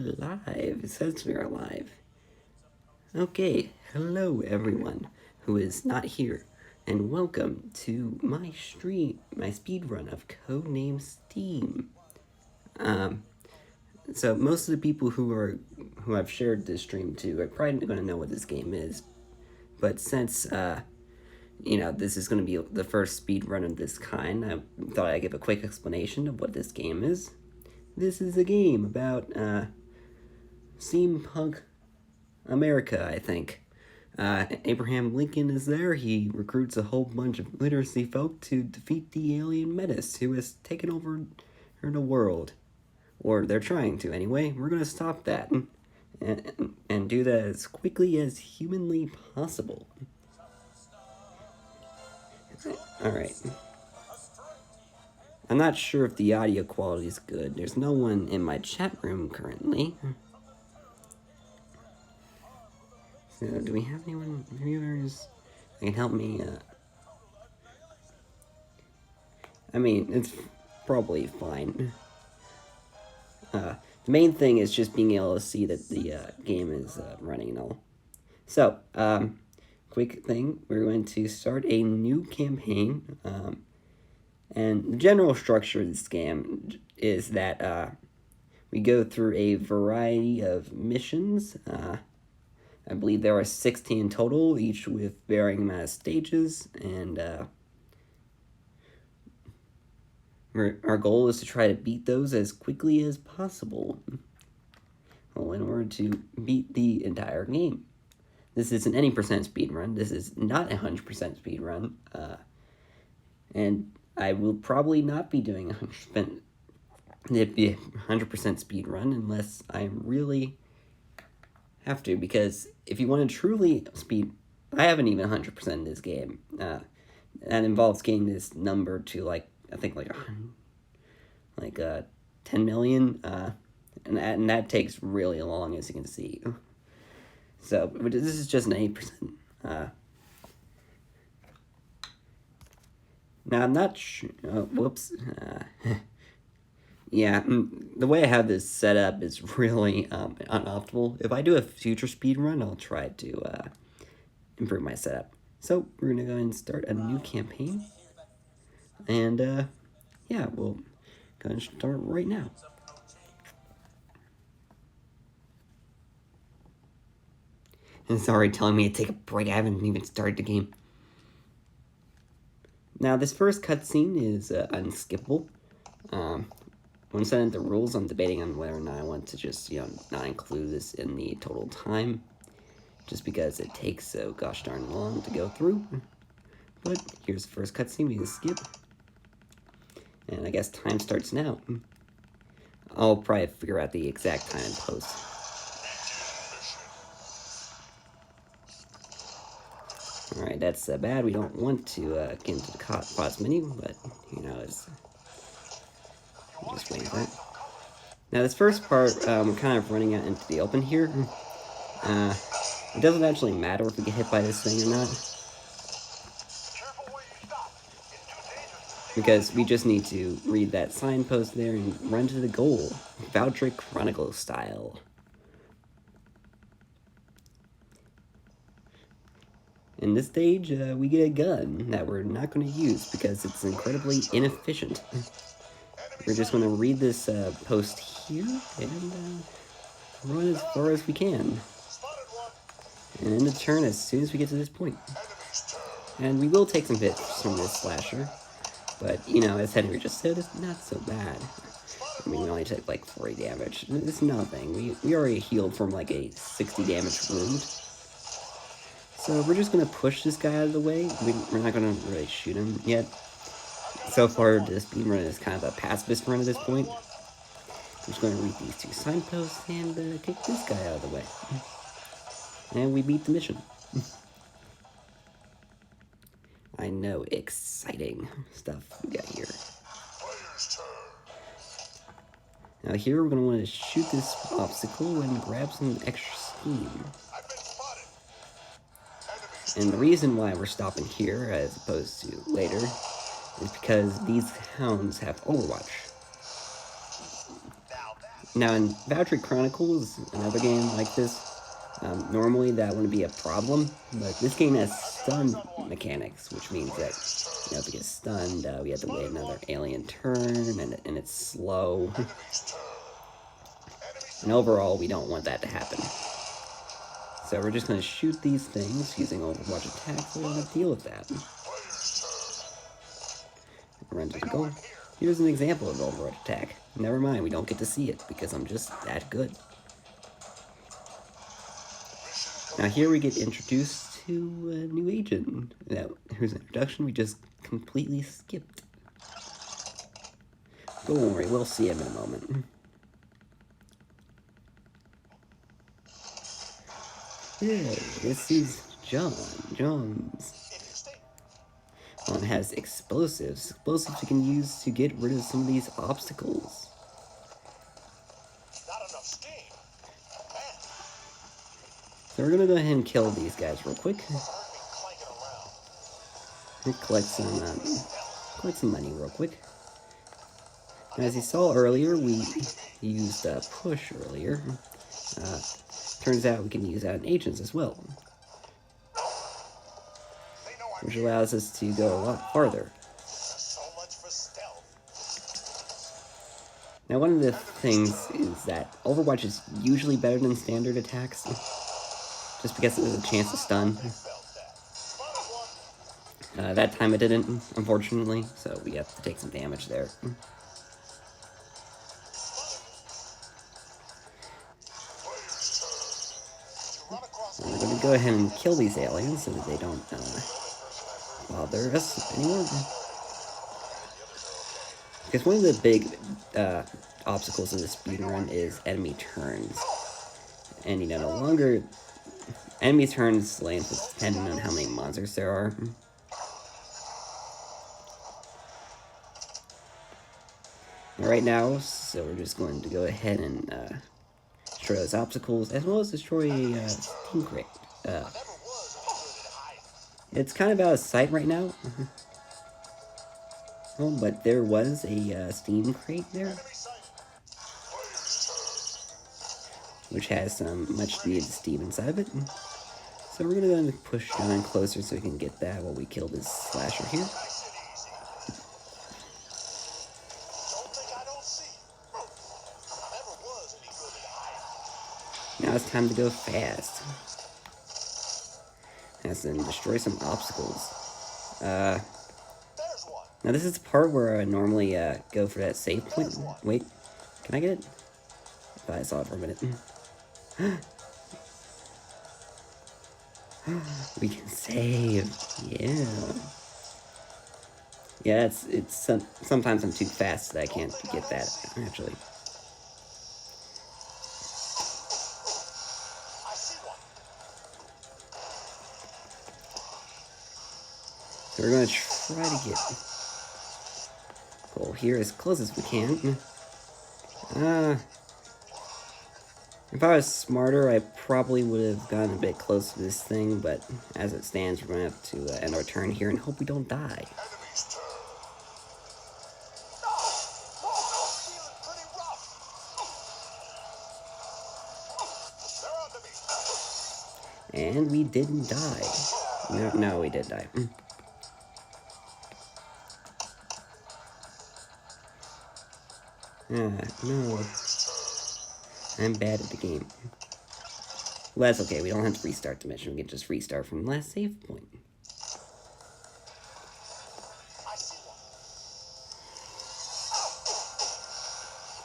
are live. It says we are live. Okay, hello everyone who is not here, and welcome to my stream, my speedrun of Code Name S.T.E.A.M. So most of the people who I've shared this stream to are probably going to know what this game is, but since this is going to be the first speedrun of this kind, I thought I'd give a quick explanation of what this game is. This is a game about steampunk America, I think. Abraham Lincoln is there. He recruits a whole bunch of literacy folk to defeat the alien menace who has taken over the world. Or they're trying to, anyway. We're going to stop that and do that as quickly as humanly possible. Alright. I'm not sure if the audio quality is good. There's no one in my chat room currently. So, do we have anyone, viewers, that can help me? I mean, it's probably fine. The main thing is just being able to see that the game is running and all. So, quick thing, we're going to start a new campaign. And the general structure of this game is that we go through a variety of missions. I believe there are 16 total, each with varying amount of stages, and our goal is to try to beat those as quickly as possible. Well, in order to beat the entire game. This isn't any percent speedrun. This is not 100% speedrun. And I will probably not be doing 100% speedrun unless I really have to, because if you want to truly speed, I haven't even 100% in this game. That involves getting this number to I think 10 million, and that takes really long, as you can see. So but this is just an 8%. Now, I'm not sure. Oh, whoops. Yeah, the way I have this set up is really unoptimal. If I do a future speedrun, I'll try to improve my setup. So, we're going to go ahead and start a new campaign. And, yeah, we'll go ahead and start right now. And it's already telling me to take a break. I haven't even started the game. Now, this first cutscene is unskippable. When setting the rules, I'm debating on whether or not I want to just, not include this in the total time, just because it takes so gosh darn long to go through. But here's the first cutscene we can skip. And I guess time starts now. I'll probably figure out the exact time in post. Alright, that's bad. We don't want to get into the pause menu, but, it's just waiting for it. Now, this first part, we're kind of running out into the open here. It doesn't actually matter if we get hit by this thing or not, because we just need to read that signpost there and run to the goal, Voucher Chronicle style. In this stage, we get a gun that we're not going to use because it's incredibly inefficient. We're just going to read this post here and run as far as we can. And end the turn as soon as we get to this point. And we will take some hits from this slasher. But, as Henry just said, it's not so bad. I mean, we only take 40 damage. It's nothing. We already healed from a 60 damage wound. So we're just going to push this guy out of the way. We're not going to really shoot him yet. So far, this speedrun is kind of a pacifist run at this point. I'm just going to read these two signposts and kick this guy out of the way. And we beat the mission. I know, exciting stuff we got here. Now here we're going to want to shoot this obstacle and grab some extra steam. And the reason why we're stopping here as opposed to later is because these hounds have Overwatch. Now in Voucher Chronicles, another game like this, normally that wouldn't be a problem, but this game has stun mechanics, which means that, you know, if it gets stunned, we have to wait another alien turn, and it's slow. And overall, we don't want that to happen. So we're just going to shoot these things using Overwatch attacks, so we're going to deal with that. Run to the goal. Here's an example of Overwatch attack. Never mind, we don't get to see it, because I'm just that good. Now here we get introduced to a new agent, whose introduction we just completely skipped. Don't worry, we'll see him in a moment. Hey, this is John's. One has explosives. Explosives you can use to get rid of some of these obstacles. So we're gonna go ahead and kill these guys real quick. And collect some money real quick. And as you saw earlier, we used push earlier. Turns out we can use that in agents as well, which allows us to go a lot farther. Now, one of the things is that Overwatch is usually better than standard attacks, just because there's a chance to stun. That time it didn't, unfortunately, so we have to take some damage there. We're going to go ahead and kill these aliens so that they don't bother us anymore. Because one of the big obstacles in the speedrun is enemy turns. And, you know, no longer enemy turns land depending on how many monsters there are. And right now, so we're just going to go ahead and destroy those obstacles, as well as destroy a Steam crate. It's kind of out of sight right now. Oh, but there was a Steam crate there, which has some much needed Steam inside of it. So we're gonna push John closer so we can get that while we kill this slasher here. Now it's time to go fast. As in destroy some obstacles. Now this is the part where I normally go for that save point. Wait, can I get it? I thought I saw it for a minute. We can save. Yeah. Yeah, sometimes I'm too fast that I can't get that, actually. So we're going to try to get goal here as close as we can. If I was smarter, I probably would have gotten a bit close to this thing, but as it stands, we're going to have to end our turn here and hope we don't die. And we didn't die. No, we did die. No. I'm bad at the game. Well, that's okay. We don't have to restart the mission. We can just restart from the last save point.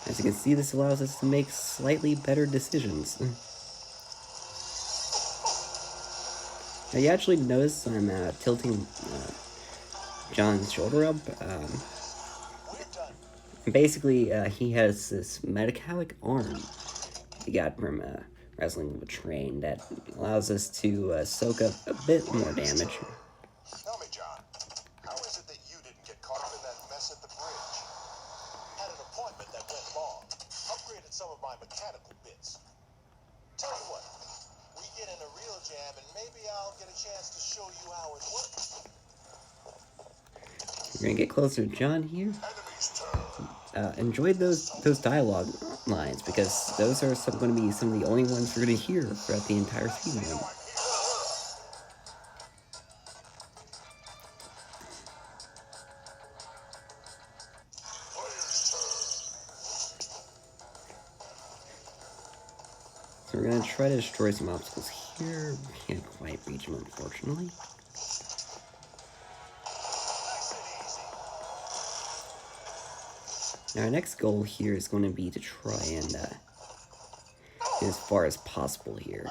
As you can see, this allows us to make slightly better decisions. Now, you actually notice I'm tilting John's shoulder up. Basically, he has this metallic arm he got from wrestling with a train that allows us to soak up a bit more damage. Tell me, John, how is it that you didn't get caught up in that mess at the bridge? Had an appointment that went long. Upgraded some of my mechanical bits. Tell you what, we get in a real jam and maybe I'll get a chance to show you how it works. We're gonna get closer to John here. Enjoyed those dialogue lines, because those are going to be some of the only ones we're going to hear throughout the entire speedrun. So we're going to try to destroy some obstacles here. We can't quite reach them, unfortunately. Now our next goal here is going to be to try and get as far as possible here.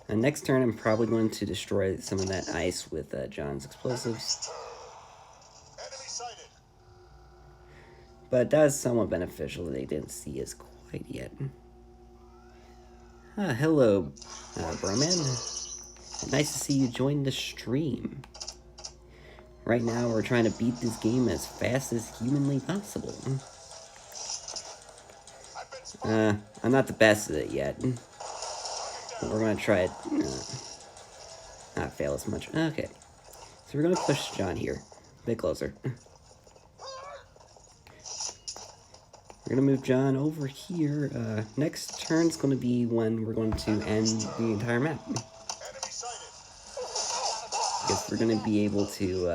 Next turn, I'm probably going to destroy some of that ice with John's explosives. But that is somewhat beneficial that they didn't see us quite yet. Ah, hello, Broman. Nice to see you join the stream. Right now, we're trying to beat this game as fast as humanly possible. I'm not the best at it yet. But we're going to try it, not fail as much. Okay. So we're going to push John here. A bit closer. We're going to move John over here. Next turn's going to be when we're going to end the entire map. Because we're going to be able to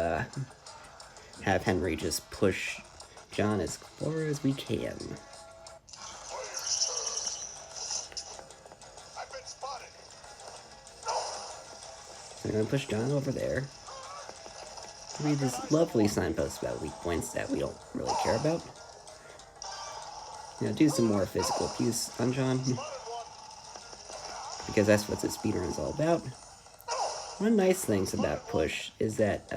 have Henry just push John as far as we can. So I'm going to push John over there. Read this lovely signpost about weak points that we don't really care about. You know, do some more physical abuse on John. Because that's what the speedrun is all about. One of the nice things about push is that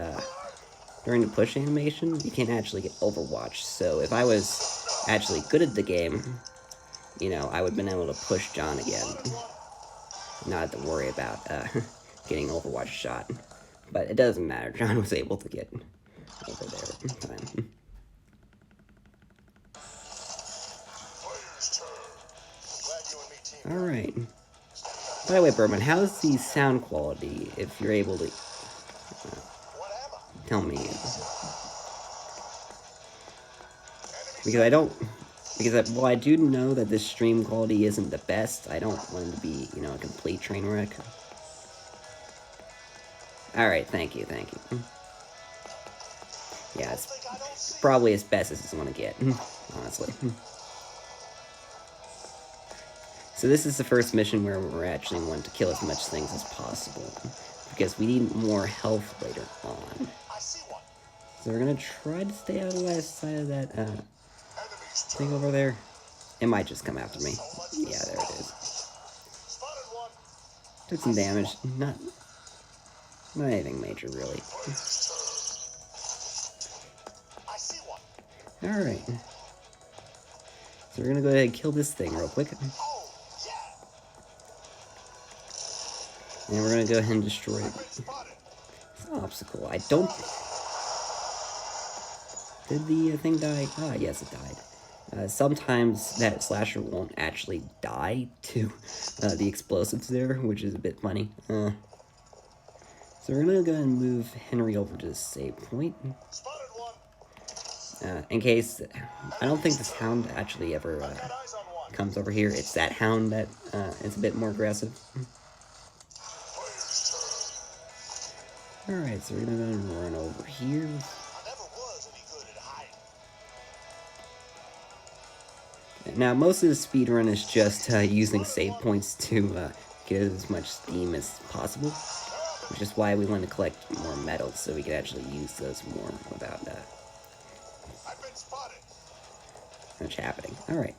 during the push animation, you can actually get overwatched. So if I was actually good at the game, you know, I would have been able to push John again. Not have to worry about getting overwatch shot. But it doesn't matter. John was able to get over there in time. Alright. By the way, Berman, how's the sound quality, if you're able to tell me? Because well, I do know that this stream quality isn't the best. I don't want it to be, you know, a complete train wreck. Alright, thank you. Yeah, it's probably as best as it's going to get, honestly. So this is the first mission where we're actually wanting to kill as much things as possible, because we need more health later on. So we're going to try to stay out of the last side of that thing over there. It might just come after me. Yeah, there it is. Took some damage. Not anything major, really. Alright. So we're going to go ahead and kill this thing real quick. And we're going to go ahead and destroy this obstacle. I don't... Did the thing die? Ah, yes, it died. Sometimes that slasher won't actually die to the explosives there, which is a bit funny. So we're going to go ahead and move Henry over to the save point. In case... I don't think this hound actually ever comes over here. It's that hound that is a bit more aggressive. Alright, so we're gonna run over here. Now, most of the speedrun is just using save points to get as much steam as possible, which is why we want to collect more medals so we can actually use those more without much happening. Alright.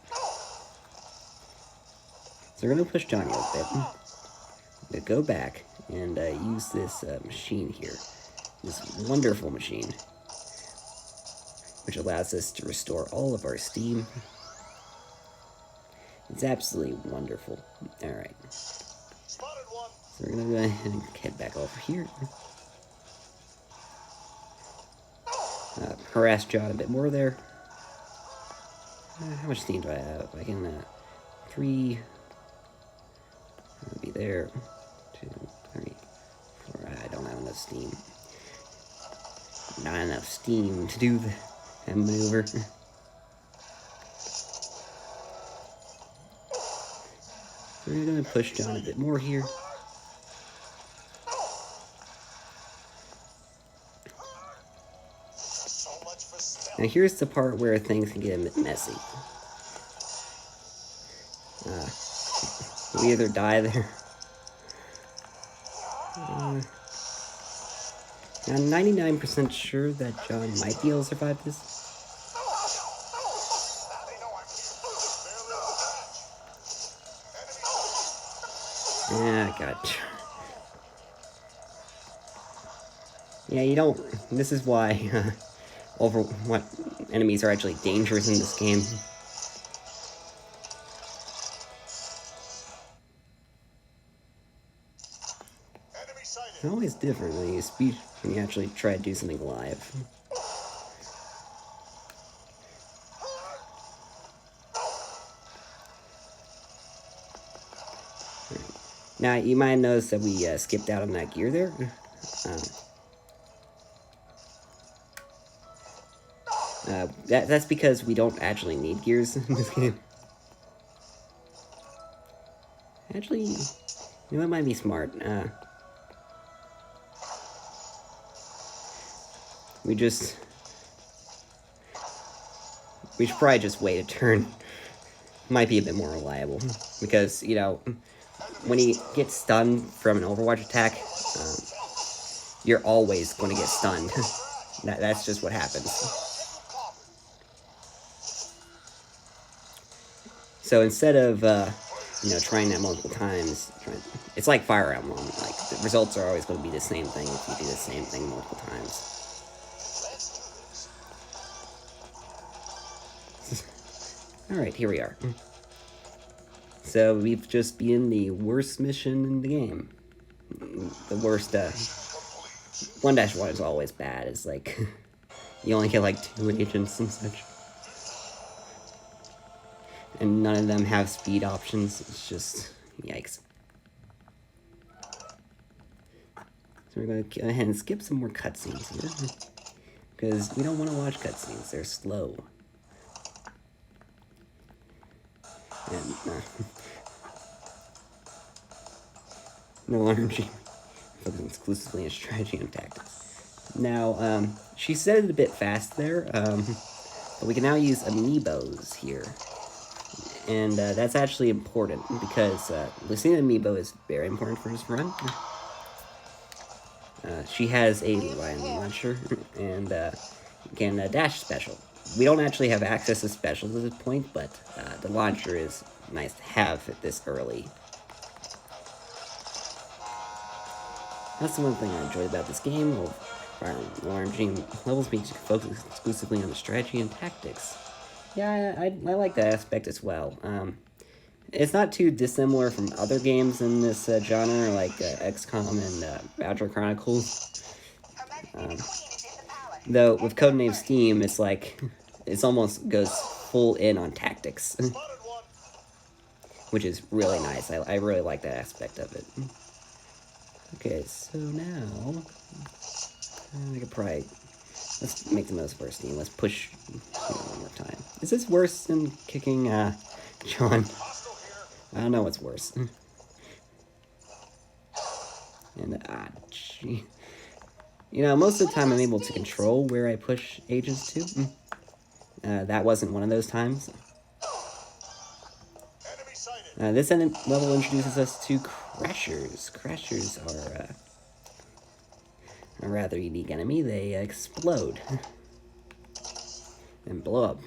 So we're gonna push Johnny a little bit. I'm gonna go back and use this machine here. This wonderful machine, which allows us to restore all of our steam. It's absolutely wonderful. Alright. So we're gonna go ahead and head back over here. Harass John a bit more there. How much steam do I have? I can, 3... I'll be there. 2, 3, 4... I don't have enough steam. not enough steam to do that maneuver. So we're gonna push John a bit more here. Now here's the part where things can get a bit messy. We either die there. I'm 99% sure that John might be able to survive this. Yeah, God. Yeah, you don't. This is why what enemies are actually dangerous in this game. It's always different when you actually try to do something live. Now, you might notice that we skipped out on that gear there. That's because we don't actually need gears in this game. Actually, you know, it might be smart. We should probably just wait a turn. Might be a bit more reliable. Because, you know, when he gets stunned from an Overwatch attack, you're always going to get stunned. That's just what happens. So instead of, you know, trying that multiple times, it's like Fire Emblem. Like, the results are always going to be the same thing if you do the same thing multiple times. Alright, here we are. So we've just been the worst mission in the game. The worst, 1-1 is always bad. It's like, you only get like 2 agents and such. And none of them have speed options. It's just, yikes. So we're going to go ahead and skip some more cutscenes here. Because we don't want to watch cutscenes. They're slow. And, no energy. Focusing exclusively on strategy and tactics. Now, she said it a bit fast there, but we can now use Amiibos here. And that's actually important, because Lucina Amiibo is very important for this run. She has a Lyon launcher, and can dash special. We don't actually have access to specials at this point, but the launcher is nice to have at this early. That's the one thing I enjoy about this game. Launching levels means you can focus exclusively on the strategy and tactics. Yeah, I like that aspect as well. It's not too dissimilar from other games in this genre, like XCOM and Valor Chronicles. Though with Code Name S.T.E.A.M, it's like it almost goes full in on tactics, which is really nice. I really like that aspect of it. Okay, so now I could probably let's make the most of our steam. Let's push one more time. Is this worse than kicking John? I don't know what's worse. And gee. You know, most of the time I'm able to control where I push agents to. That wasn't one of those times. This level introduces us to Crashers. Crashers are a rather unique enemy. They explode and blow up,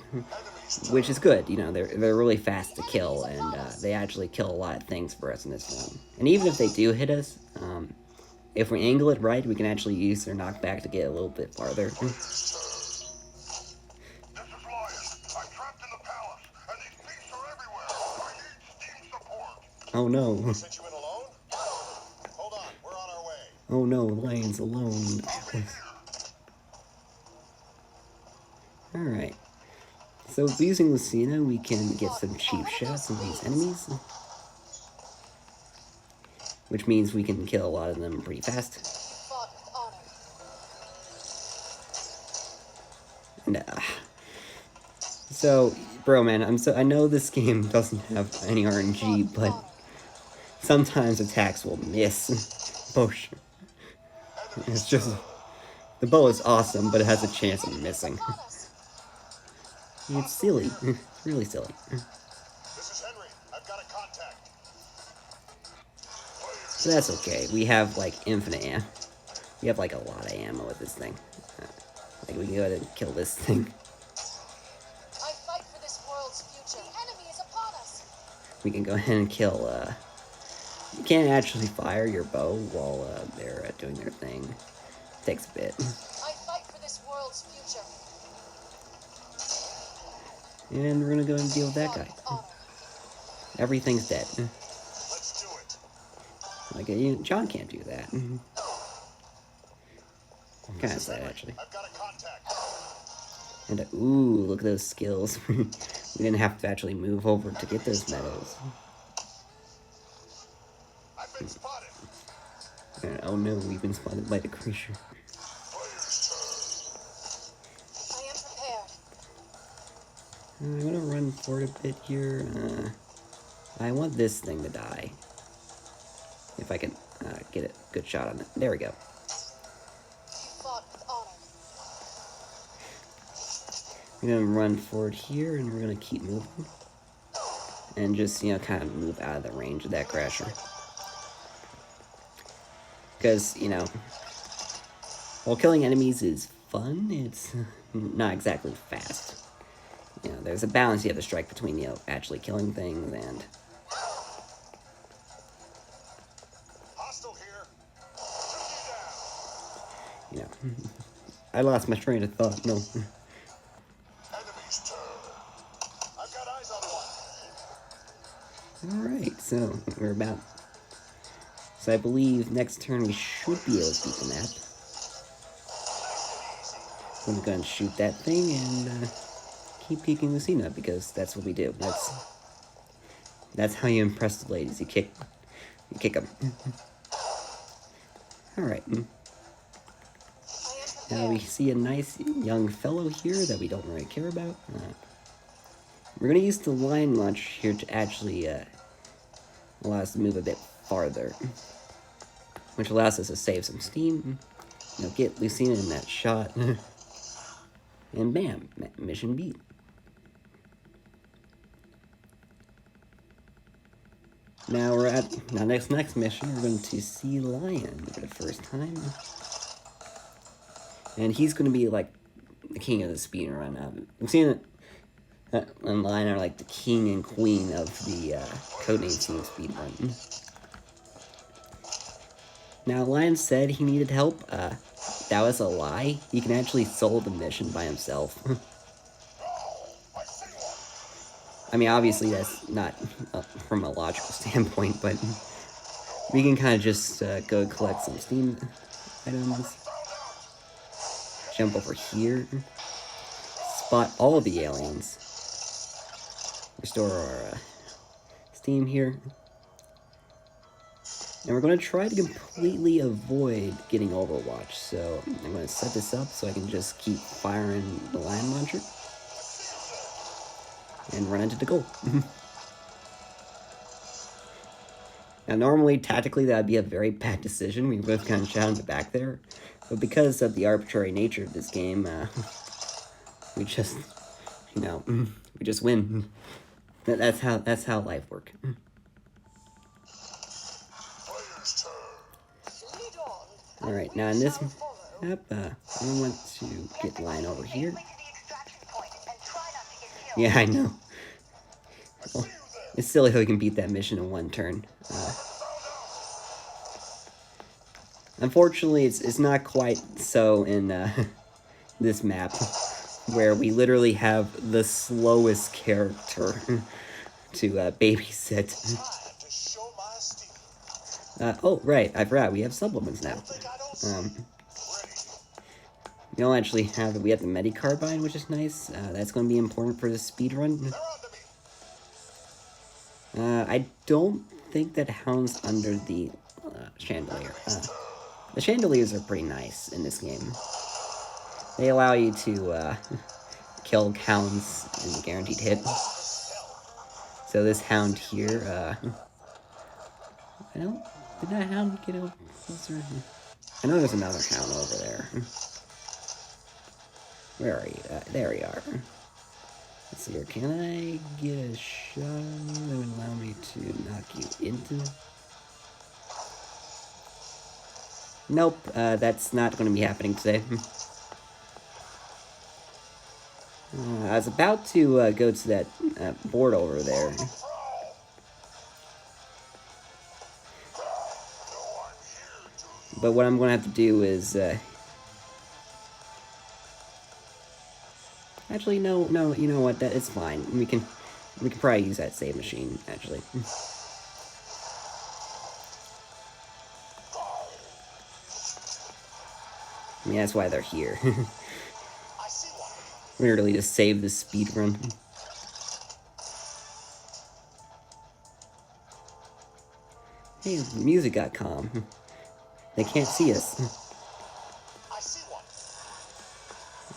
which is good. You know, they're really fast to kill, and they actually kill a lot of things for us in this run. And even if they do hit us, if we angle it right, we can actually use their knockback to get a little bit farther. Oh no. Hold on, we're on our way. Oh no, Lyon's alone. Alright. So using Lucina, we can get some cheap shots of these enemies. Which means we can kill a lot of them pretty fast. Nah. So, bro, man, I know this game doesn't have any RNG, but sometimes attacks will miss. Bullshit. It's just, the bow is awesome, but it has a chance of missing. It's silly. It's really silly. This is Henry. I've got a contact. But that's okay. We have, like, infinite ammo. We have, like, a lot of ammo with this thing. Like, we can go ahead and kill this thing. I fight for this world's future. The enemy is upon us. We can go ahead and kill, you can't actually fire your bow while, they're doing their thing. It takes a bit. I fight for this world's future. And we're gonna go and deal with that guy. Everything's dead. Let's do it. Like, John can't do that. Kind of sad, actually. I've got a contact. And, ooh, look at those skills. We didn't have to actually move over to get those medals. I've been spotted. And, oh no, we've been spotted by the creature. I am prepared. I'm gonna run forward a bit here. I want this thing to die. If I can get a good shot on it. There we go. You fought with honor. We're gonna run forward here, and we're gonna keep moving. And just, you know, kind of move out of the range of that crasher. Because, you know, while killing enemies is fun, it's not exactly fast. You know, there's a balance you have to strike between, you know, actually killing things and... Hostile here. Shoot me down. You know, I lost my train of thought, no. Enemy's turn. I've got eyes on one. Alright, so we're about... So I believe next turn we should be able to beat the map. I'm gonna go and shoot that thing and keep kicking Lucina, because that's what we do. That's how you impress the ladies. You kick them. Alright. Now we see a nice young fellow here that we don't really care about. We're gonna use the line launch here to actually allow us to move a bit farther, which allows us to save some steam, you know, get Lucina in that shot, and bam, mission beat. Now we're at next mission. We're going to see Lyon for the first time, and he's going to be like the king of the speedrun. Lucina and Lyon are like the king and queen of the Code Name S.T.E.A.M speedrun. Now, Lyon said he needed help. That was a lie. He can actually solve the mission by himself. I mean, obviously that's not from a logical standpoint, but we can kind of just go collect some Steam items. Jump over here. Spot all of the aliens. Restore our Steam here. And we're going to try to completely avoid getting Overwatch, so I'm going to set this up so I can just keep firing the line launcher and run into the goal. Now, normally, tactically, that would be a very bad decision. We both kind of shot in the back there, but because of the arbitrary nature of this game, we just, you know, we just win. That's how life works. Alright, now in this map, I want to get Lyon over here. Yeah, I know. Well, it's silly how we can beat that mission in one turn. Unfortunately, it's not quite so in this map, where we literally have the slowest character to babysit. Oh, right, I forgot, we have supplements now. We don't actually have it. We have the Medicarbine, which is nice. That's going to be important for the speedrun. I don't think that Hound's under the chandelier. The chandeliers are pretty nice in this game. They allow you to kill hounds in a guaranteed hit. So this hound here, I don't... Did that hound get a closer? I know there's another hound over there. Where are you? There you are. Let's see here. Can I get a shot on you that would allow me to knock you into? Nope, that's not going to be happening today. I was about to go to that board over there. But what I'm going to have to do is... Actually, no, you know what? It's fine. We can probably use that save machine, actually. I mean, that's why they're here. Literally just save the speedrun. Hey, the music got calm. They can't see us.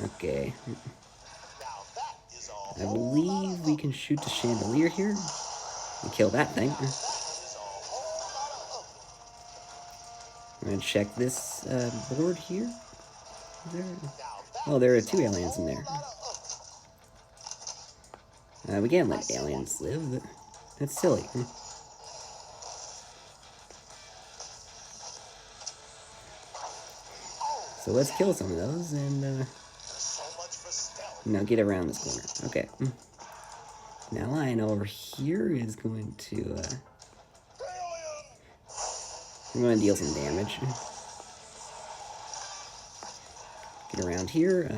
Okay. I believe we can shoot the chandelier here and kill that thing. I'm gonna check this board here. Oh, there are 2 aliens in there. We can't let aliens live. That's silly. So let's kill some of those and now get around this corner. Okay. Now Lyon over here is going to I'm going to deal some damage. Get around here.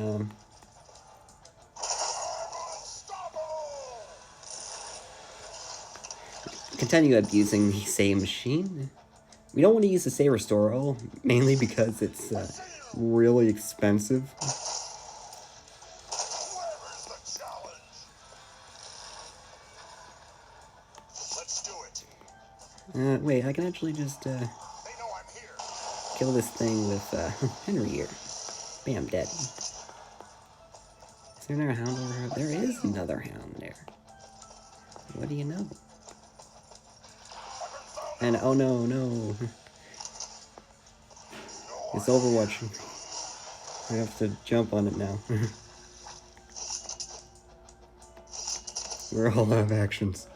Continue abusing the save machine. We don't want to use the save restore roll, mainly because it's really expensive. Wait, I can actually just kill this thing with Henry here. Bam, dead. Is there another hound over here? There is another hound there. What do you know? And oh no. It's Overwatch. I have to jump on it now. We're all out of actions.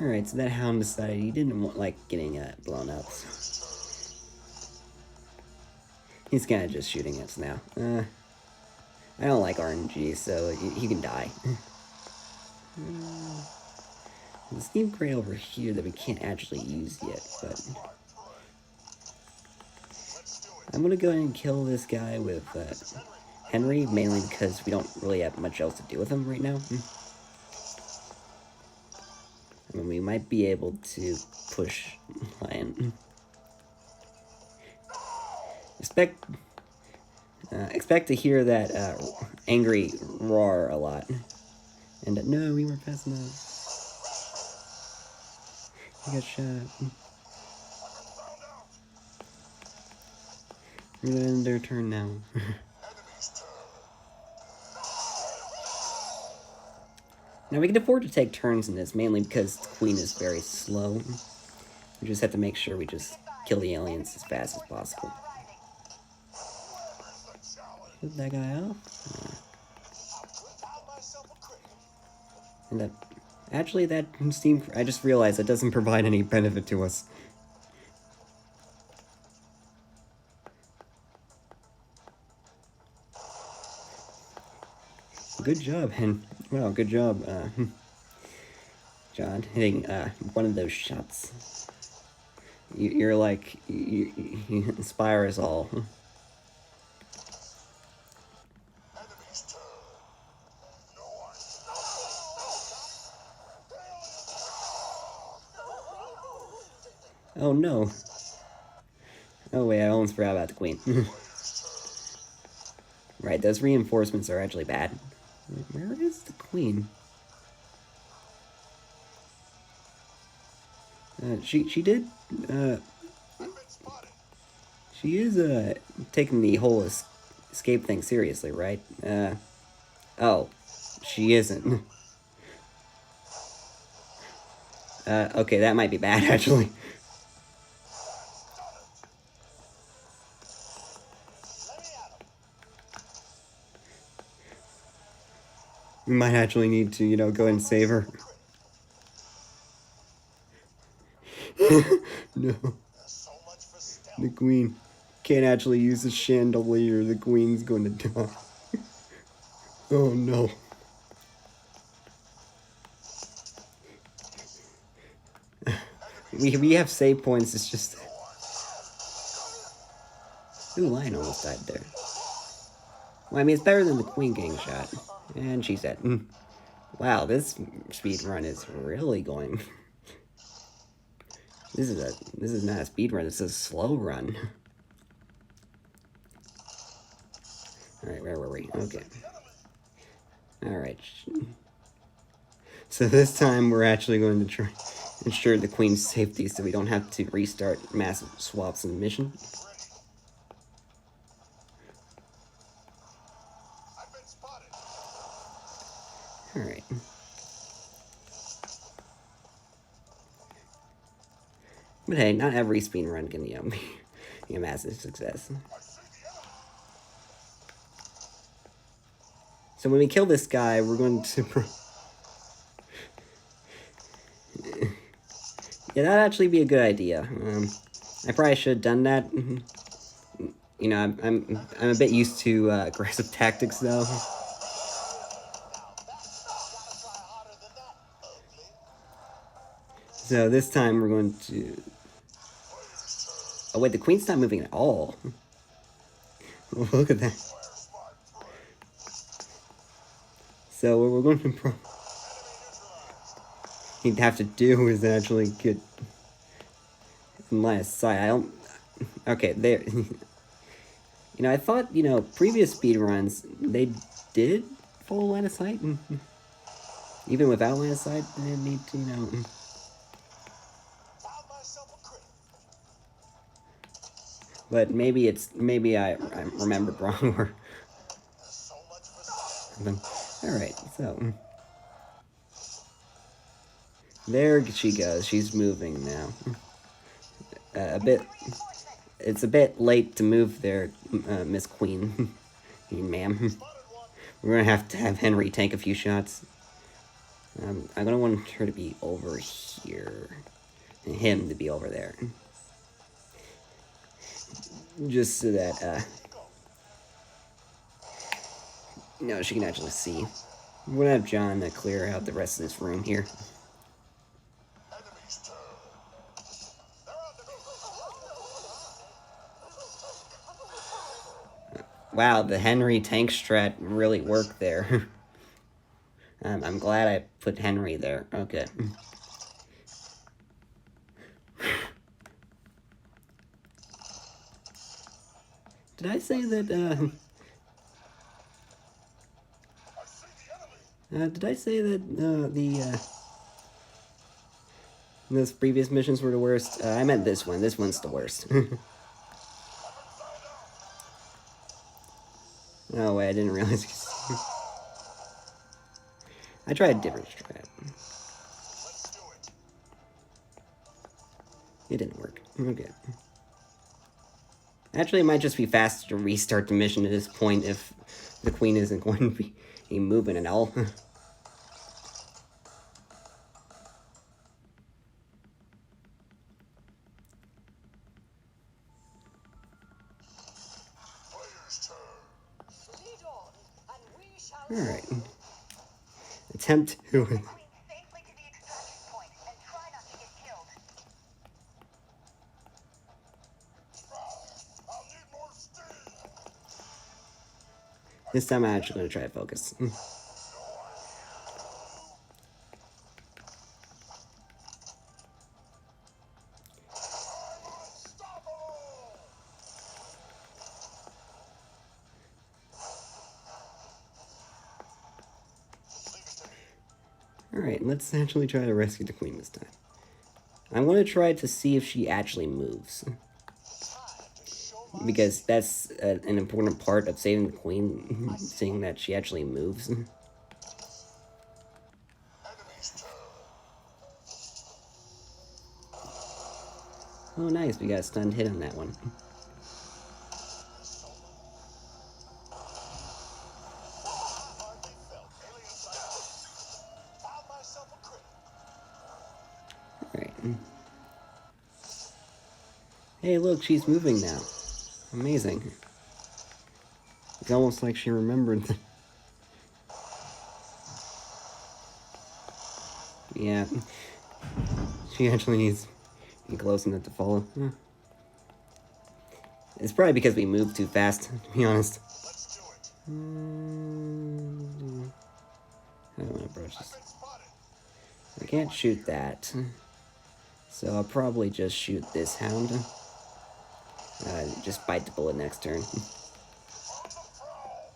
Alright, so that hound decided he didn't like getting blown up. So. He's kind of just shooting us now. I don't like RNG, so he can die. There's a steam crate over here that we can't actually use yet, but... I'm gonna go ahead and kill this guy with Henry, mainly because we don't really have much else to do with him right now. I mean, we might be able to push Lyon. Expect to hear that angry roar a lot. And no, we were passing out. We got shot. We're gonna end their turn now. Now we can afford to take turns in this, mainly because the queen is very slow. We just have to make sure we just kill the aliens as fast as possible. Put that guy off. And actually, that steam... I just realized that doesn't provide any benefit to us. Good job, well, good job, John, hitting one of those shots. You're like, you inspire us all. Oh no. Oh wait, I almost forgot about the queen. Right, those reinforcements are actually bad. Where is the queen? She did She is taking the whole escape thing seriously, right? Oh, she isn't. Okay, that might be bad, actually. We might actually need to, go and save her. No. The queen can't actually use the chandelier. The queen's going to die. Oh, no. We have save points, it's just... Ooh, Lyon almost died there. Well, I mean, it's better than the queen getting shot. And she's dead. Wow, this speed run is really going... This is not a speed run, this is a slow run. Alright, where were we? Okay. Alright. So this time we're actually going to try ensure the queen's safety so we don't have to restart massive swaps in the mission. Alright. But hey, not every speedrun can, be a massive success. So when we kill this guy, we're going to... Yeah, that'd actually be a good idea. I probably should have done that. You know, I'm a bit used to aggressive tactics, though. So this time we're going to... Oh wait, the queen's not moving at all. Look at that. So what we're going to he'd have to do is actually get in line of sight. I don't... Okay, there... You know, I thought, previous speedruns, they did full line of sight. Even without line of sight, they didn't need to, But maybe I remembered wrong, or... Alright, so... There she goes, she's moving now. It's a bit late to move there, Miss Queen. Ma'am. We're gonna have to have Henry tank a few shots. I'm gonna want her to be over here. And him to be over there. Just so that, she can actually see. We're gonna have John clear out the rest of this room here. Wow, the Henry tank strat really worked there. I'm glad I put Henry there. Okay. Did I say that, did I say that, those previous missions were the worst? I meant this one. This one's the worst. Oh, wait, I didn't realize. I tried a different strat. It didn't work. Okay. Actually, it might just be faster to restart the mission at this point if the queen isn't going to be moving at all. Alright. Attempt to... This time I'm actually going to try to focus. Alright, let's actually try to rescue the queen this time. I want to try to see if she actually moves. because that's an important part of saving the queen, seeing that she actually moves. Enemy's turn. Oh, nice, we got a stunned hit on that one. Hardly felt. Alien sight. Found myself a critic. Alright. Hey, look, she's moving now. Amazing. It's almost like she remembered. Yeah. She actually needs to be close enough to follow. Huh. It's probably because we moved too fast, to be honest. Let's do it. I don't want to approach this. Been spotted. I can't shoot that. So I'll probably just shoot this hound. Just bite the bullet next turn. On the prowl.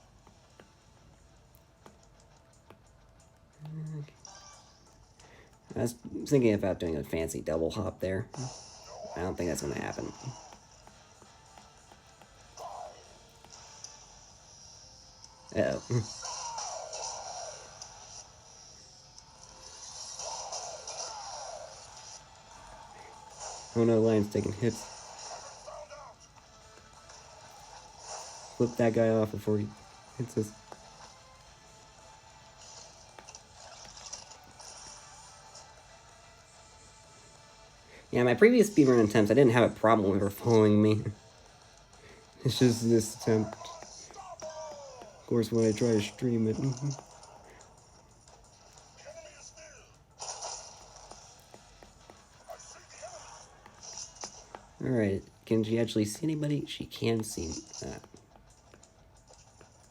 I was thinking about doing a fancy double hop there. I don't think that's going to happen. Uh-oh. Oh no, Lion's taking hits. Flip that guy off before he hits us. Yeah, my previous speedrun attempts, I didn't have a problem with her following me. It's just this attempt. Of course, when I try to stream it. Enemy is near. I see the enemy. Alright, can she actually see anybody? She can see,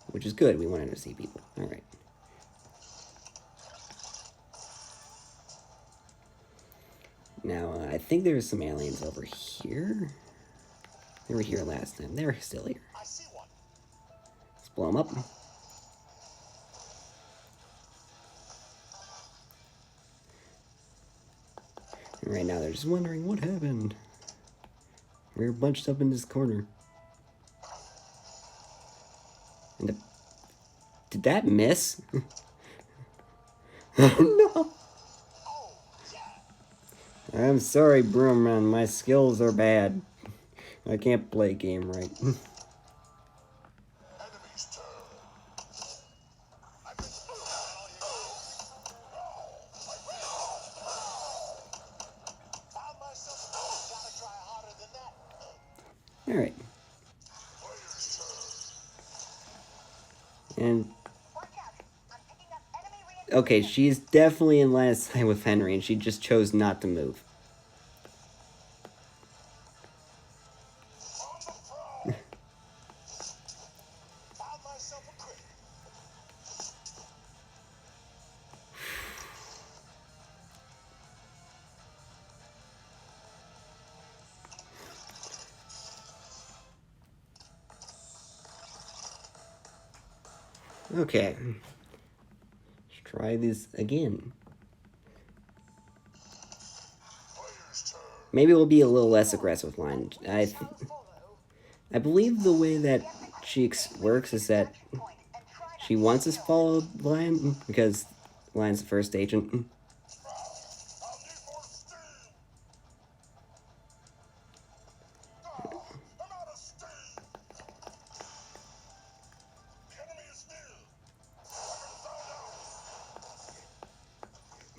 which is good, we want her to see people. Alright. Now, I think there's some aliens over here. They were here last time. They're still here. I see one. Let's blow them up. And right now they're just wondering what happened. We're bunched up in this corner. And did that miss? No. I'm sorry, Broomman. My skills are bad. I can't play a game right. Enemy's turn. I've been found myself. Gotta try harder than that. Alright. Player's turn. And Watch out. I'm picking up enemy reinforcements. okay, she's definitely in line of sight with Henry, and she just chose not to move. On the prowl. Found myself a critic. Okay. Let's try this again. Player's turn. Maybe we'll be a little less aggressive with line. I believe the way that she works is that she wants us to follow Lion because Lion's the first agent. I'll need more steam. Oh, I'm out of steam. The enemy is near.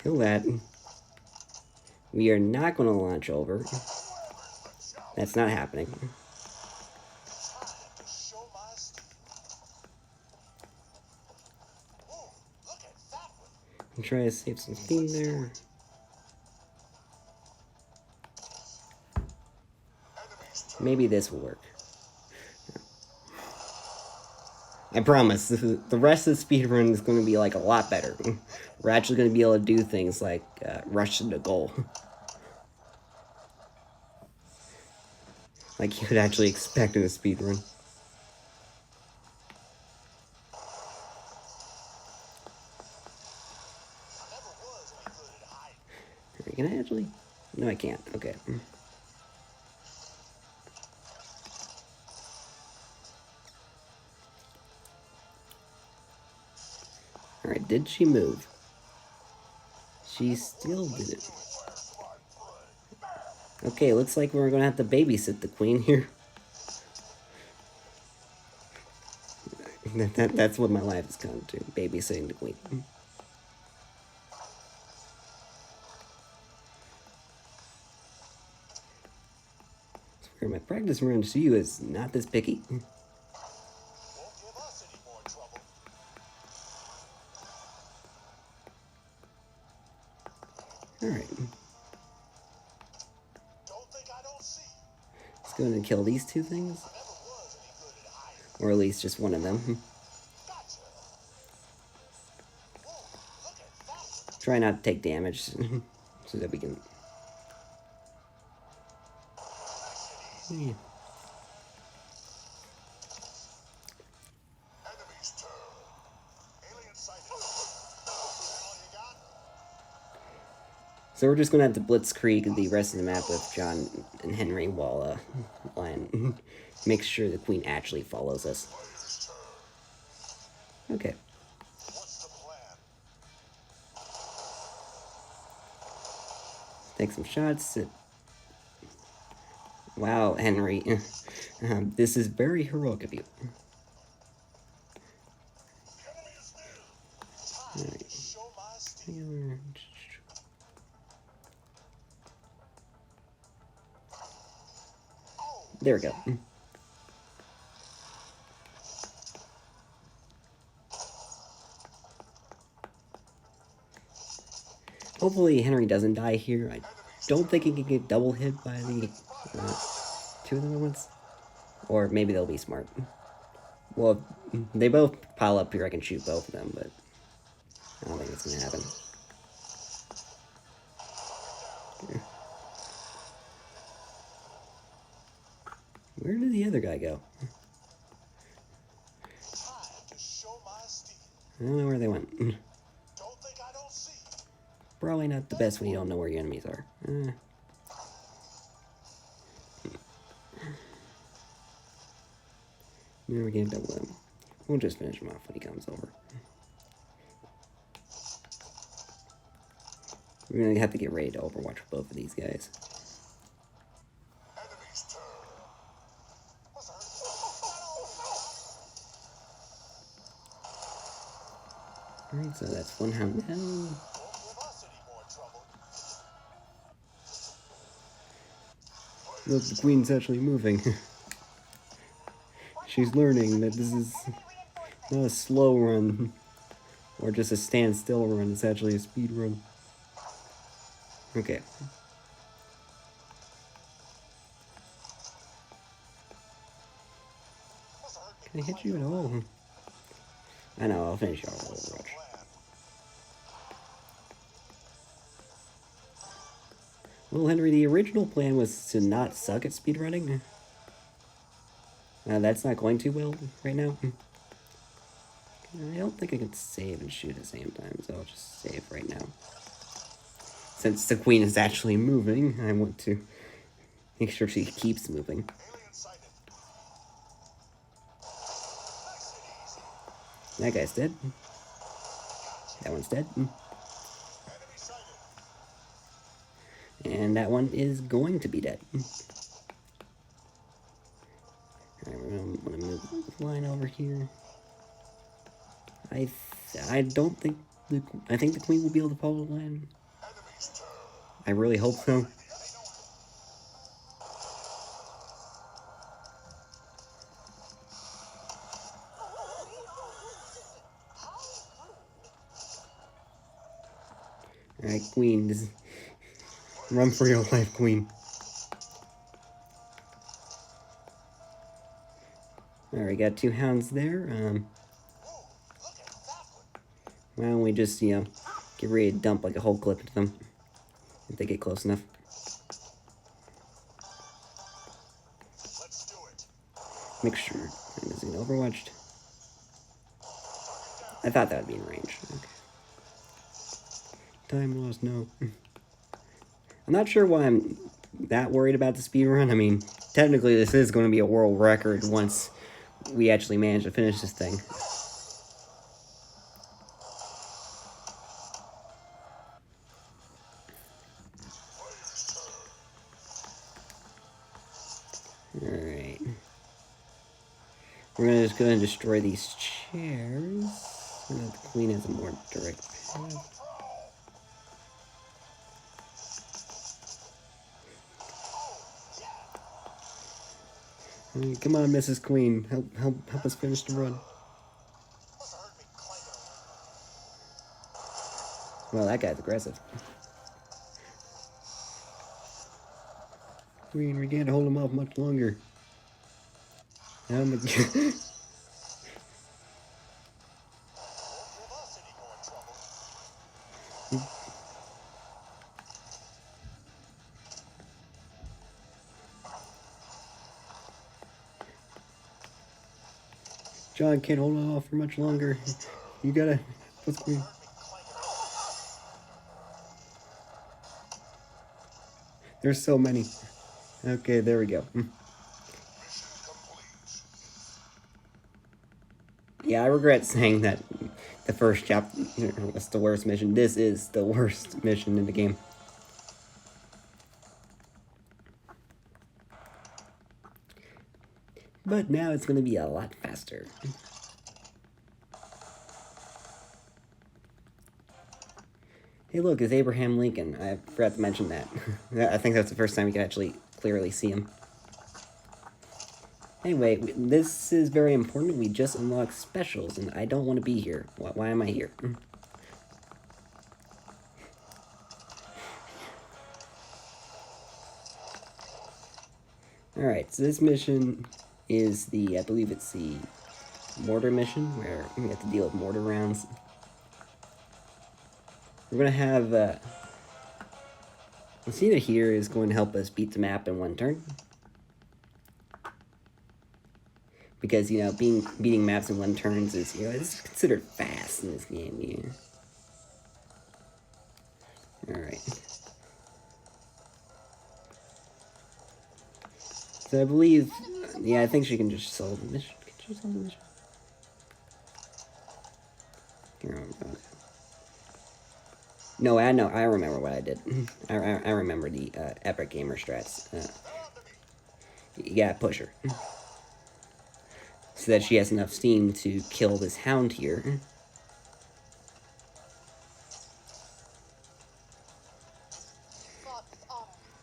Kill that. We are not going to launch over. That's not happening. Time to show my steam. Ooh, look at that one. I'm trying to save some steam there. Enemy's turn. Maybe this will work. I promise, the rest of the speedrun is going to be like a lot better. We're actually going to be able to do things like rush to the goal. Like you would actually expect in a speedrun. I never was any good at hiding. Can I actually? No, I can't. Okay. Alright, did she move? She still didn't. Okay, looks like we're gonna have to babysit the queen here. That's what my life has come to, babysitting the queen. My practice runs to you is not this picky. Won't give us any more trouble. Alright. Don't think I don't see. Let's go and kill these two things. Never was any good at hiding. Or at least just one of them. Gotcha. Whoa, look at that. Try not to take damage so that we can... Yeah. Enemy's turn. Alien sighted. That all you got? So we're just gonna have to blitzkrieg the rest of the map with John and Henry while Lyon makes sure the queen actually follows us. Player's turn. Okay. What's the plan? Take some shots. Wow, Henry. This is very heroic of you. Enemy is near. Time to show my steel. There we go. Hopefully Henry doesn't die here. I don't think he can get double hit by the two of the other ones. Or maybe they'll be smart. Well, if they both pile up here, I can shoot both of them, but I don't think it's gonna happen. Here. Where did the other guy go? Time to show my steel. I don't know where they went. Don't think I don't see. Probably not the best when you don't know where your enemies are. Now we're getting double him. We'll just finish him off when he comes over. We're gonna have to get ready to overwatch with both of these guys. Enemy's turn. What's that? Alright, so that's one hound down. Won't give us any more trouble. Look, the queen's actually moving. She's learning that this is not a slow run, or just a standstill run, it's actually a speed run. Okay. Can I hit you at all? I know, I'll finish you all with Overwatch. Well, Henry, the original plan was to not suck at speedrunning. That's not going too well right now. I don't think I can save and shoot at the same time, so I'll just save right now. Since the queen is actually moving, I want to make sure she keeps moving. Alien sighted. That guy's dead. That one's dead. Enemy sighted. And that one is going to be dead. Alright, we're gonna move the line over here. I don't think I think the queen will be able to follow the line. Enemy's turn. I really hope so. Alright, queen, just run for your life, queen. Alright, we got two hounds there. Whoa, look at that one. Why don't we just, you know, get ready to dump like a whole clip into them if they get close enough. Let's do it. Make sure I'm using Overwatched. I thought that would be in range. Okay. Time lost, no. I'm not sure why I'm that worried about the speedrun. I mean, technically this is going to be a world record once we actually manage to finish this thing. We're gonna just go and destroy these chairs. So that the queen has a more direct path. Come on, Mrs. Queen, help us finish the run. Well, that guy's aggressive. Queen, we can't hold him off much longer. John can't hold it off for much longer. You gotta... What's Queen? There's so many. Okay, there we go. Yeah, I regret saying that the first chapter was the worst mission. This is the worst mission in the game. But now it's going to be a lot faster. Hey look, it's Abraham Lincoln. I forgot to mention that. I think that's the first time we can actually clearly see him. Anyway, this is very important. We just unlocked specials, and I don't want to be here. Why am I here? Alright, so this mission is the, I believe it's the mortar mission, where we have to deal with mortar rounds. We're going to have, Lucina here is going to help us beat the map in one turn. Because, you know, beating maps in one turns is, you know, it's considered fast in this game, yeah. Alright. So I believe, yeah, I think she can just solve the mission. Can she solve the mission? No, I know, I remember what I did. I remember the Epic Gamer strats. You gotta push her. So that she has enough steam to kill this hound here.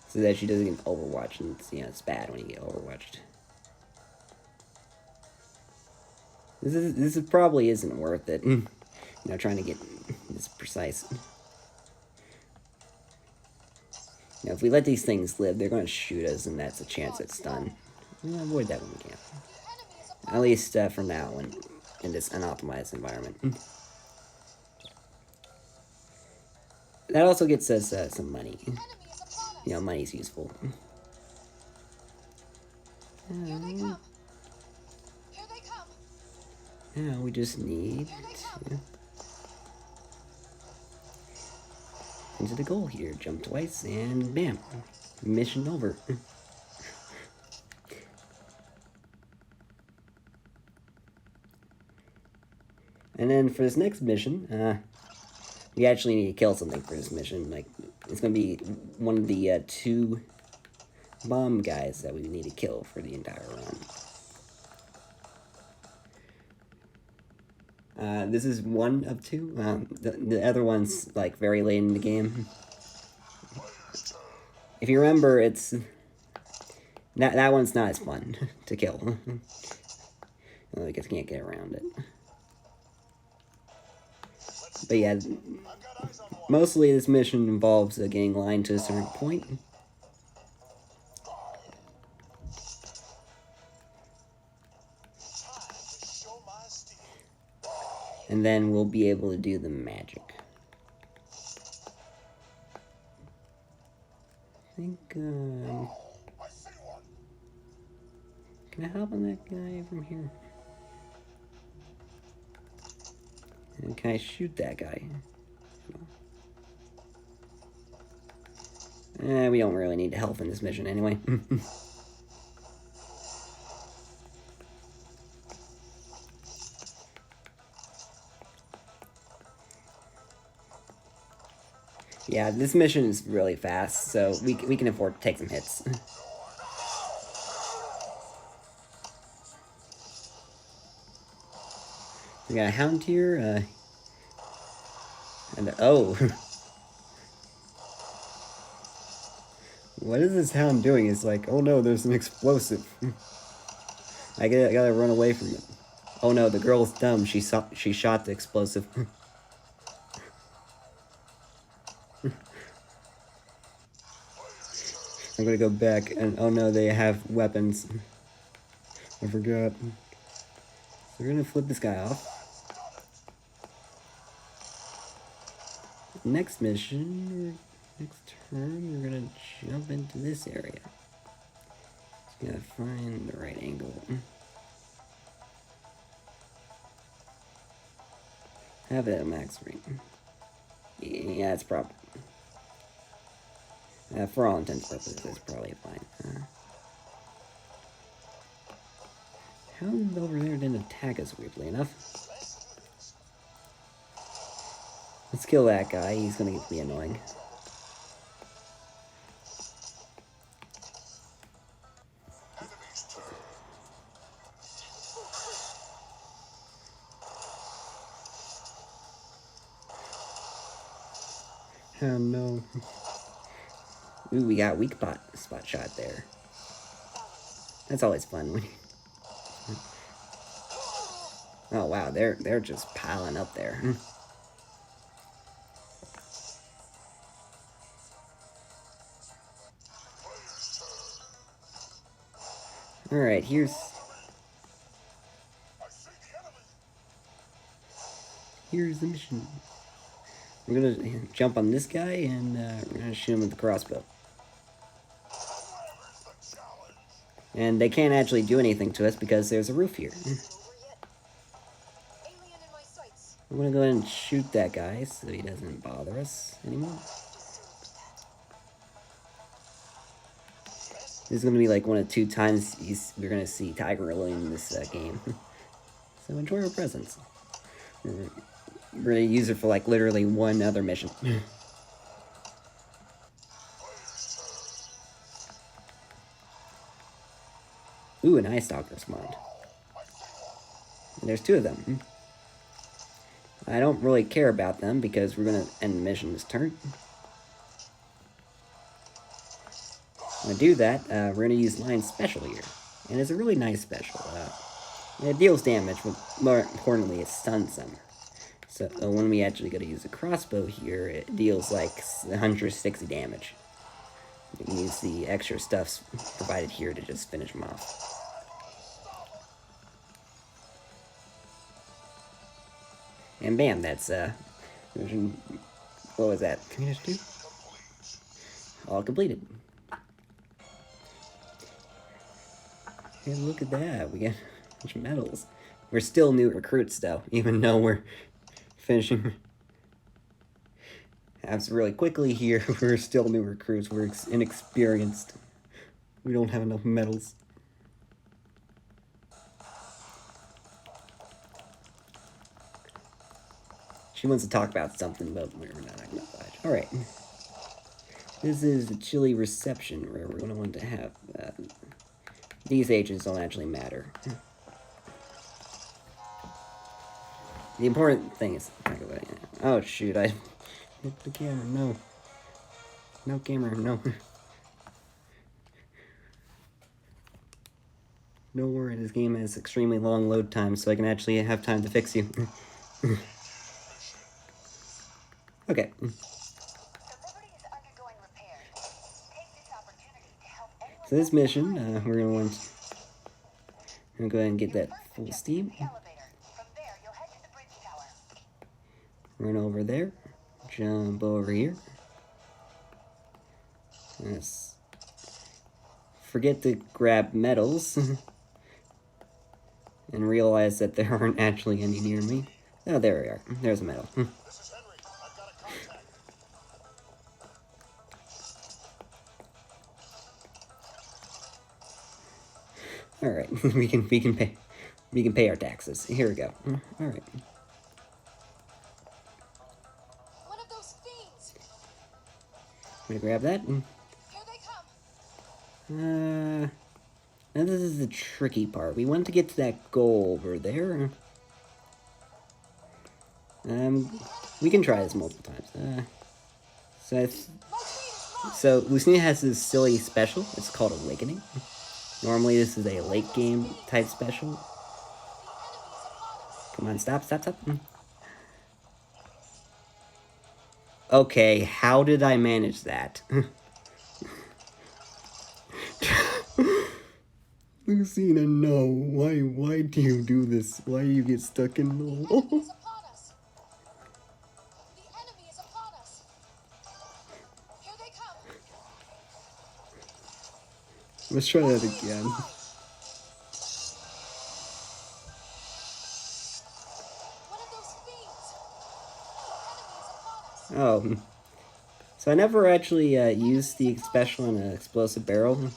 So that she doesn't get overwatched, and it's, you know, it's bad when you get overwatched. This probably isn't worth it. You know, trying to get this precise. You know, if we let these things live, they're going to shoot us, and that's a chance at stun. We'll avoid that when we can. At least for now, in this unoptimized environment. That also gets us some money. You know, money's useful. Here they come. Here they come. Now we just need to into the goal here. Jump twice and bam. Mission over. And then for this next mission, we actually need to kill something for this mission. Like, it's going to be one of the 2 bomb guys that we need to kill for the entire run. This is one of 2. The other one's, like, very late in the game. If you remember, it's... That one's not as fun to kill. I guess can't get around it. But yeah, mostly this mission involves getting Lyon to a certain point. And then we'll be able to do the magic. I think, can I hop on that guy from here? And can I shoot that guy? We don't really need health in this mission anyway. Yeah, this mission is really fast, so we can afford to take some hits. We got a hound here, and oh. What is this hound doing? It's like, oh no, there's an explosive. I gotta run away from it. Oh no, the girl's dumb. She shot the explosive. I'm gonna go back, and oh no, they have weapons. I forgot. So we're gonna flip this guy off. Next mission, next turn, we're gonna jump into this area. Just gotta find the right angle. Have it at max rate. Yeah, it's probably... for all intents and purposes, it's probably fine. Hound over there didn't attack us, weirdly enough. Let's kill that guy, he's gonna get me annoying. Oh no. Ooh, we got weak spot shot there. That's always fun. Oh wow, they're just piling up there. Alright, here's the mission. We're gonna jump on this guy and we're gonna shoot him with the crossbow. And they can't actually do anything to us because there's a roof here. I'm gonna go ahead and shoot that guy so he doesn't bother us anymore. This is gonna be like one of 2 times we're gonna see Tiger Lily in this game. So enjoy your presence. We're gonna use it for like literally one other mission. Ooh, an eye stalker spawned. And there's 2 of them. I don't really care about them because we're gonna end the mission this turn. To do that, we're gonna use Lyon's special here. And it's a really nice special. It deals damage, but more importantly, it stuns them. So when we actually go to use a crossbow here, it deals like 160 damage. You can use the extra stuffs provided here to just finish them off. And bam, that's version, what was that? 3-2? All completed. And look at that, we got a bunch of medals. We're still new recruits though, even though we're finishing apps really quickly here. We're still new recruits, we're inexperienced. We don't have enough medals. She wants to talk about something, but we're not gonna budge. Alright. This is the chilly reception where we're gonna want to have these agents don't actually matter. The important thing is oh shoot, I hit the camera, no. No camera, no. Don't worry, this game has extremely long load time, so I can actually have time to fix you. Okay. So this mission, we're gonna want to go ahead and get that full steam. Run over there. Jump over here. Yes. Forget to grab medals. And realize that there aren't actually any near me. Oh, there we are. There's a medal. All right, we can pay our taxes. Here we go. All right. One of those fiends. I'm gonna grab that. Here they come. Now this is the tricky part. We want to get to that goal over there. We can try this multiple times. So Lucina has this silly special. It's called Awakening. Normally this is a late game type special. Come on, stop. Okay, how did I manage that? Lucina, no. Why do you do this? Why do you get stuck in the hole? Let's try that again. Oh. So I never actually used the special in an explosive barrel.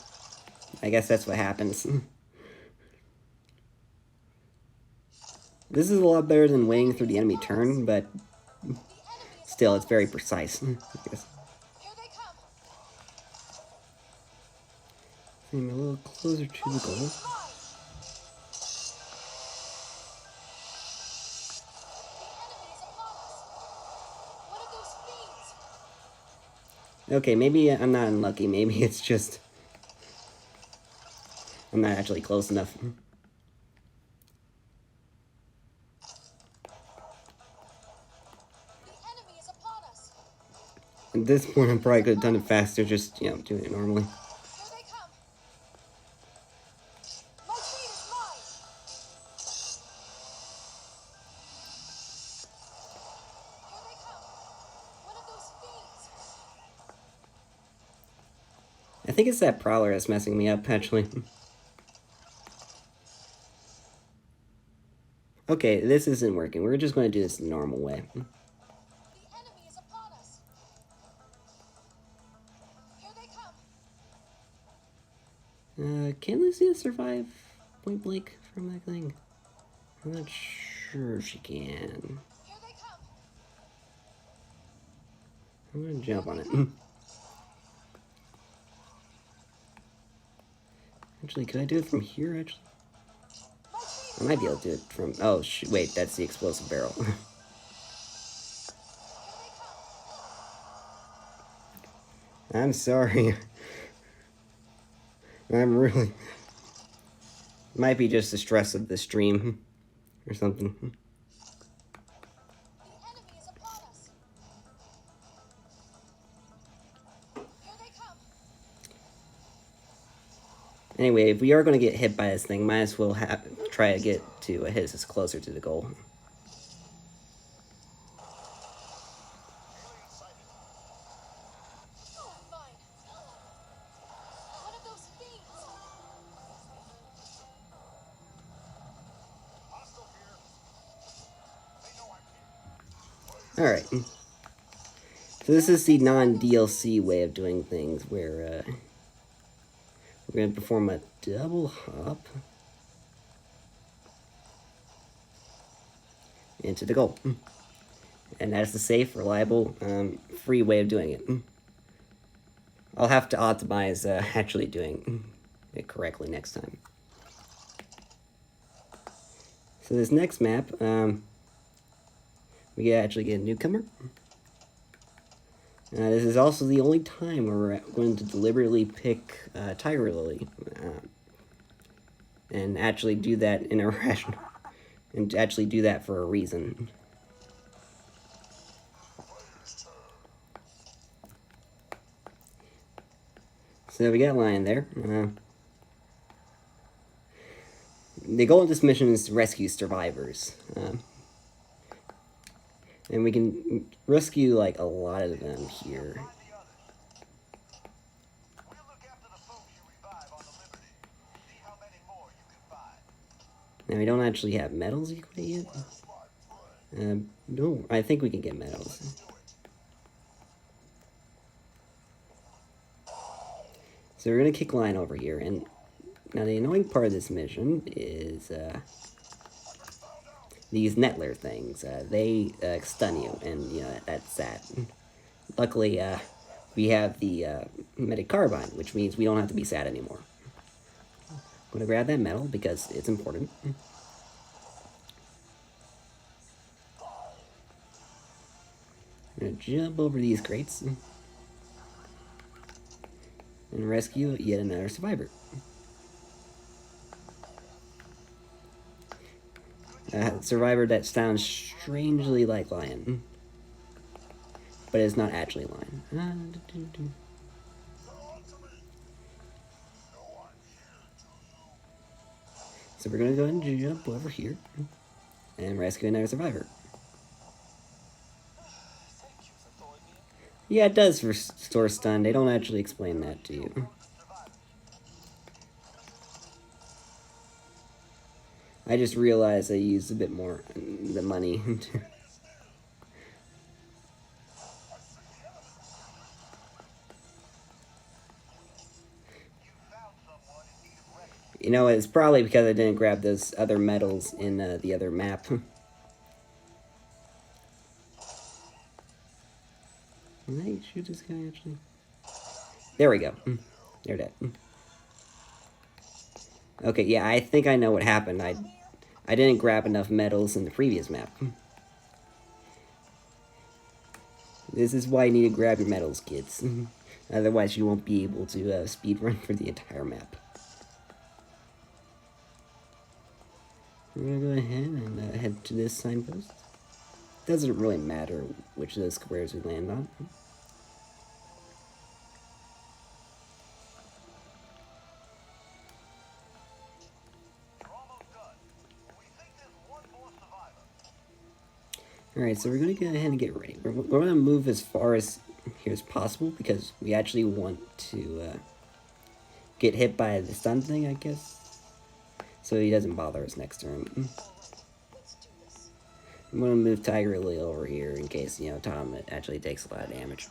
I guess that's what happens. This is a lot better than waiting through the enemy turn, but still, it's very precise. I guess. Seem a little closer to the goal. Okay, maybe I'm not unlucky. Maybe it's just I'm not actually close enough. At this point, I probably could have done it faster, just, you know, doing it normally. I think it's that prowler that's messing me up, actually. Okay, this isn't working. We're just going to do this the normal way. Can Lucia survive point blank from that thing? I'm not sure she can. I'm gonna jump on it. Actually, could I do it from here, actually? I might be able to do it from... Oh, wait, that's the explosive barrel. I'm sorry. I'm really... Might be just the stress of the stream or something. Anyway, if we are going to get hit by this thing, might as well try to get to hit us closer to the goal. Alright. So this is the non-DLC way of doing things, where we're going to perform a double hop into the goal. And that's the safe, reliable, free way of doing it. I'll have to optimize actually doing it correctly next time. So this next map, we actually get a newcomer. This is also the only time where we're going to deliberately pick Tiger Lily. And actually do that in a rational... And actually do that for a reason. So we got Lyon there. The goal of this mission is to rescue survivors. And we can rescue, like, a lot of them here. Now, we don't actually have medals equipped yet. No, I think we can get medals. So we're going to kick Lyon over here, and now the annoying part of this mission is these Nettler things. They stun you, and you know that's sad. Luckily, we have the medic carbine, which means we don't have to be sad anymore. I'm going to grab that medal because it's important. I'm gonna jump over these crates and rescue yet another survivor. A survivor that sounds strangely like Lyon, but it's not actually Lyon. So we're gonna go ahead and jump over here and rescue another survivor. Yeah, it does restore stun. They don't actually explain that to you. I just realized I used a bit more the money. You know, it's probably because I didn't grab those other medals in the other map. Can I shoot this guy, actually? There we go. They're dead. Okay, yeah, I think I know what happened. I didn't grab enough medals in the previous map. This is why you need to grab your medals, kids. Otherwise, you won't be able to speedrun for the entire map. We're gonna go ahead and head to this signpost. Doesn't really matter which of those squares we land on. Alright, so we're going to go ahead and get ready. We're going to move as far as here as possible because we actually want to get hit by the stun thing, I guess. So he doesn't bother us next turn. I'm going to move Tiger Lily over here in case, you know, Tom actually takes a lot of damage.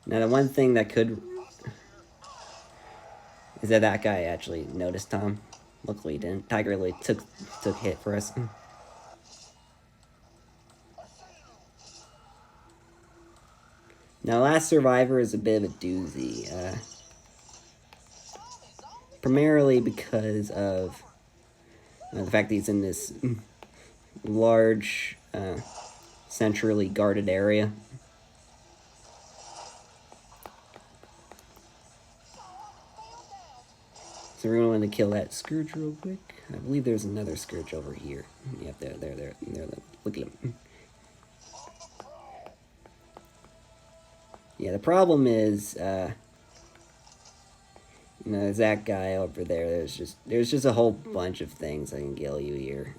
Now, the one thing that could is that guy actually noticed Tom. Luckily he didn't. Tiger Lily took hit for us. Now, Last Survivor is a bit of a doozy. Primarily because of the fact that he's in this large, centrally guarded area. So we're going to kill that Scourge real quick. I believe there's another Scourge over here. Yep, there. Look at him. Yeah, the problem is, you know, there's that guy over there. There's just a whole bunch of things I can kill you here.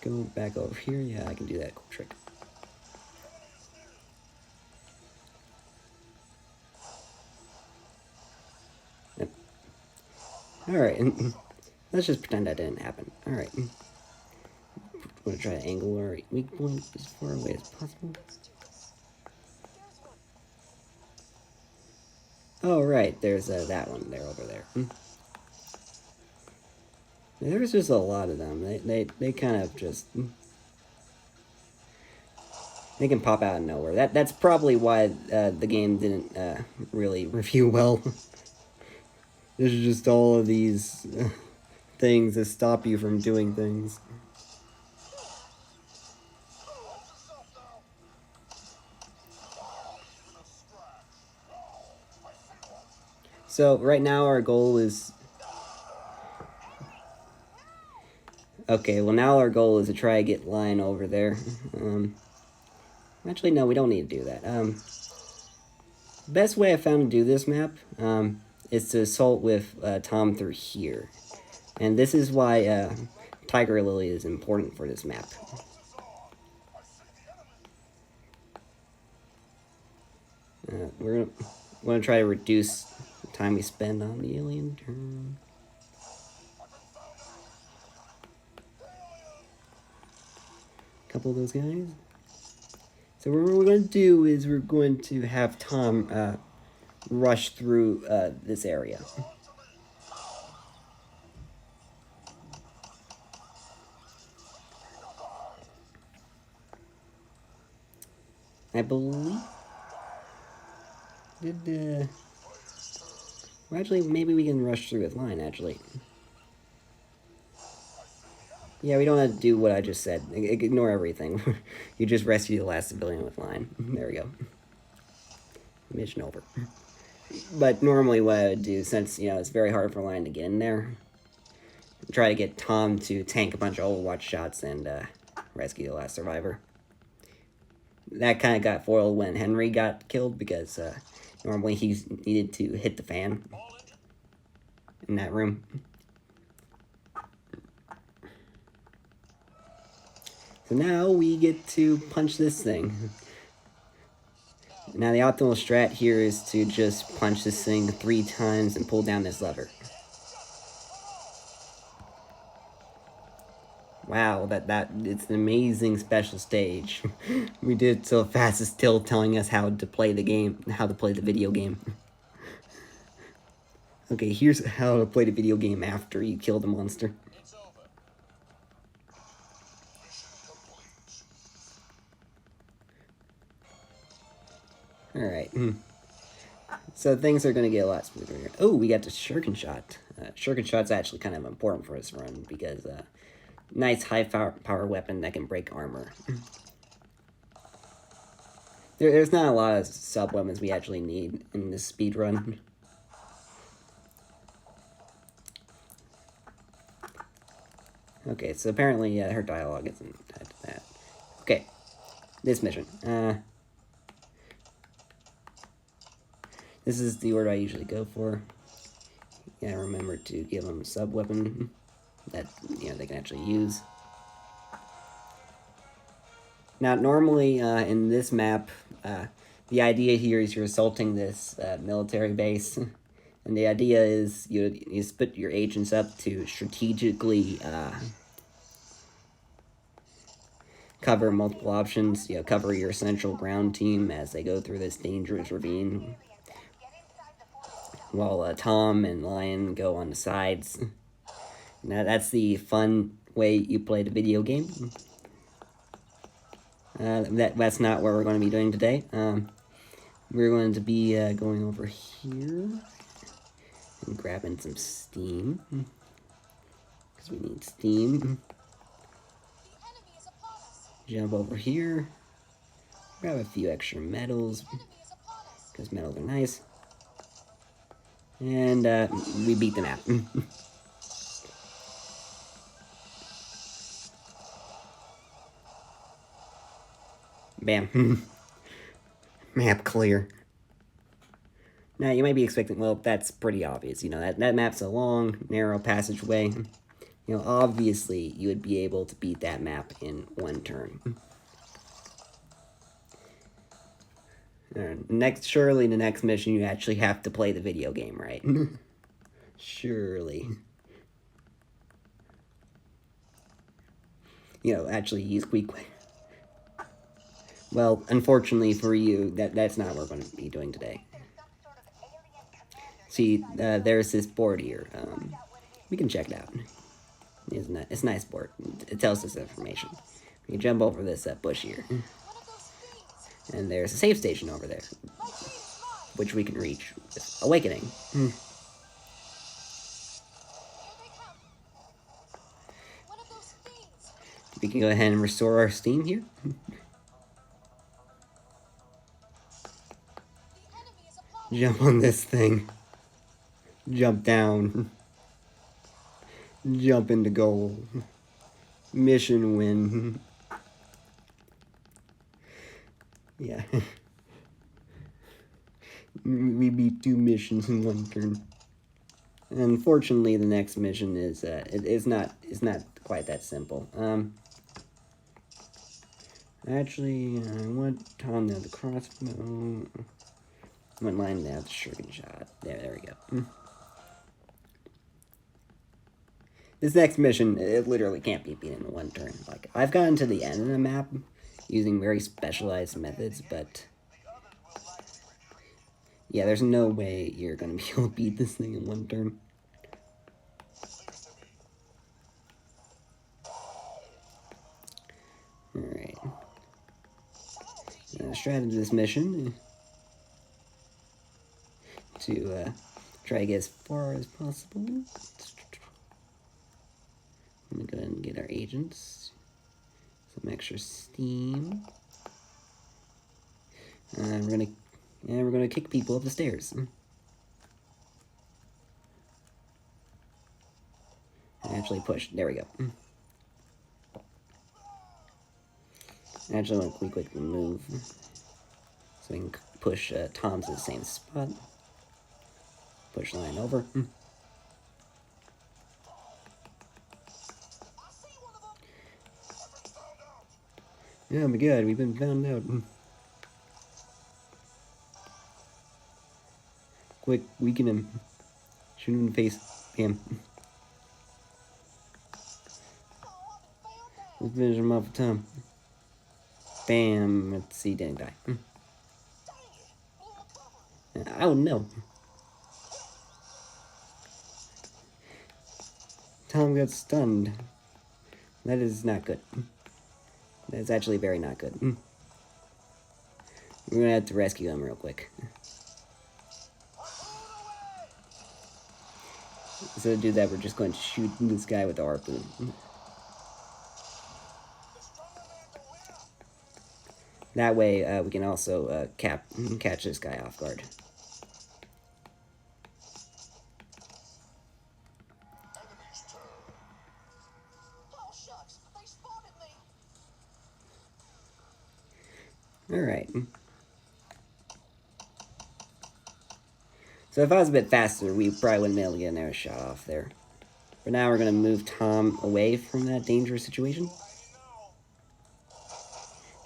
Go back over here. Yeah, I can do that cool trick. Yep. Alright, let's just pretend that didn't happen. Alright. I'm going to try to angle our weak point as far away as possible. Oh, right, there's that one there over there. There's just a lot of them. They kind of just... They can pop out of nowhere. That's probably why the game didn't really review well. There's just all of these things that stop you from doing things. So right now our goal is... Okay, well now our goal is to try to get Lyon over there. Actually, no, we don't need to do that. Best way I found to do this map is to assault with Tom through here. And this is why Tiger Lily is important for this map. We're going to try to reduce the time we spend on the alien turn. Couple of those guys. So what we're going to do is we're going to have Tom rush through this area. I believe... Well, actually, maybe we can rush through with Lyon, actually. Yeah, we don't have to do what I just said. Ignore everything. You just rescue the last civilian with Lyon. There we go. Mission over. But normally what I would do, since, you know, it's very hard for Lyon to get in there, try to get Tom to tank a bunch of Overwatch shots and rescue the last survivor. That kind of got foiled when Henry got killed, because normally he's needed to hit the fan in that room. So now we get to punch this thing. Now the optimal strat here is to just punch this thing 3 times and pull down this lever. Wow, it's an amazing special stage. We did it so fast, it's still telling us how to play the game, how to play the video game. Okay, here's how to play the video game after you kill the monster. Alright. So things are going to get a lot smoother here. Oh, we got the shuriken shot. Shuriken shot's actually kind of important for this run, because nice high power weapon that can break armor. There's not a lot of sub-weapons we actually need in this speed run. Okay, so apparently her dialogue isn't tied to that. Okay, this mission. This is the order I usually go for. Yeah, remember to give them a sub-weapon that, you know, they can actually use. Now, normally in this map, the idea here is you're assaulting this military base. And the idea is you split your agents up to strategically cover multiple options. You know, cover your central ground team as they go through this dangerous ravine, while Tom and Lyon go on the sides. Now, that's the fun way you play the video game. That's not what we're going to be doing today. We're going to be going over here and grabbing some steam, because we need steam. Jump over here, grab a few extra medals, because medals are nice. And we beat the map. Bam. Map clear. Now, you might be expecting, well, that's pretty obvious. You know, that map's a long, narrow passageway. You know, obviously, you would be able to beat that map in 1 turn. Surely the next mission, you actually have to play the video game, right? Surely. You know, actually use quick. Well, unfortunately for you, that's not what we're going to be doing today. See, there's this board here. We can check it out. It's a nice board. It tells us information. We can jump over this bush here. And there's a save station over there, which we can reach with Awakening. We can go ahead and restore our steam here. Jump on this thing. Jump down. Jump into goal. Mission win. Yeah. We beat 2 missions in 1 turn. Unfortunately, the next mission is it's not quite that simple. Actually, I want Tom to have the crossbow. I want Lyon to have the shuriken shot. There we go. This next mission, it literally can't be beaten in 1 turn. Like, I've gotten to the end of the map using very specialized methods, but yeah, there's no way you're gonna be able to beat this thing in 1 turn. Alright. Now, the strategy of this mission. to try to get as far as possible. I'm gonna go ahead and get our agents. Some extra steam. We're gonna kick people up the stairs. Actually push. There we go. Actually, want to quickly move so we can push Tom to the same spot. Push Lyon over. Oh my god, we've been found out. Quick, weaken him. Shoot him in the face. Bam. Let's finish him off with Tom. Bam. Let's see, he didn't die. Oh no. Tom got stunned. That is not good. That's actually very not good. We're gonna have to rescue him real quick. Instead of do that, we're just going to shoot this guy with the harpoon. That way, we can also catch this guy off guard. Alright. So if I was a bit faster, we probably wouldn't be able to get an arrow shot off there. For now, we're going to move Tom away from that dangerous situation.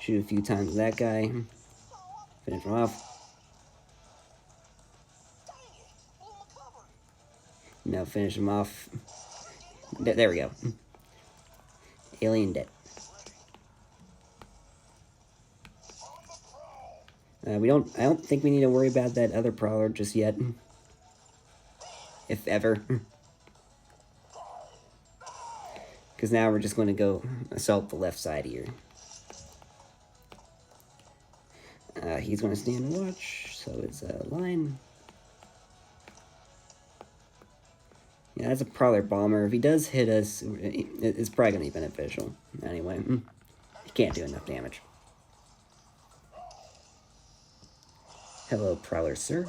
Shoot a few times with that guy. Finish him off. Now finish him off. There we go. Alien dead. I don't think we need to worry about that other prowler just yet. If ever. Because now we're just going to go assault the left side here. He's going to stand and watch, so it's a Lyon. Yeah, that's a prowler bomber. If he does hit us, it's probably going to be beneficial. Anyway, he can't do enough damage. Hello, prowler, sir.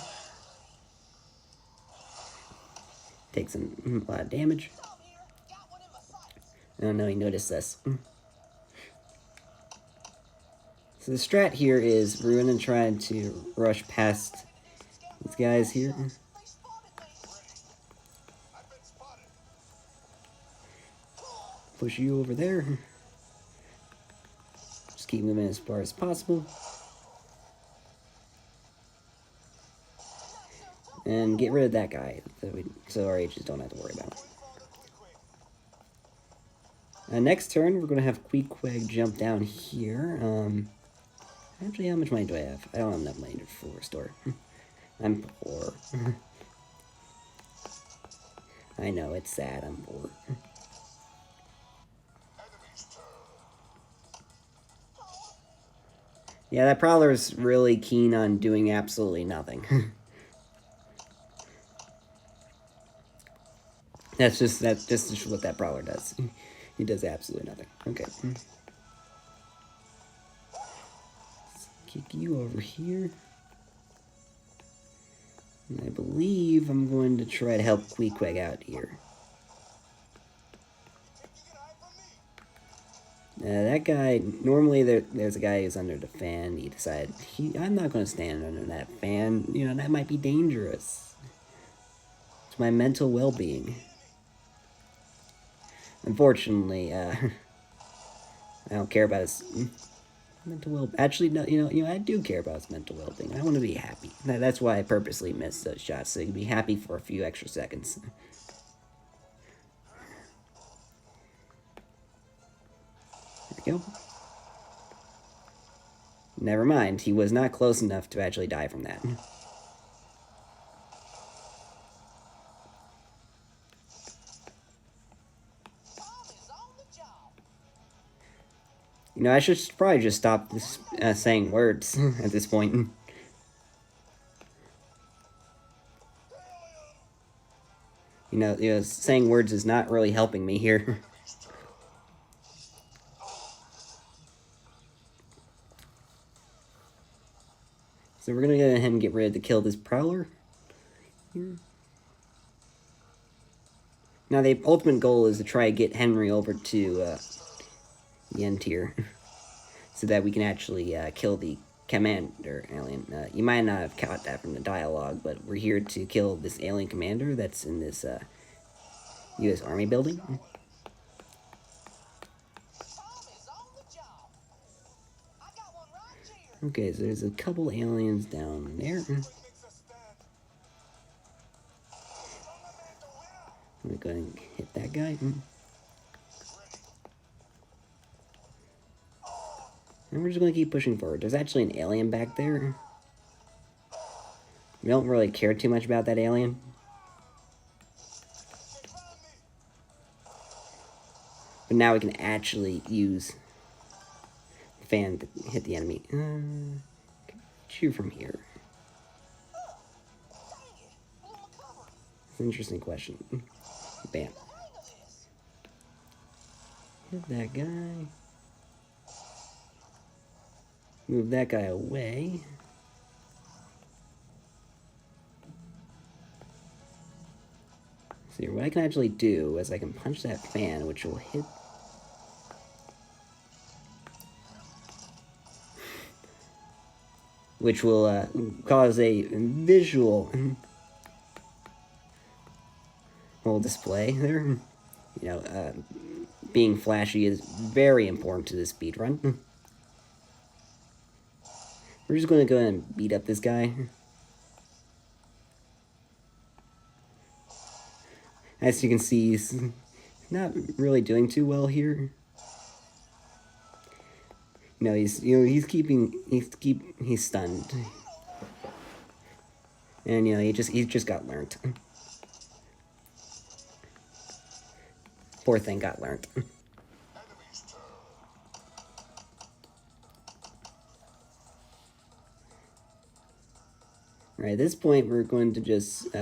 Takes a lot of damage. Oh no, he noticed us. So the strat here is we're going to try to rush past these guys here. Push you over there. Just keep moving as far as possible. And get rid of that guy, so our agents don't have to worry about it. Next turn, we're going to have Queequeg jump down here. Actually, how much money do I have? I don't have enough money for a restore. I'm poor. I know, it's sad, I'm poor. Yeah, that Prowler's really keen on doing absolutely nothing. That's just what that Prowler does. He does absolutely nothing. Okay. Let's kick you over here. And I believe I'm going to try to help Queequeg out here. That guy, normally there's a guy who's under the fan. He decided, I'm not going to stand under that fan. You know, that might be dangerous. It's my mental well-being. Unfortunately, I don't care about his mental well. Actually, no, I do care about his mental well-being. I want to be happy. That's why I purposely missed those shots, so you can be happy for a few extra seconds. There we go. Never mind, he was not close enough to actually die from that. You know, I should probably just stop this, saying words at this point. saying words is not really helping me here. So we're gonna go ahead and get ready to kill this prowler here. Now the ultimate goal is to try to get Henry over to the end tier, so that we can actually kill the commander alien. You might not have caught that from the dialogue, but we're here to kill this alien commander that's in this U.S. Army building. Okay, so there's a couple aliens down there. We're going to hit that guy. And we're just going to keep pushing forward. There's actually an alien back there. We don't really care too much about that alien. But now we can actually use the fan to hit the enemy. Shoot from here. It's an interesting question. Bam. Hit that guy. Move that guy away. See, what I can actually do is I can punch that fan, which will hit. Which will cause a visual whole display there. Being flashy is very important to this speedrun. We're just going to go ahead and beat up this guy. As you can see, he's not really doing too well here. He's stunned, and he just got learnt. Poor thing got learnt. Right, at this point, we're going to just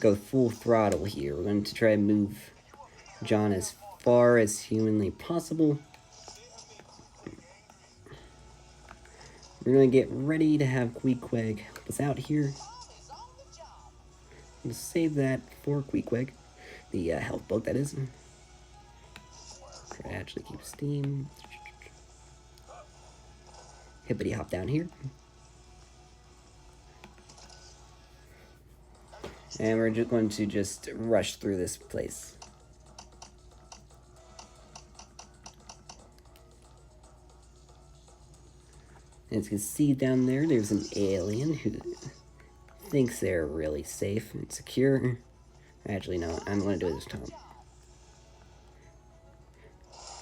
go full throttle here. We're going to try and move John as far as humanly possible. We're going to get ready to have Queequeg help us out here. We'll save that for Queequeg. The health book, that is. Try to actually keep steam. Hippity hop down here. And we're just going to rush through this place. As you can see down there, there's an alien who thinks they're really safe and secure. Actually, no, I'm going to do it this time.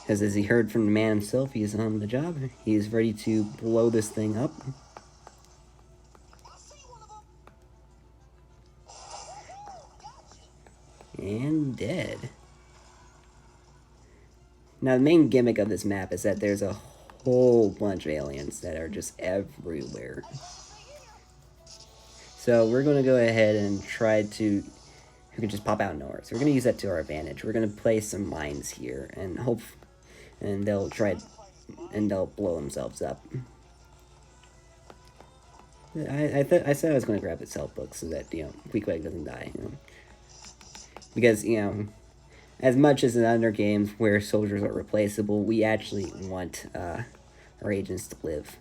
Because as he heard from the man himself, he's on the job. He's ready to blow this thing up. And dead. Now, the main gimmick of this map is that there's a whole bunch of aliens that are just everywhere. So we're going to go ahead and try to... who can just pop out nowhere. So we're going to use that to our advantage. We're going to place some mines here and hope... and they'll blow themselves up. I said I was going to grab its health book so that, Queequeg doesn't die, Because, as much as in other games where soldiers are replaceable, we actually want our agents to live.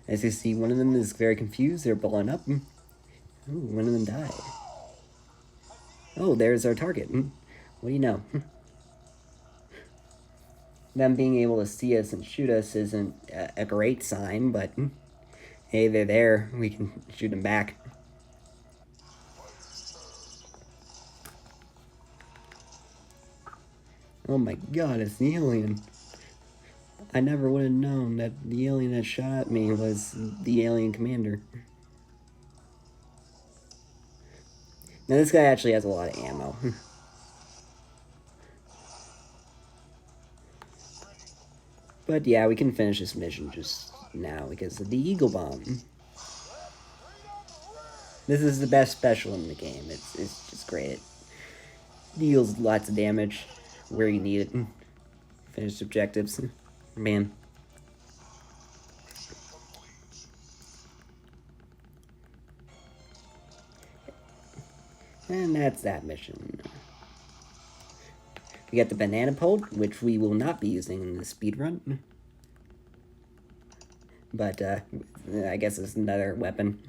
As you see, one of them is very confused. They're blowing up. Ooh, one of them died. Oh, there's our target. What do you know? Them being able to see us and shoot us isn't a great sign, but hey, they're there. We can shoot them back. Oh my god, it's the alien. I never would have known that the alien that shot at me was the alien commander. Now this guy actually has a lot of ammo. But yeah, we can finish this mission just now because of the Eagle Bomb. This is the best special in the game. It's just great. It deals lots of damage where you need it. Finished objectives. Man. And that's that mission. We got the banana pole, which we will not be using in the speedrun. But, I guess it's another weapon.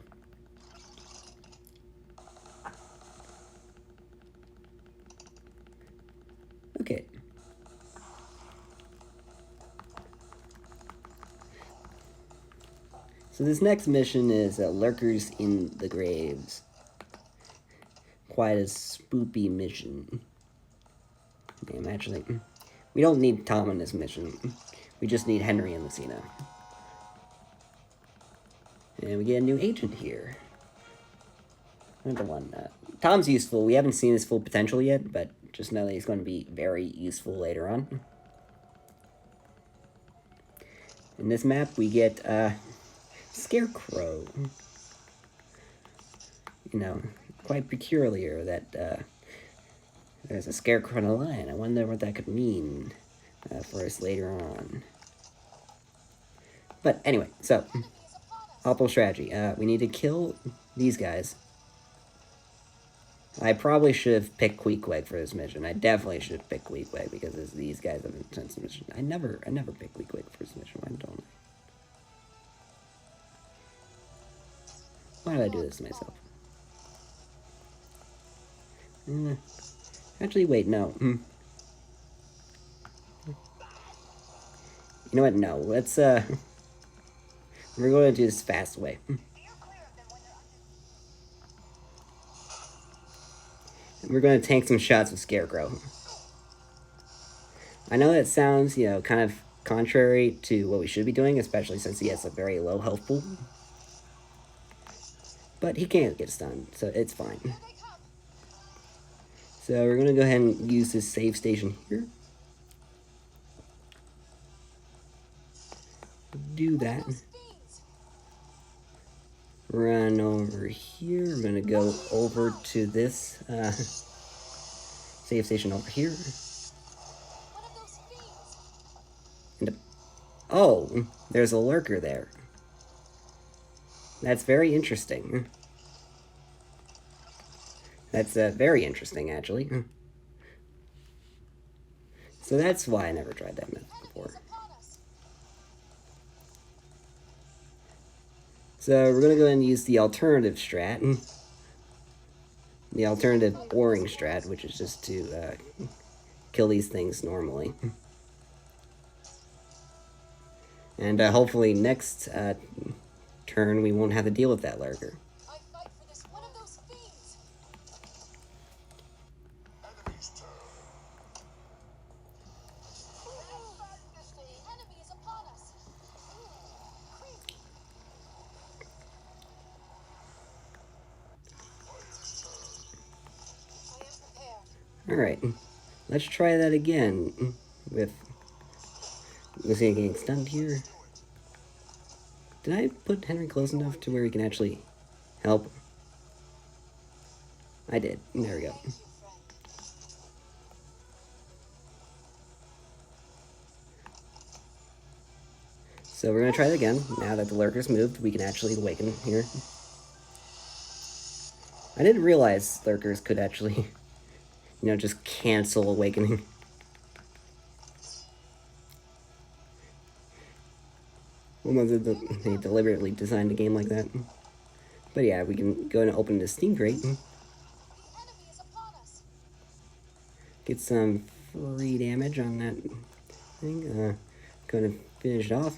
Okay. So this next mission is Lurkers in the Graves. Quite a spoopy mission. Damn, actually, we don't need Tom in this mission. We just need Henry and Lucina. And we get a new agent here. Another one. Tom's useful. We haven't seen his full potential yet, but just know that he's going to be very useful later on. In this map, we get Scarecrow. You know, quite peculiar that there's a Scarecrow and a Lion. I wonder what that could mean for us later on. But anyway, so optimal strategy. We need to kill these guys. I probably should have picked Queequeg for this mission. I definitely should have picked Queequeg because these guys have an intense mission. I never pick Queequeg for this mission. Why don't I? Why did I do this to myself? Actually, wait, no. You know what? No, let's, we're going to do this fast way. We're going to tank some shots with Scarecrow. I know that sounds, you know, kind of contrary to what we should be doing, especially since he has a very low health pool. But he can't get stunned, so it's fine. So we're going to go ahead and use this save station here. Do that. Run over here. We're going to go over to this save station over here. And, oh, there's a lurker there. That's very interesting. That's very interesting, actually. So that's why I never tried that method before. So we're going to go ahead and use the alternative strat. The alternative boring strat, which is just to kill these things normally. And hopefully next turn we won't have to deal with that lurker. Alright, let's try that again with Lucia getting stunned here. Did I put Henry close enough to where he can actually help? I did. There we go. So we're going to try it again. Now that the lurker's moved, we can actually awaken here. I didn't realize lurkers could actually, you know, just cancel awakening. Almost they deliberately designed a game like that. But yeah, we can go and open the Steam crate. Get some free damage on that thing. Gonna finish it off.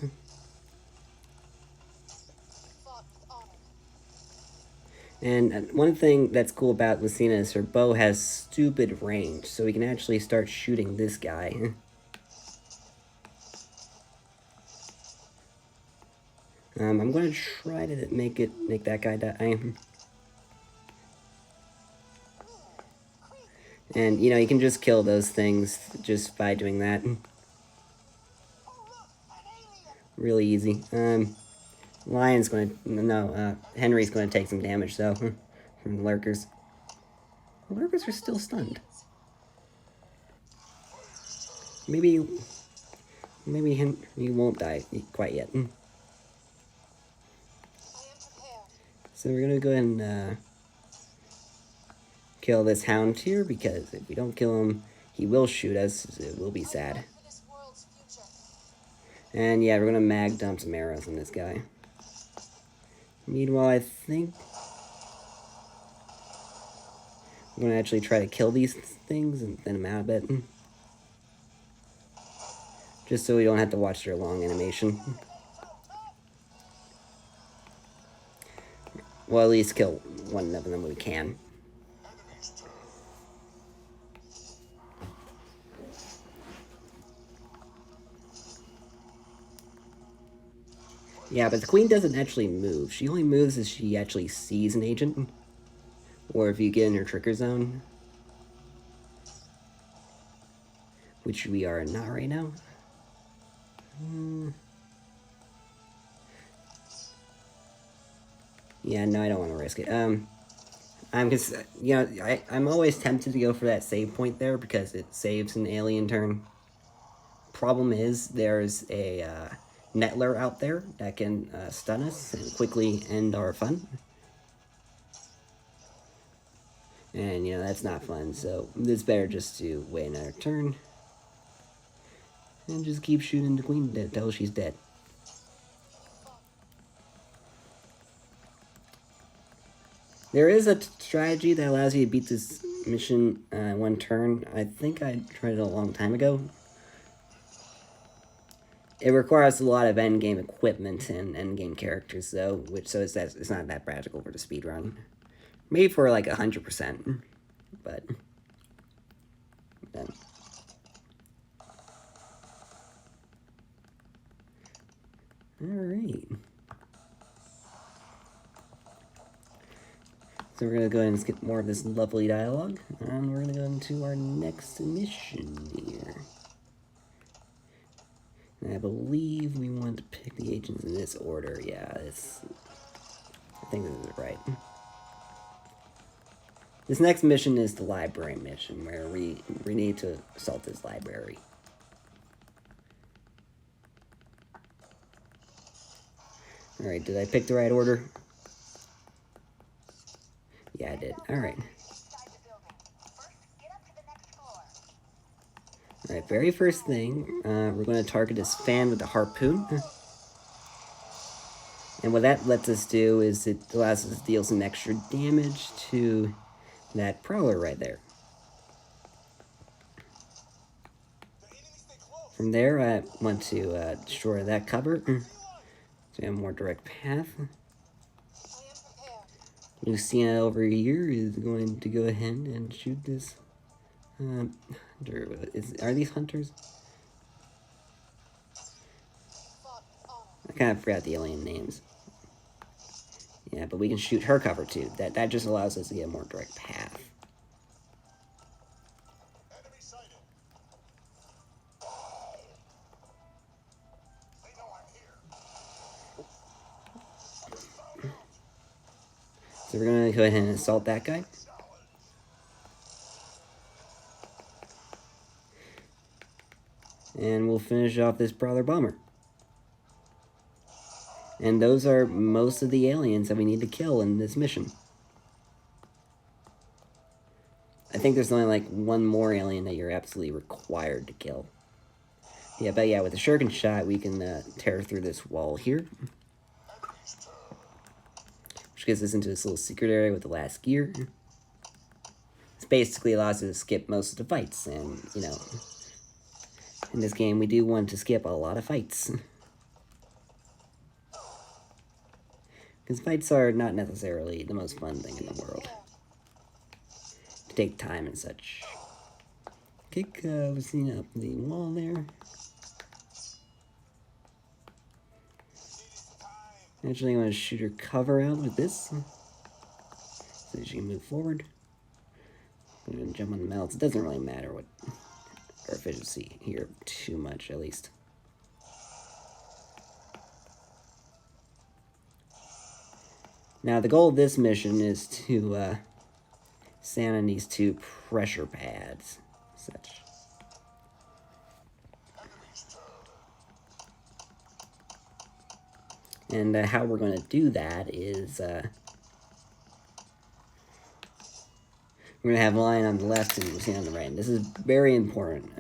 And one thing that's cool about Lucina is her bow has stupid range, so we can actually start shooting this guy. I'm gonna try to make that guy die. And, you know, you can just kill those things just by doing that. Really easy. Lion's going to... No, Henry's going to take some damage, though, from the lurkers. The lurkers are still stunned. Maybe Henry won't die quite yet. So we're going to go ahead and kill this hound here, because if we don't kill him, he will shoot us. It will be sad. And yeah, we're going to mag dump some arrows on this guy. Meanwhile, I think I'm going to actually try to kill these things and thin them out a bit. Just so we don't have to watch their long animation. Well, at least kill one of them when we can. Yeah, but the queen doesn't actually move. She only moves if she actually sees an agent. Or if you get in her trigger zone. Which we are not right now. Yeah, no, I don't want to risk it. I'm always tempted to go for that save point there because it saves an alien turn. Problem is, there's a Nettler out there that can stun us and quickly end our fun. And, that's not fun, so it's better just to wait another turn. And just keep shooting the queen until she's dead. There is a strategy that allows you to beat this mission one turn. I think I tried it a long time ago. It requires a lot of endgame equipment and endgame characters, though, so it's not that practical for the speedrun. Maybe for like 100%, but then. Alright. So we're going to go ahead and skip more of this lovely dialogue, and we're going to go into our next mission here. And I believe we want to pick the agents in this order. Yeah, I think this is right. This next mission is the library mission, where we need to assault this library. Alright, did I pick the right order? Yeah, I did. Alright. Alright, very first thing, we're going to target this fan with the harpoon. And what that lets us do is it allows us to deal some extra damage to that prowler right there. From there, I want to destroy that cover, so we have a more direct path. Lucia over here is going to go ahead and shoot this hunter. Are these hunters? I kind of forgot the alien names. Yeah, but we can shoot her cover too. That just allows us to get a more direct path. Enemy sighted. They know I'm here. So we're going to go ahead and assault that guy. And we'll finish off this Prowler Bomber. And those are most of the aliens that we need to kill in this mission. I think there's only like one more alien that you're absolutely required to kill. Yeah, but yeah, with the shuriken shot, we can tear through this wall here. Which gets us into this little secret area with the last gear. This basically allows us to skip most of the fights, and, in this game, we do want to skip a lot of fights. Because fights are not necessarily the most fun thing in the world. To take time and such. Kick Lucina up the wall there. Actually, I'm going to shoot her cover out with this. So she can move forward. I'm going to jump on the mallets. It doesn't really matter what our efficiency here too much, at least. Now, the goal of this mission is to stand on these 2 pressure pads. Such. And how we're going to do that is we're going to have Lyon on the left and Lucina on the right. And this is very important.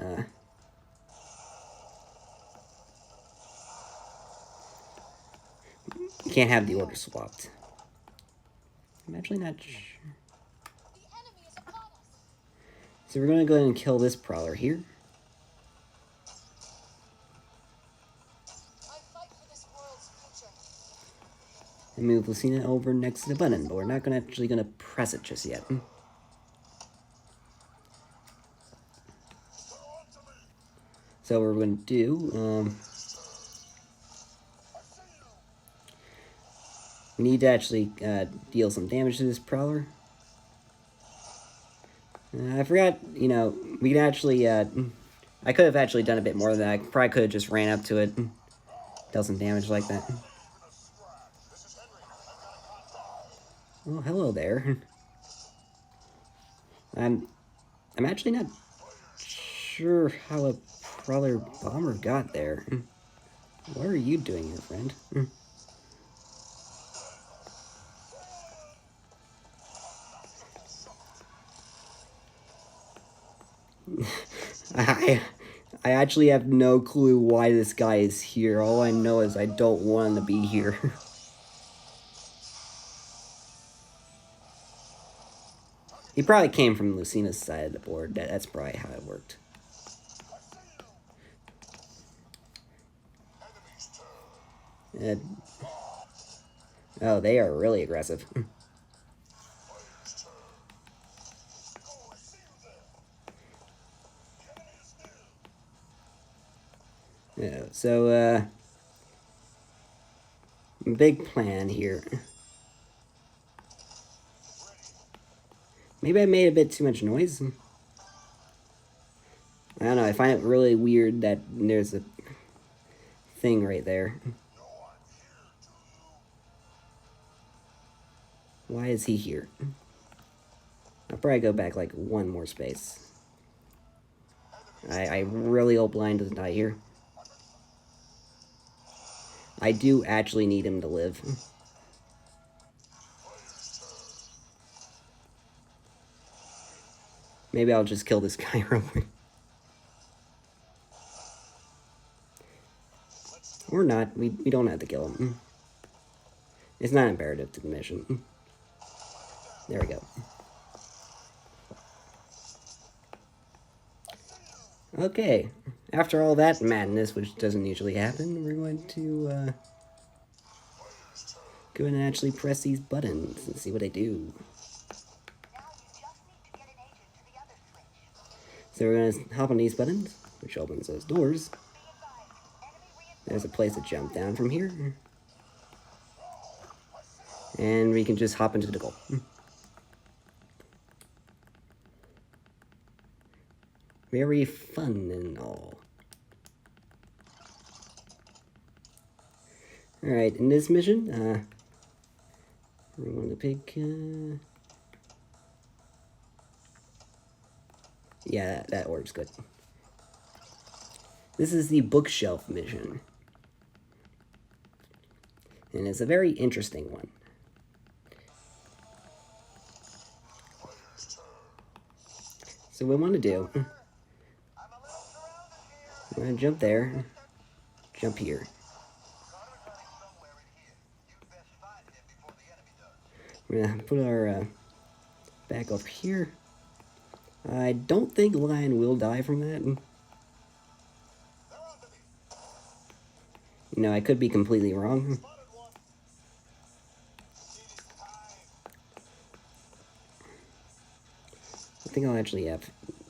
You can't have the order swapped. I'm actually not sure. The enemy is upon us. So we're going to go ahead and kill this prowler here. I fight for this world's future. And move Lucina over next to the button, but we're not actually going to press it just yet. So what we're going to do, we need to actually deal some damage to this prowler. I forgot, you know, we can actually, I could have actually done a bit more than that. I probably could have just ran up to it and dealt some damage like that. Oh, hello there. I'm actually not sure how a prowler bomber got there. What are you doing here, friend? I actually have no clue why this guy is here. All I know is I don't want him to be here. He probably came from Lucina's side of the board. That's probably how it worked. Oh, they are really aggressive. Yeah, so, big plan here. Maybe I made a bit too much noise. I don't know, I find it really weird that there's a thing right there. Why is he here? I'll probably go back like 1 more space. I really hope Lion doesn't die here. I do actually need him to live. Maybe I'll just kill this guy real quick. Or not. We don't have to kill him. It's not imperative to the mission. There we go. Okay. After all that madness, which doesn't usually happen, we're going to go and actually press these buttons and see what they do. So we're going to hop on these buttons, which opens those doors. There's a place to jump down from here. And we can just hop into the goal. Very fun and all. Alright, in this mission, we're going to pick, yeah, that works good. This is the bookshelf mission. And it's a very interesting one. So what we want to do, we're going to jump there, jump here. We're going to put our back over here. I don't think Lion will die from that. You know, I could be completely wrong. I think I'll actually have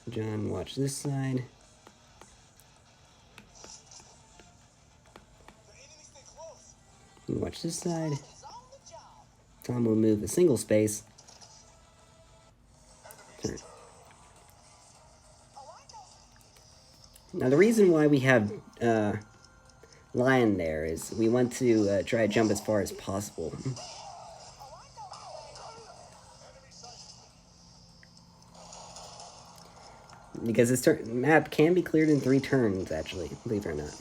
John watch this side. You watch this side. Tom will move a single space. Turn. Now the reason why we have Lion there is we want to try to jump as far as possible. Because this map can be cleared in 3 turns, actually, believe it or not.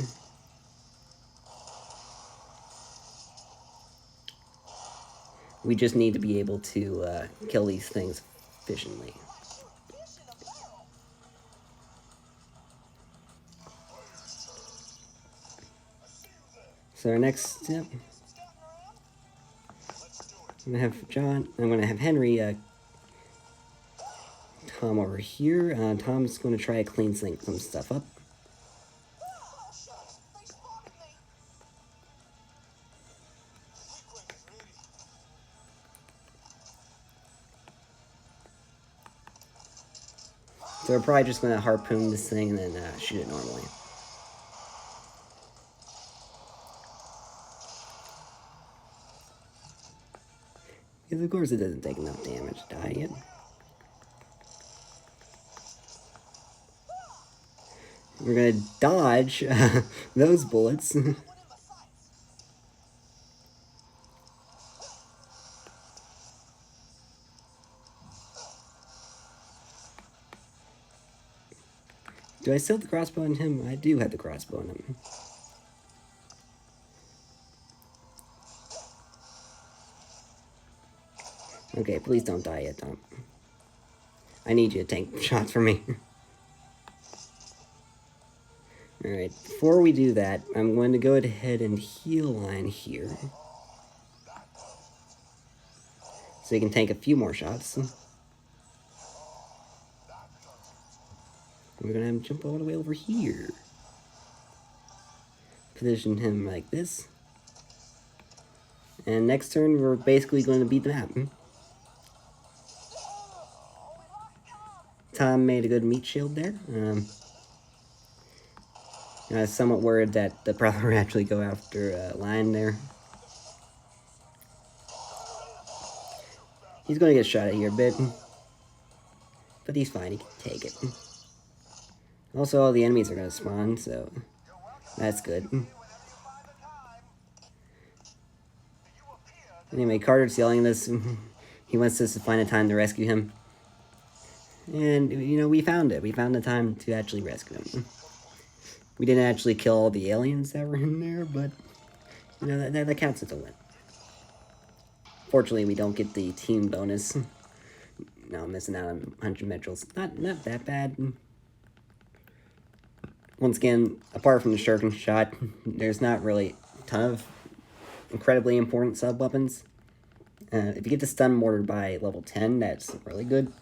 We just need to be able to kill these things efficiently. So our next step, I'm gonna have John. I'm gonna have Henry. Tom over here. Tom's gonna try to clean some stuff up. So we're probably just gonna harpoon this thing and then shoot it normally. Because of course it doesn't take enough damage to die yet. We're gonna dodge those bullets. Do I still have the crossbow on him? I do have the crossbow on him. Okay, please don't die yet, Tom. I need you to tank shots for me. Alright, before we do that, I'm going to go ahead and heal Lyon here. So he can tank a few more shots. We're gonna have him jump all the way over here. Position him like this. And next turn, we're basically going to beat the map. Tom made a good meat shield there. I was somewhat worried that the Prowler would actually go after Lyon there. He's going to get shot at here a bit. But he's fine, he can take it. Also, all the enemies are going to spawn, so that's good. Anyway, Carter's yelling at us. He wants us to find a time to rescue him. And, you know, we found it. We found the time to actually rescue him. We didn't actually kill all the aliens that were in there, but, you know, that counts as a win. Fortunately, we don't get the team bonus. No, I'm missing out on 100 medals. Not that bad. Once again, apart from the shuriken shot, there's not really a ton of incredibly important sub-weapons. If you get the stun mortar by level 10, that's really good.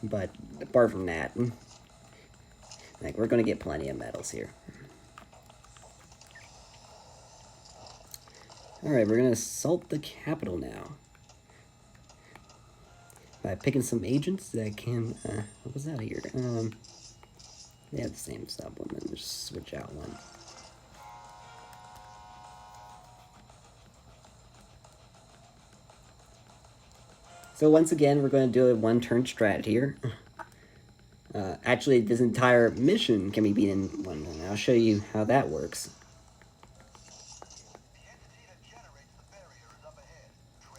But apart from that, like, we're going to get plenty of medals here. Alright, we're going to assault the capital now. By picking some agents that can, what was that here? They have the same supplement, just switch out one. So once again, we're going to do a one-turn strat here. Actually, this entire mission can be beaten in one turn. I'll show you how that works.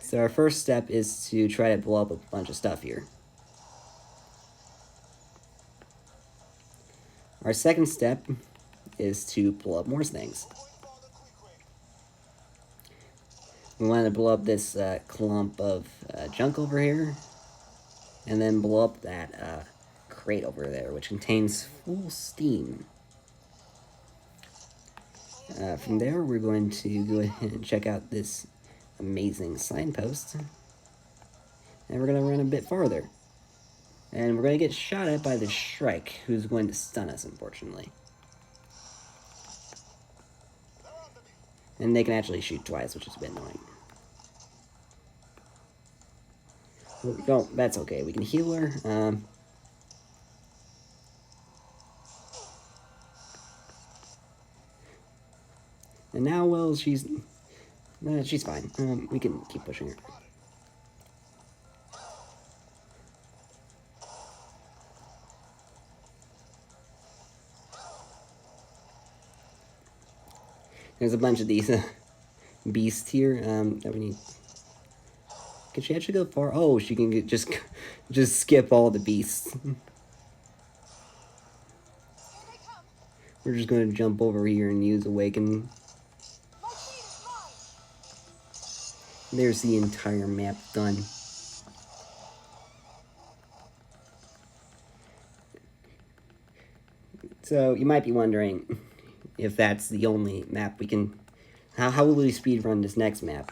So our first step is to try to blow up a bunch of stuff here. Our second step is to blow up more things. We want to blow up this clump of junk over here, and then blow up that crate over there, which contains full steam. From there, we're going to go ahead and check out this amazing signpost, and we're going to run a bit farther. And we're going to get shot at by the Shrike, who's going to stun us, unfortunately. And they can actually shoot twice, which is a bit annoying. No, that's okay. We can heal her. And now, well, she's fine. We can keep pushing her. There's a bunch of these beasts here that we need. Can she actually go far? Oh, she can just skip all the beasts. We're just going to jump over here and use Awaken. My fate is mine. There's the entire map done. So you might be wondering if that's the only map we can... How will we speedrun this next map?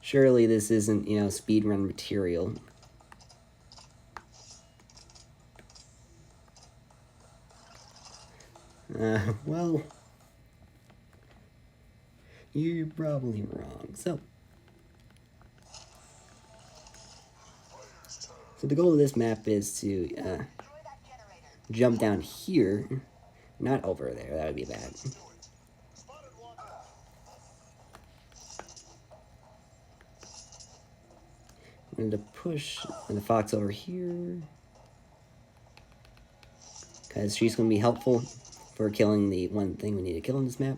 Surely this isn't, you know, speedrun material. Well, you're probably wrong. So the goal of this map is to jump down here, not over there. That would be bad. I'm going to push the fox over here, because she's going to be helpful for killing the one thing we need to kill in this map.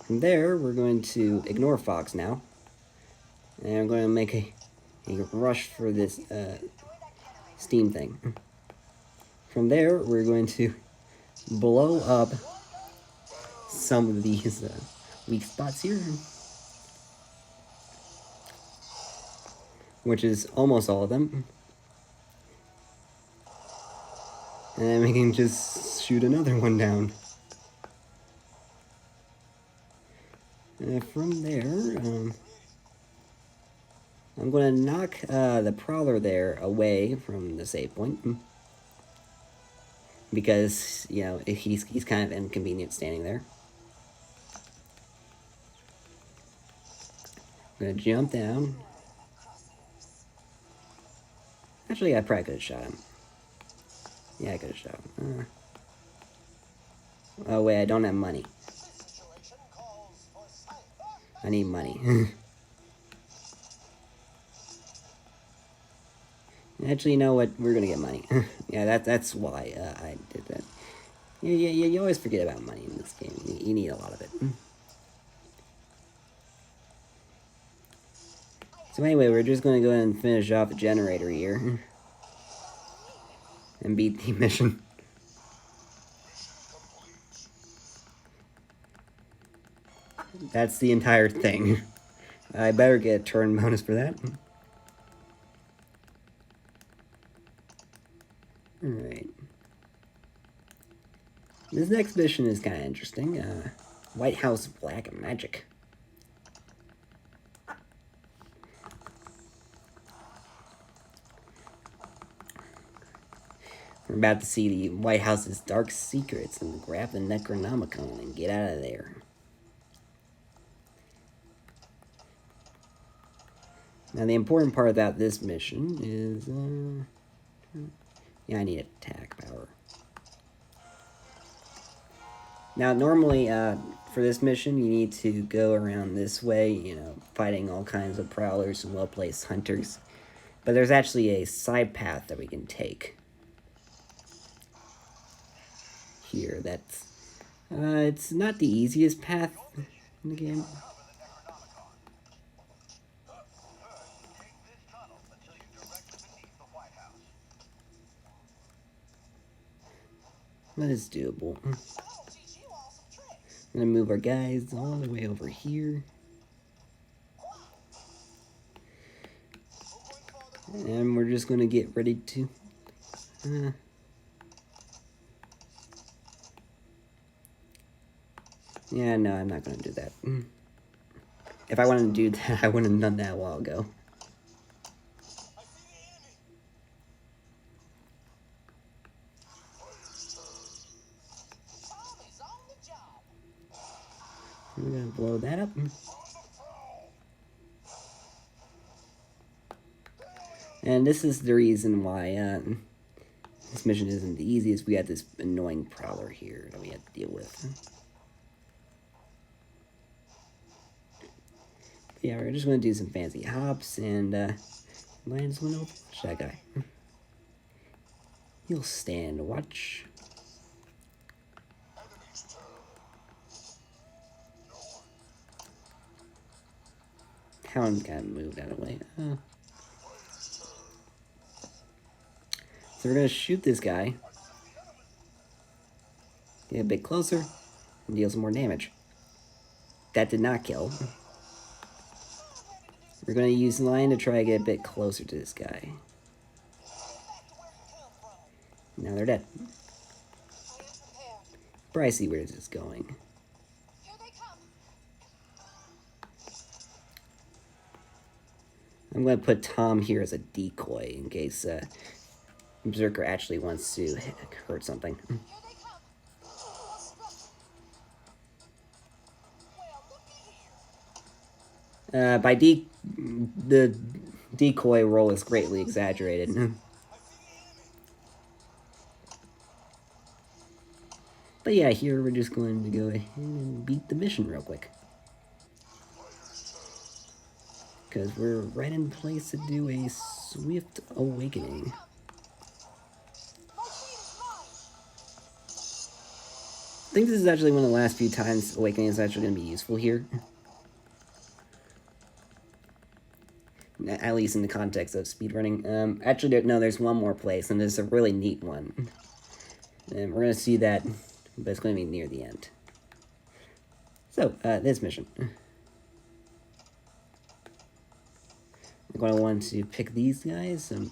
From there, we're going to ignore fox now, and I'm going to make a rush for this steam thing. From there, we're going to blow up some of these weak spots here, which is almost all of them. And then we can just shoot another one down. From there, I'm going to knock the prowler there away from the save point. Because, you know, he's kind of inconvenient standing there. I'm going to jump down. Actually, I probably could have shot him. Yeah, I could have shot him. Oh, wait, I don't have money. I need money. Actually, you know what? We're gonna get money. Yeah, that's why I did that. You always forget about money in this game. You need a lot of it. So anyway, we're just gonna go ahead and finish off the generator here. And beat the mission. That's the entire thing. I better get a turn bonus for that. Alright. This next mission is kind of interesting. White House Black Magic. We're about to see the White House's dark secrets and grab the Necronomicon and get out of there. Now, the important part about this mission is, yeah, I need attack power. Now, normally, for this mission, you need to go around this way, you know, fighting all kinds of prowlers and well-placed hunters. But there's actually a side path that we can take. Here, that's, it's not the easiest path in the game. That is doable. I'm gonna move our guys all the way over here. And we're just gonna get ready to... yeah, no, I'm not gonna do that. If I wanted to do that, I wouldn't have done that a while ago. We're gonna blow that up. And this is the reason why this mission isn't the easiest. We got this annoying prowler here that we have to deal with. Yeah, we're just gonna do some fancy hops and Lion's gonna watch that guy. He'll stand watch. Hound kind of moved out of the way. So So we're gonna shoot this guy. Get a bit closer and deal some more damage. That did not kill. We're gonna use Lyon to try to get a bit closer to this guy. Now they're dead. But I see where this is going. Here they come. I'm gonna put Tom here as a decoy in case Berserker actually wants to hurt something. Here they come. Well, looky here. The decoy role is greatly exaggerated. But yeah, here we're just going to go ahead and beat the mission real quick. Because we're right in place to do a swift awakening. My seat is mine. I think this is actually one of the last few times awakening is actually going to be useful here. At least in the context of speedrunning. Actually, no, there's one more place, and it's a really neat one. And we're going to see that, but it's going to be near the end. So, this mission. We're going to want to pick these guys, some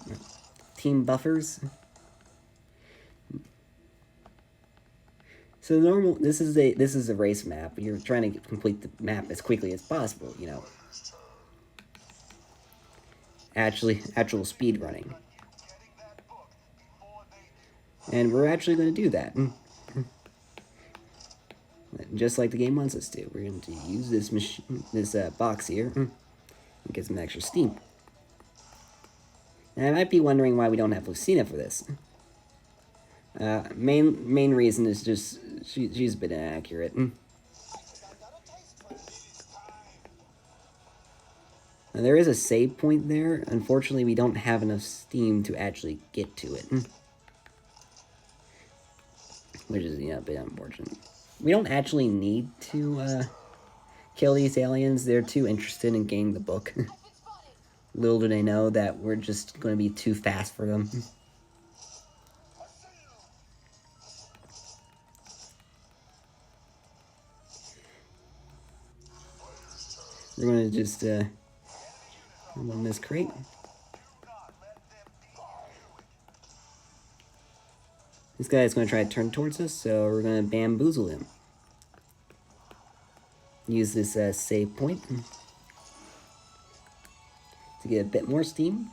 team buffers. So this is a race map. You're trying to complete the map as quickly as possible, you know. Actual speed running. And we're actually going to do that. Just like the game wants us to. We're going to use this box here and get some extra steam. And I might be wondering why we don't have Lucina for this. Main reason is just she's a bit inaccurate. Now, there is a save point there. Unfortunately, we don't have enough steam to actually get to it. Which is, a bit unfortunate. We don't actually need to kill these aliens. They're too interested in gaining the book. Little do they know that we're just going to be too fast for them. We're going to just on this crate. This guy is going to try to turn towards us, so we're going to bamboozle him. Use this save point to get a bit more steam.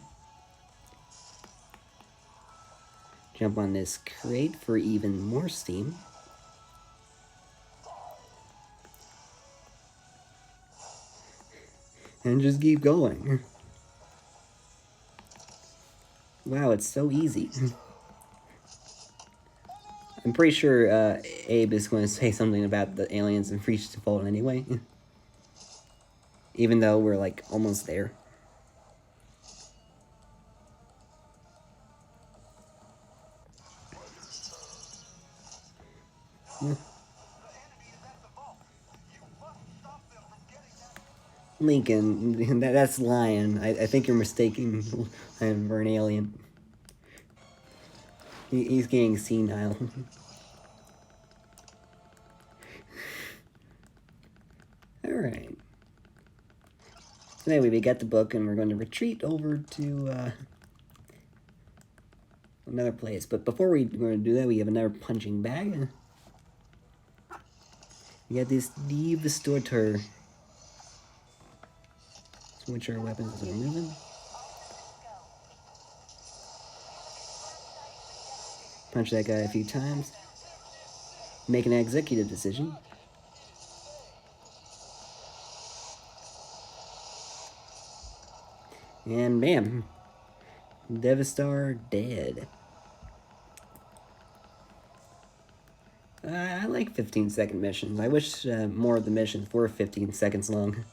Jump on this crate for even more steam. And just keep going. Wow, it's so easy. I'm pretty sure Abe is going to say something about the aliens and Reach to Default anyway. Even though we're, like, almost there. Lincoln, that's Lyon. I think you're mistaking him for an alien. He's getting senile. Alright. So anyway, we got the book and we're going to retreat over to another place. But before we're going to do that, we have another punching bag. We got this Devastator. Switch our weapons as we're moving. Punch that guy a few times. Make an executive decision. And bam. Devastator dead. I like 15-second missions. I wish more of the missions were 15 seconds long.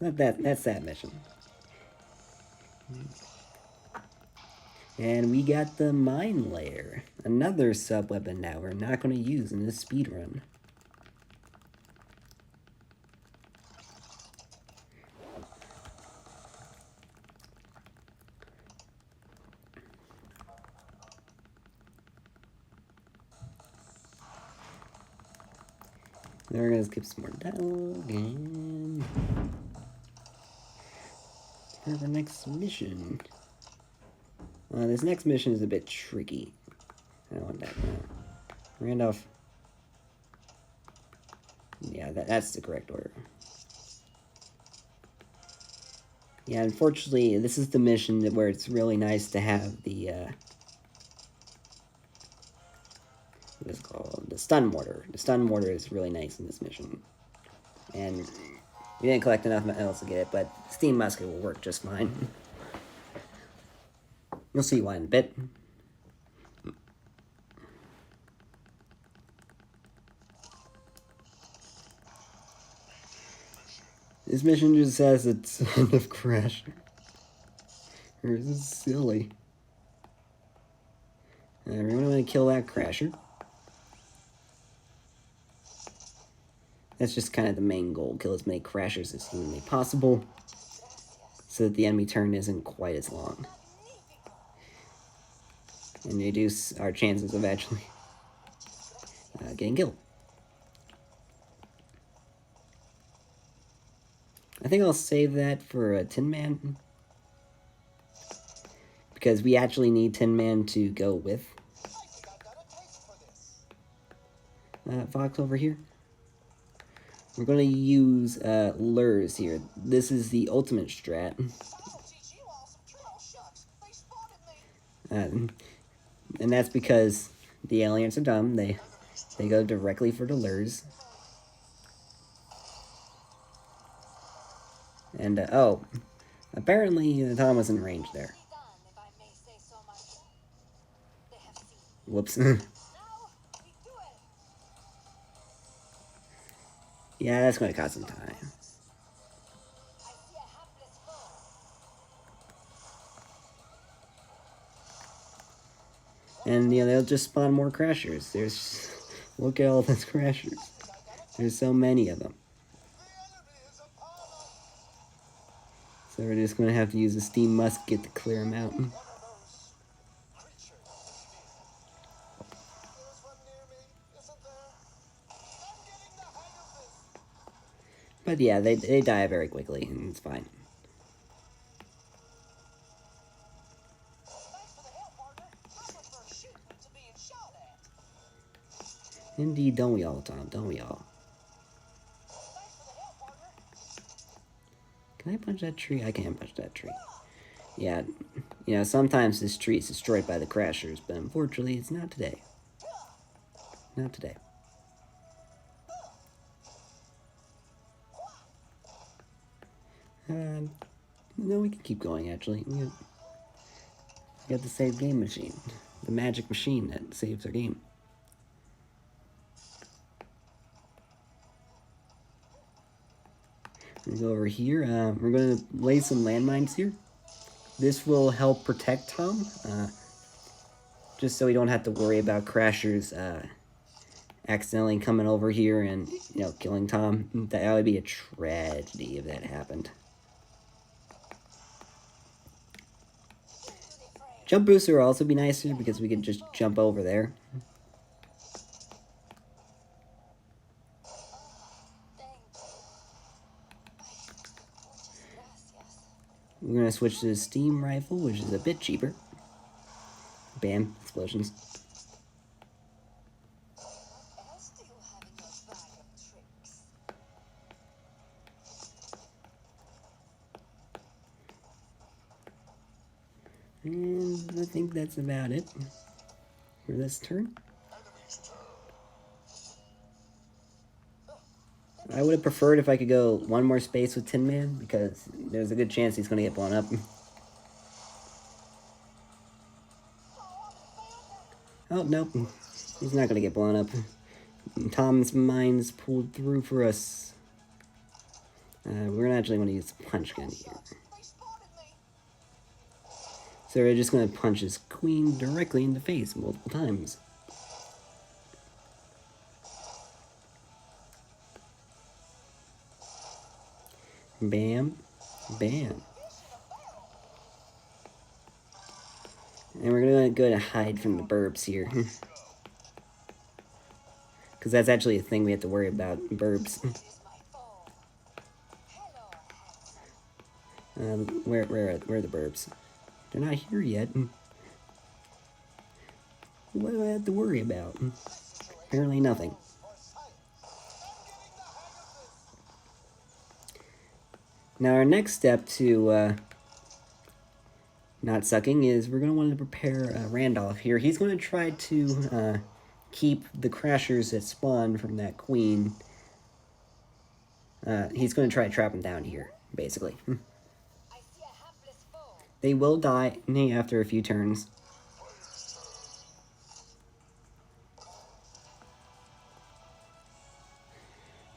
That's that mission. And we got the mine layer. Another sub-weapon now we're not going to use in this speedrun. Then we're gonna skip some more dialogue and for our next mission. This next mission is a bit tricky. I don't want that. Randolph. Yeah, that's the correct order. Yeah, unfortunately, this is the mission where it's really nice to have the, what is it called? The stun mortar. The stun mortar is really nice in this mission. And we didn't collect enough medals to get it, but steam musket will work just fine. You'll see why in a bit. This mission just says a ton of crash. This is silly. Everyone want to kill that crasher. That's just kind of the main goal. Kill as many crashers as humanly possible, so that the enemy turn isn't quite as long. And reduce our chances of actually getting killed. I think I'll save that for a Tin Man. Because we actually need Tin Man to go with Fox over here. We're going to use lures here. This is the ultimate strat. And that's because the aliens are dumb. They go directly for the lures. And, oh, apparently Tom was in range there. Whoops. Yeah, that's going to cost some time. And, you know, they'll just spawn more crashers. Look at all those crashers. There's so many of them. So we're just going to have to use a steam musket to clear them out. But yeah, they die very quickly, and it's fine. Indeed, don't we all, Tom? Don't we all? Can I punch that tree? I can't punch that tree. Yeah, you know, sometimes this tree is destroyed by the crashers, but unfortunately, it's not today. Not today. No, we can keep going, actually. We got the save game machine. The magic machine that saves our game. We go over here. We're going to lay some landmines here. This will help protect Tom. Just so we don't have to worry about crashers accidentally coming over here and, you know, killing Tom. That would be a tragedy if that happened. Jump booster will also be nicer because we could just jump over there. We're going to switch to the steam rifle, which is a bit cheaper. Bam, explosions. And I think that's about it for this turn. I would have preferred if I could go one more space with Tin Man, because there's a good chance he's going to get blown up. Oh, nope. He's not going to get blown up. Tom's mine's pulled through for us. We're actually going to use the punch gun here. So we're just going to punch his queen directly in the face multiple times. Bam. Bam. And we're going to go to hide from the burbs here. Because that's actually a thing we have to worry about. Burbs. Where are the burbs? They're not here yet. What do I have to worry about? Apparently nothing. Now our next step to not sucking is we're going to want to prepare Randolph here. He's going to try to keep the crashers that spawn from that queen. He's going to try to trap them down here, basically. They will die after a few turns.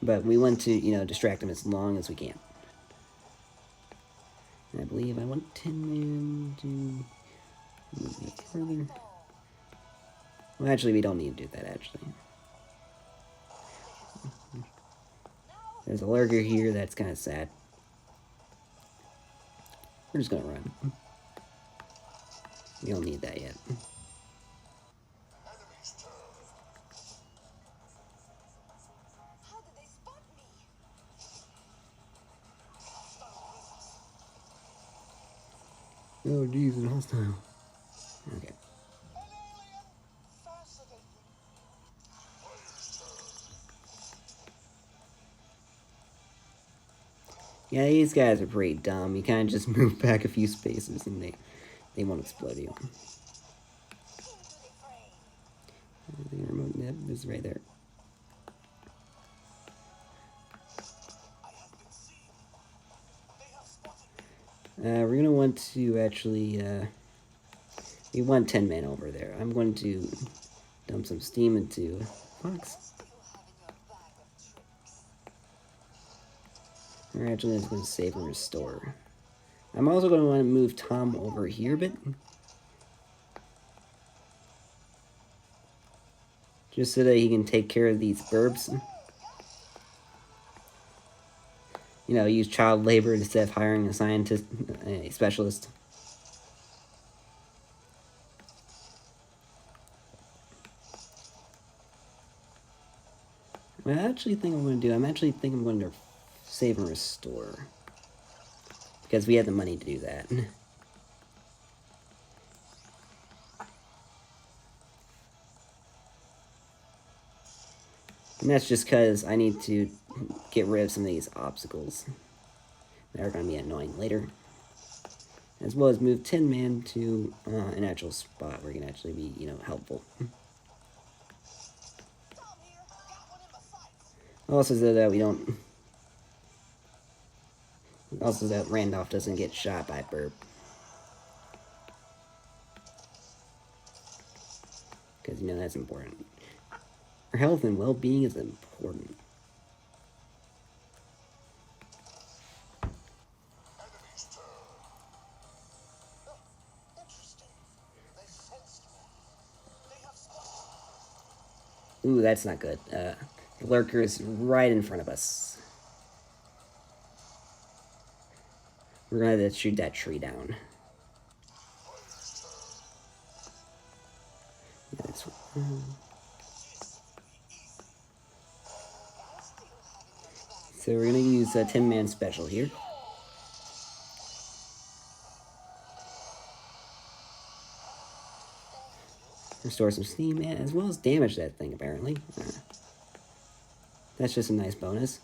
But we want to, you know, distract them as long as we can. And I believe I want Tin Man to move it further. Well, actually, we don't need to do that, actually. There's a lurker here, that's kind of sad. We're just gonna run. We don't need that yet. Oh, geez, and hostile. Okay. Yeah, these guys are pretty dumb. You kind of just move back a few spaces and they won't explode you. The remote nib is right there. We're gonna want to actually, we want 10 men over there. I'm going to dump some steam into Fox. We're actually just going to save and restore. I'm also going to want to move Tom over here a bit. Just so that he can take care of these burbs. You know, use child labor instead of hiring a scientist, a specialist. What I actually think I'm going to do, I'm going to save and restore. Because we have the money to do that. And that's just because I need to get rid of some of these obstacles that are going to be annoying later. As well as move Tin Man to an actual spot where he can actually be, you know, helpful. Also so that we don't... Also that Randolph doesn't get shot by Burp. Because, you know, that's important. Our health and well-being is important. Ooh, that's not good. The lurker is right in front of us. We're gonna have to shoot that tree down. So we're gonna use a 10-man special here. Restore some steam, as well as damage that thing, apparently. That's just a nice bonus.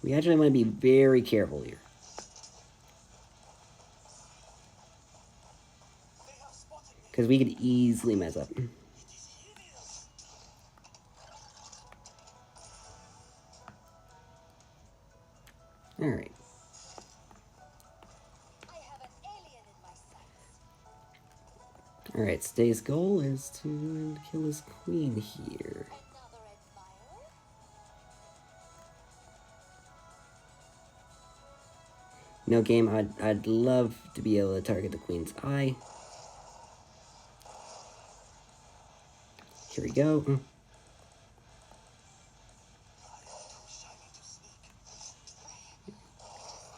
We actually want to be very careful here. Because we could easily mess up. Alright. Alright, today's goal is to kill this queen here. No game, I'd love to be able to target the queen's eye. Here we go.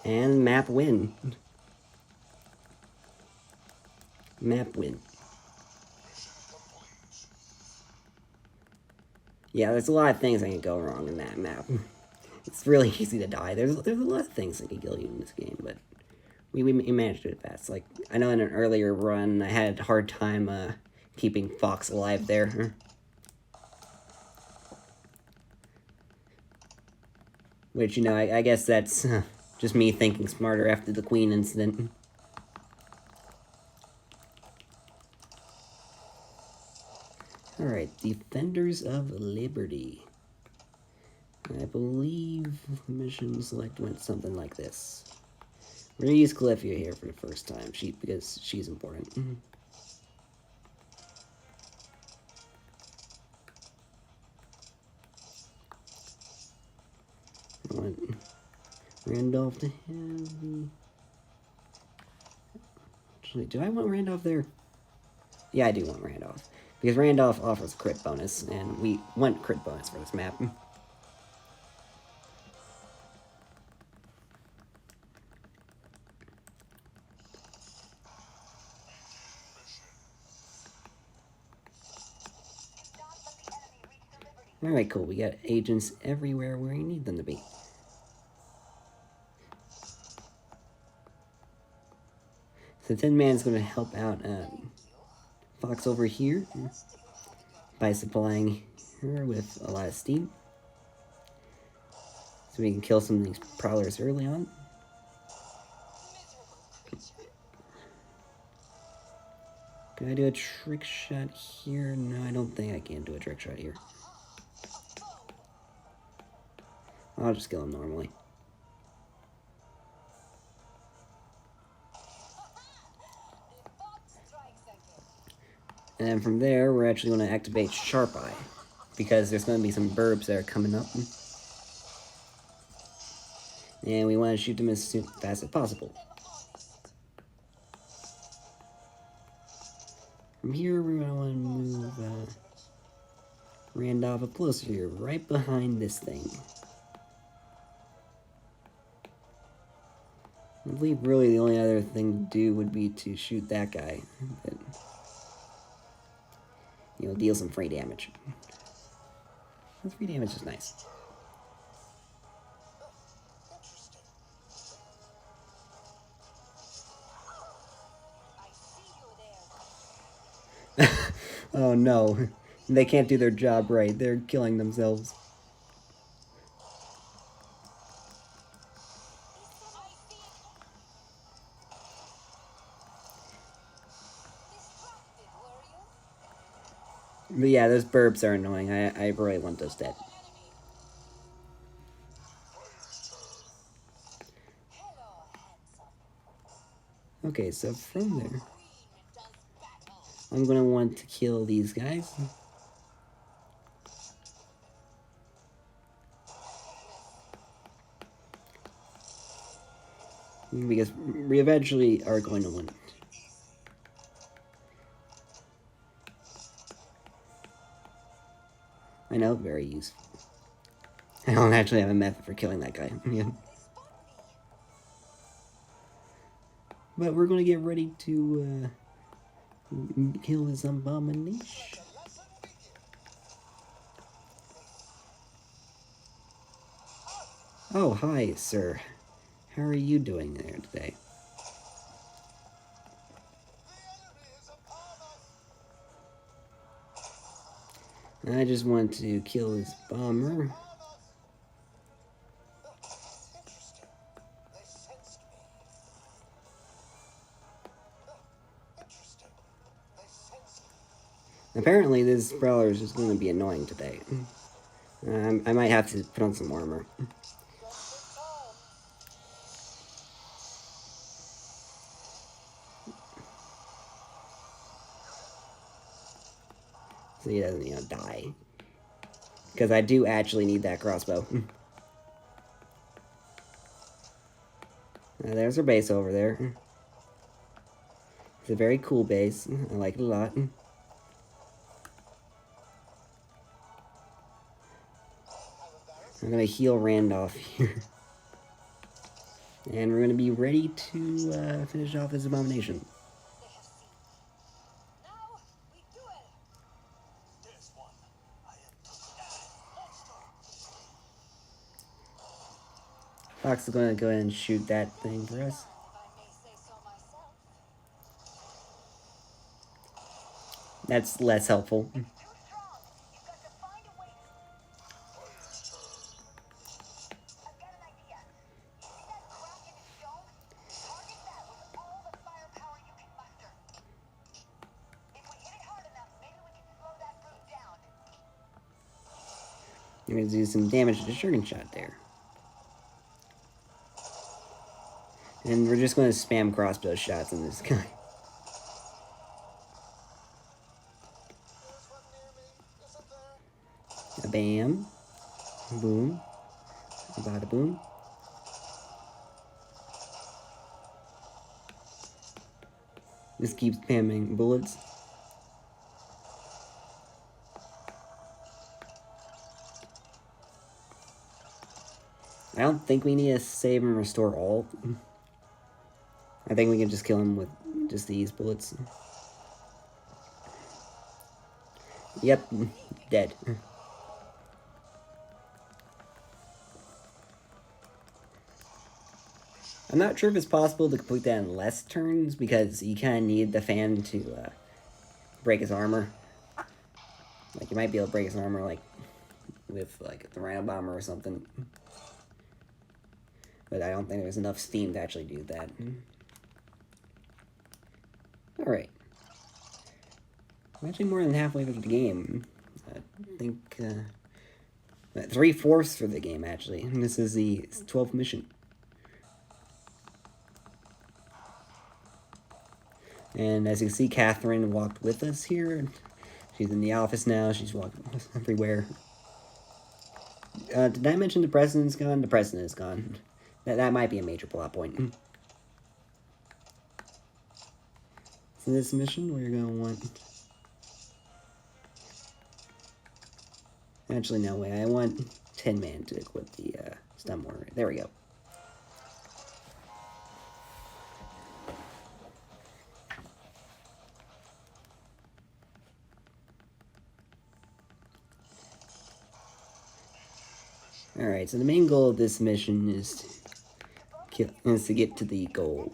And map win. Map win. Yeah, there's a lot of things that can go wrong in that map. It's really easy to die. There's a lot of things that can kill you in this game, but we managed to do it fast. Like, I know in an earlier run, I had a hard time keeping Fox alive there. Which, you know, I guess that's just me thinking smarter after the Queen incident. Alright, Defenders of Liberty. I believe the mission select went something like this. We're gonna use Califia here for the first time, because she's important. I want Randolph to have the... Actually, do I want Randolph there? Yeah, I do want Randolph. Because Randolph offers crit bonus, and we want crit bonus for this map. Alright, cool. We got agents everywhere where you need them to be. So Tin Man's going to help out Fox over here by supplying her with a lot of steam. So we can kill some of these prowlers early on. Can I do a trick shot here? No, I don't think I can do a trick shot here. I'll just kill him normally. And then from there, we're actually going to activate Sharp Eye, because there's going to be some burbs that are coming up. And we want to shoot them as fast as possible. From here, we're going to want to move Randolph up closer here, right behind this thing. I believe really the only other thing to do would be to shoot that guy. But, you know, deal some free damage. The free damage is nice. Oh no, they can't do their job right. They're killing themselves. But yeah, those burbs are annoying. I really want those dead. Okay, so from there, I'm gonna want to kill these guys. Because we eventually are going to win. I know, very useful. I don't actually have a method for killing that guy. Yeah. But we're gonna get ready to kill this abomination. Oh, hi, sir. How are you doing there today? I just want to kill this bomber. Apparently this brawler is just going to be annoying today. I might have to put on some armor. So he doesn't, you know, die. Because I do actually need that crossbow. There's our base over there. It's a very cool base. I like it a lot. I'm going to heal Randolph here. And we're going to be ready to finish off this abomination. Fox is going to go ahead and shoot that thing for us. If I may say so myself. That's less helpful. Too strong. You've got to find a way to. I've got an idea. You see that crack in its dome? Target that with all the firepower you can muster. If we hit it hard enough, maybe we can slow that brute down. You're going to do some damage to the shuriken shot there. And we're just going to spam crossbow shots in this guy. There's one near me, isn't there? A bam. Boom. A bada boom. Just keep spamming bullets. I don't think we need to save and restore all. I think we can just kill him with just these bullets. Yep, dead. I'm not sure if it's possible to complete that in less turns, because you kind of need the fan to break his armor. Like, you might be able to break his armor, like, with, like, the Rhino Bomber or something. But I don't think there's enough steam to actually do that. Alright. I'm actually more than halfway through the game. I think, 3/4 through the game, actually. And this is the 12th mission. And as you can see, Catherine walked with us here. She's in the office now. She's walking everywhere. Did I mention the president's gone? The president is gone. That might be a major plot point. So this mission, we're going to want... Actually, no way. I want 10 man to equip the stun mortar. There we go. Alright, so the main goal of this mission is to get to the goal.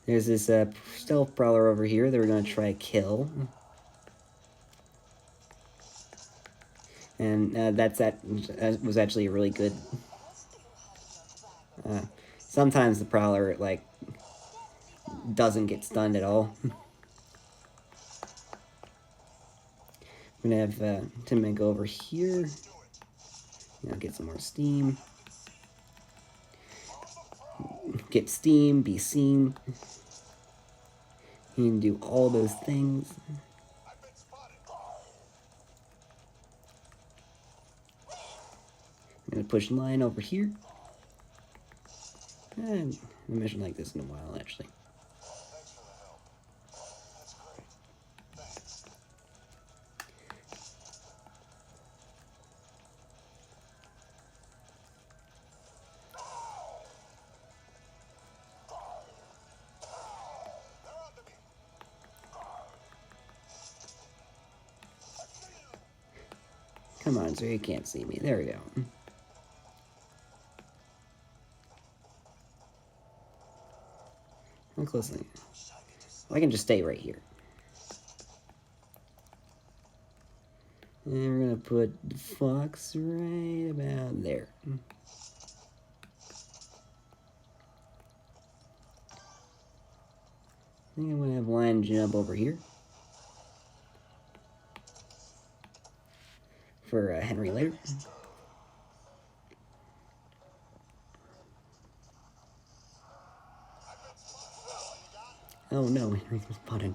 There's this stealth prowler over here that we're going to try to kill. And that was actually a really good... sometimes the prowler, like, doesn't get stunned at all. I'm going to have Tim Man go over here. Get some more steam. Get steam, be seen. He can do all those things. I'm going to push Lyon over here. And a mission like this in a while, actually. Thanks for the help. That's great. Thanks. They're onto me. Come on, sir, you can't see me. There we go. How close am I? I can just stay right here. And we're gonna put the fox right about there. I think I'm gonna have Lion jump over here for Henry later. Oh no, Henry was spotted.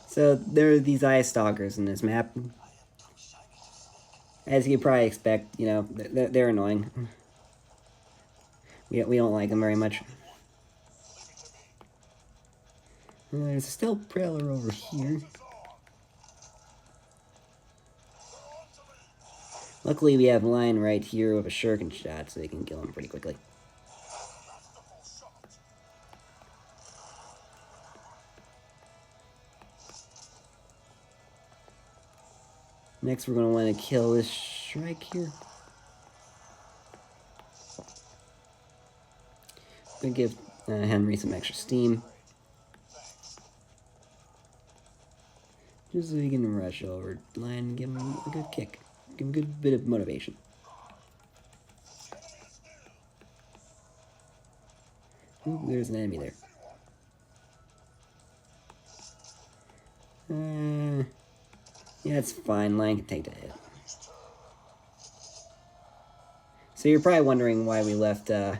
So there are these eye stalkers in this map. As you probably expect, you know, they're annoying. We don't like them very much. There's a stealth prowler over here. Luckily, we have Lion right here with a shuriken shot, so they can kill him pretty quickly. Next, we're going to want to kill this Shrike here. I'm going to give Henry some extra steam. Just so he can rush over Lyon and give him a good kick. Give him a good bit of motivation. Ooh, there's an enemy there. Yeah, it's fine. Lyon can take the hit. So you're probably wondering why we left, the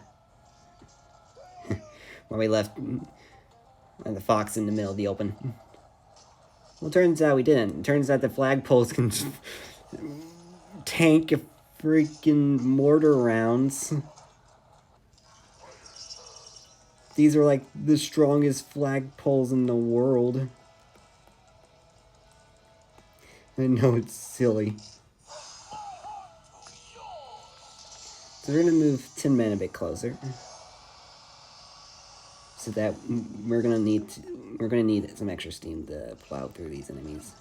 fox in the middle of the open. Well, turns out we didn't. It turns out the flagpoles can tank a freaking mortar rounds. These are like the strongest flagpoles in the world. I know it's silly. So we're gonna move Tin Man a bit closer, so that we're gonna need some extra steam to plow through these enemies.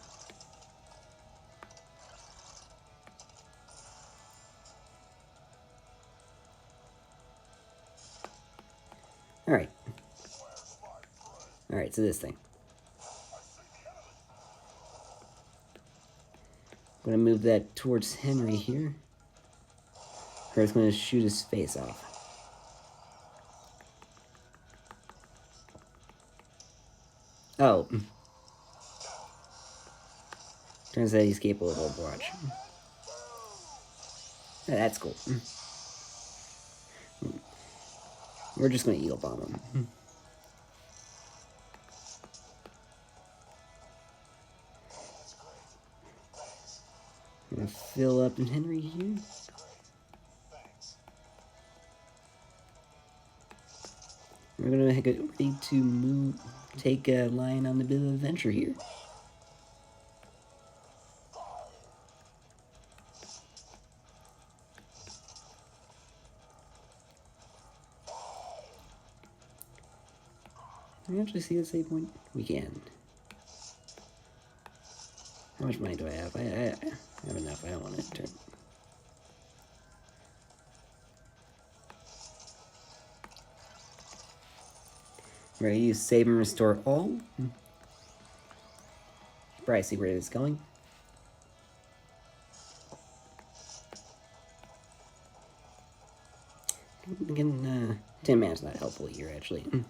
Alright. Alright, so this thing. I'm gonna move that towards Henry here. Or it's gonna shoot his face off. Oh. Turns out he's capable of Overwatch. Yeah, that's cool. We're just gonna Eagle Bomb him. I'm gonna fill up in Henry here. We're gonna get ready to take Lyon on a bit of an adventure here. Can we actually see the save point? We can. How much money do I have? I have enough. I don't want to turn. We're gonna use save and restore all. Probably see where it's going. Again, 10 man's not helpful here, actually. I'm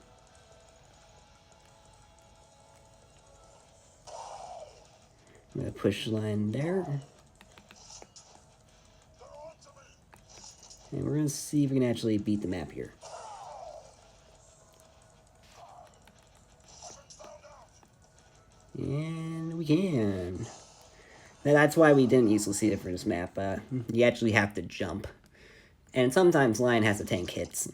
gonna push Lyon there. And we're gonna see if we can actually beat the map here. And we can. Now that's why we didn't usually see it for this map. You actually have to jump. And sometimes Lyon has to tank hits.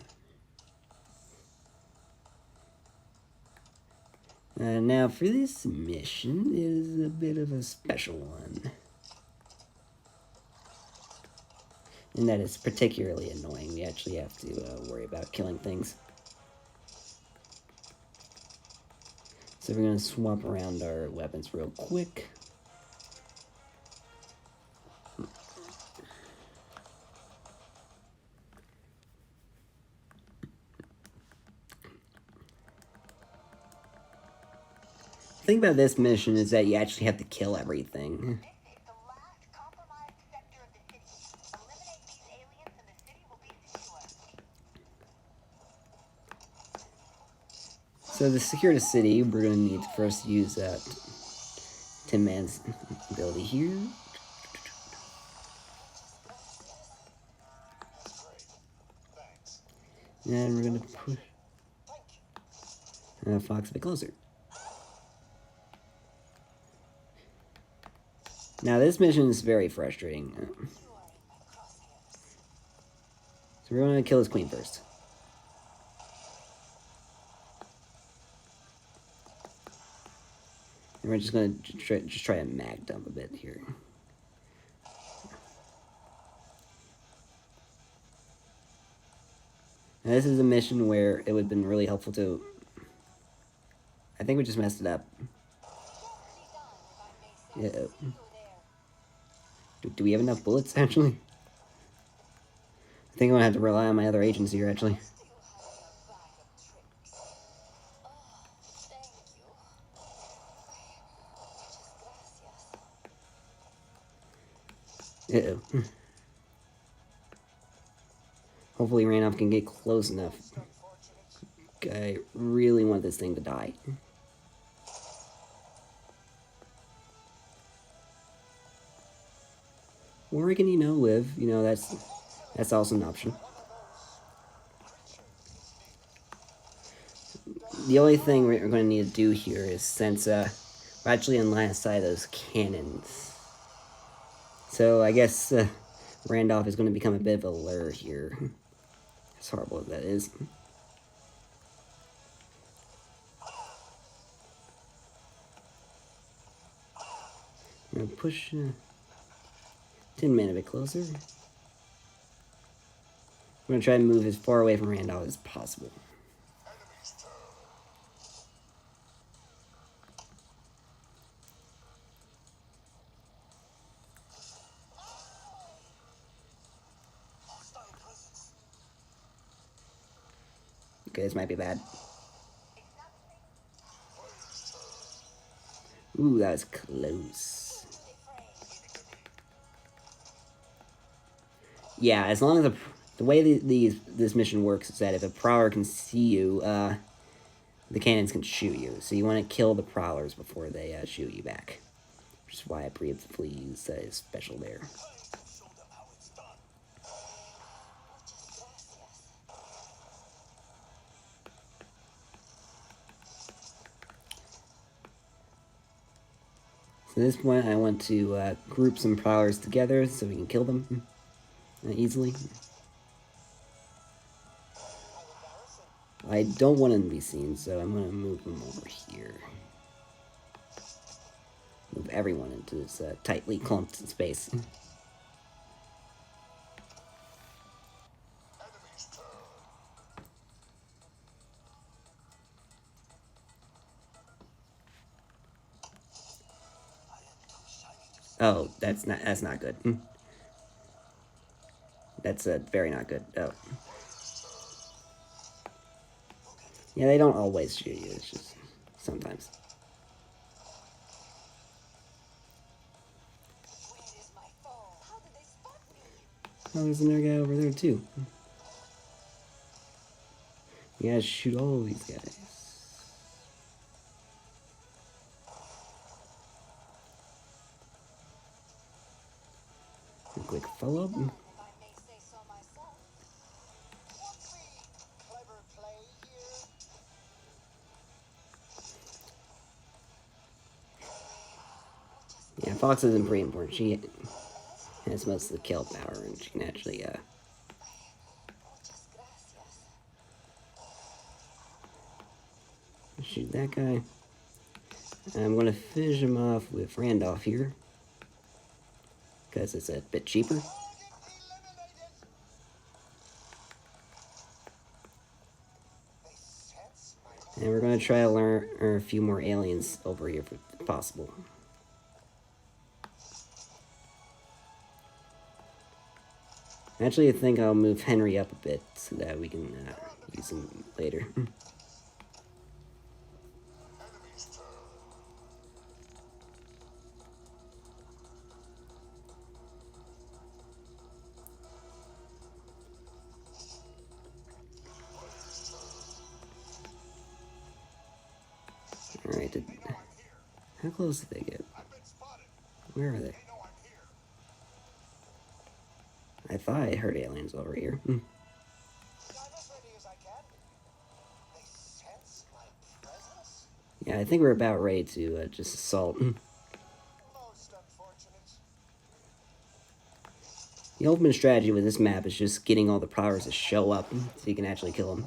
Now for this mission, it is a bit of a special one. And that is particularly annoying. We actually have to worry about killing things. So we're going to swap around our weapons real quick. The thing about this mission is that you actually have to kill everything. This is the last compromised sector of the city. Eliminate these aliens and the city will be secure. So to secure the city, we're going to need to first use that Tin Man's ability here. And we're going to push Fox a bit closer. Now this mission is very frustrating. So we're going to kill his queen first. And we're just going to try to mag dump a bit here. Now this is a mission where it would have been really helpful to... I think we just messed it up. Yeah. Do we have enough bullets, actually? I think I'm gonna have to rely on my other agents here, actually. Uh-oh. Hopefully Randolph can get close enough. I really want this thing to die. Or can, live. That's also an option. The only thing we're going to need to do here is, since we're actually on line of sight of those cannons. So I guess Randolph is going to become a bit of a lure here. As horrible as that is. I'm going to push Tin Man a bit closer. I'm going to try to move as far away from Randolph as possible. Okay, this might be bad. Ooh, that was close. Yeah, as long as the way this mission works is that if a prowler can see you, the cannons can shoot you. So you want to kill the prowlers before they shoot you back. Which is why I briefly used special there. So at this point, I want to group some prowlers together so we can kill them easily. I don't want them to be seen, so I'm going to move them over here. Move everyone into this tightly clumped space. Oh, that's not good. That's very not good. Oh. Yeah, they don't always shoot you, it's just sometimes. Oh, there's another guy over there too. You gotta shoot all these guys. A quick follow-up. Yeah, Fox isn't pretty important. She has most of the kill power, and she can actually shoot that guy. I'm going to finish him off with Randolph here, because it's a bit cheaper. And we're going to try to learn a few more aliens over here if possible. Actually, I think I'll move Henry up a bit so that we can use him later. Alright, how close did they get? Where are they? I thought I heard aliens over here. Yeah, I think we're about ready to just assault. The ultimate strategy with this map is just getting all the prowlers to show up so you can actually kill them.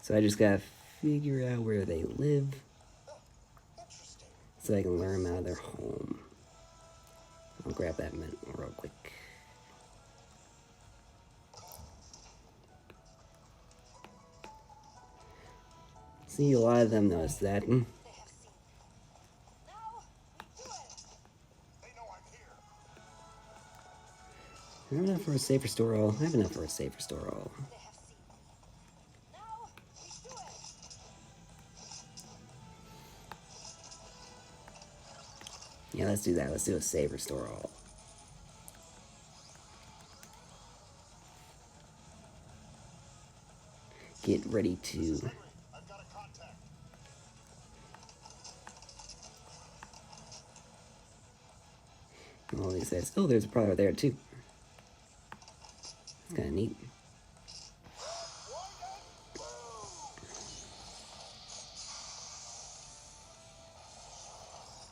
So I just gotta figure out where they live so I can lure them out of their home. I'll grab that mint real quick. see a lot of them notice that. They have seen. Now we do it. They know I'm here. I have enough for a safe restore all. I have enough for a safe restore all. They have seen. Now we do it. Yeah, let's do that. Let's do a save restore all. Get ready to. Henry, I've got a contact. All these guys. Oh, there's a prowler there too. It's kind of neat.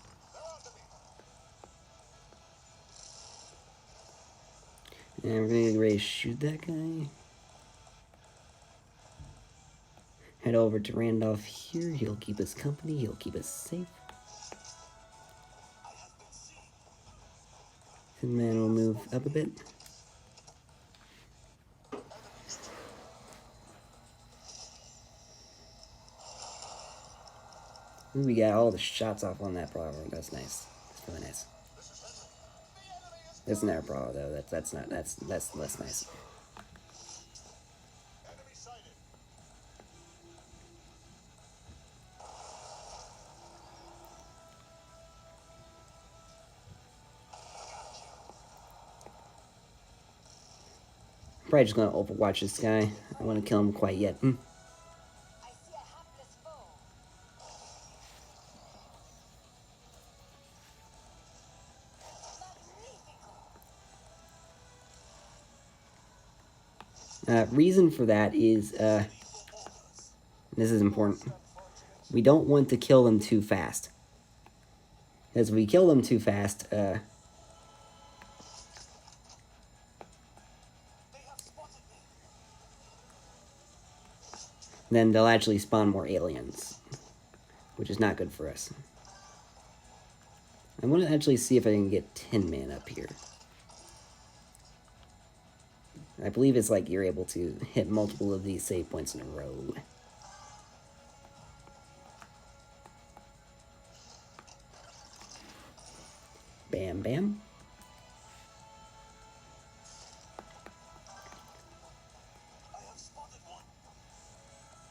They're on to me. And we're gonna get ready to shoot that guy. Head over to Randolph here. He'll keep us company. He'll keep us safe. I have been seen. Thin Man will move up a bit. Enemies turn. Ooh, we got all the shots off on that prowler. That's nice. That's really nice. This is Henry. The enemy is There's another prowler though. That's less nice. enemy sighted. Probably just gonna overwatch this guy. I don't want to kill him quite yet. I see a hapless foe. Magnifico. Reason for that is, this is important. We don't want to kill them too fast. Because if we kill them too fast, They have spotted me. then they'll actually spawn more aliens. Which is not good for us. I want to actually see if I can get Tin Man up here. I believe it's like you're able to hit multiple of these save points in a row. Bam, bam. I have spotted one. Monster.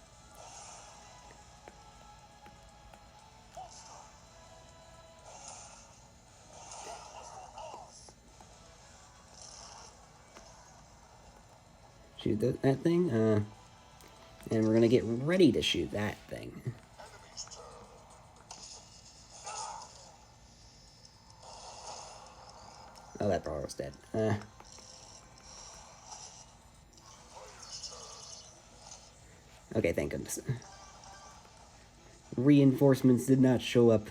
That was for us. Shoot that thing. And we're gonna get ready to shoot that thing. Enemies turn. Oh, that prowler's dead. Okay, thank goodness. Reinforcements did not show up.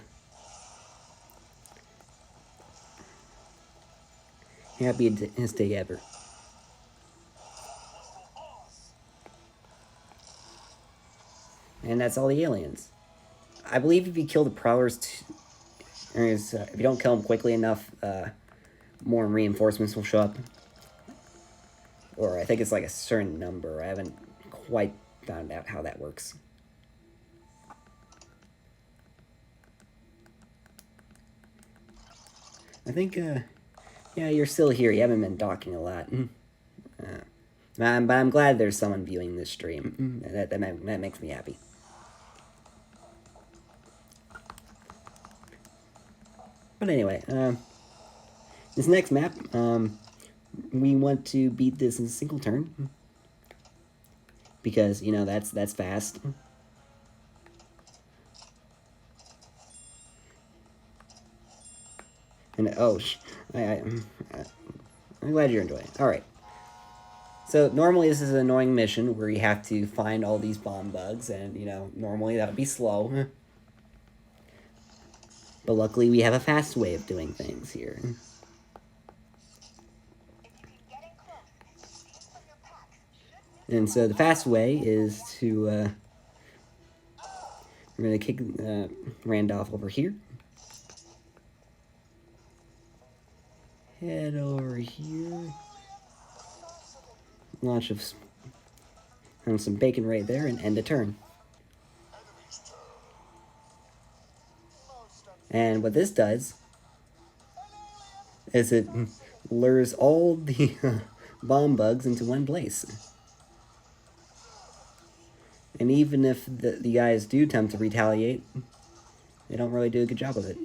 Happiest day ever. And that's all the aliens. I believe if you kill the prowlers, if you don't kill them quickly enough, more reinforcements will show up. Or I think it's like a certain number. I haven't quite found out how that works. I think, yeah, you're still here. You haven't been talking a lot. But I'm glad there's someone viewing this stream. That makes me happy. But anyway, this next map, we want to beat this in a single turn. Because, you know, that's fast. And, oh, I'm glad you're enjoying it. Alright. So, normally this is an annoying mission where you have to find all these bomb bugs, and, you know, normally that would be slow. But luckily we have a fast way of doing things here. If you can get in close and steal from your pack, should And so the fast way is to, we're going to kick Randolph over here. Head over here. Launch of and some bacon right there and end a turn. Enemy And what this does is it lures all the bomb bugs into one place. And even if the guys do attempt to retaliate, they don't really do a good job of it.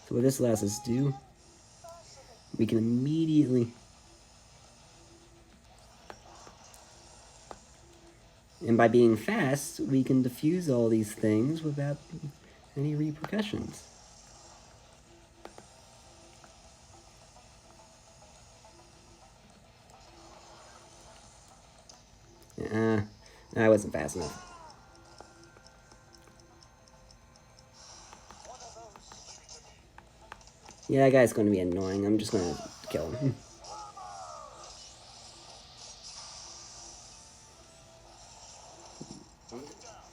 So what this allows us to do, we can immediately, and by being fast, we can defuse all these things without any repercussions. I wasn't fast enough. Yeah, that guy's going to be annoying. I'm just going to kill him.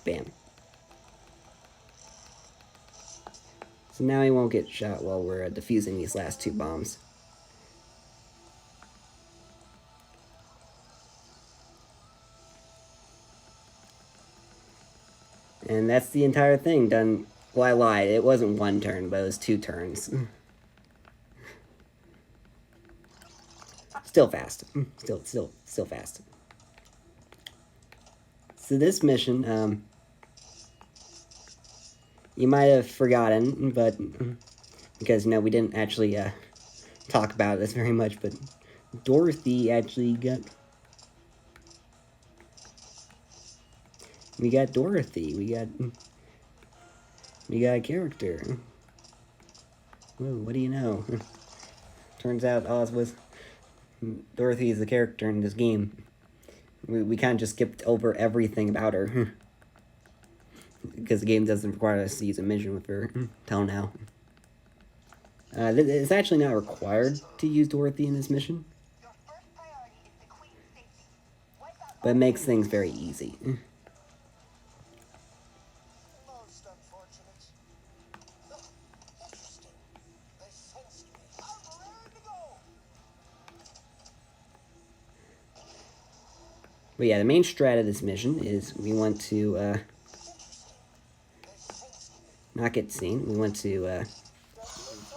Bam. So now he won't get shot while we're defusing these last two bombs. And that's the entire thing done. Well, I lied. It wasn't one turn, but it was 2 turns. Still fast. Still fast. So this mission, you might have forgotten, but because, we didn't actually talk about this very much, but Dorothy actually got... We got Dorothy. We got a character. Whoa, what do you know? Turns out Oz was... Dorothy is the character in this game. We kind of just skipped over everything about her. Because the game doesn't require us to use a mission with her till now. It's actually not required to use Dorothy in this mission. But it makes things very easy. Most unfortunate. Interesting. They sensed me. I'm ready to go. But yeah, the main strat of this mission is we want to not get seen. We want to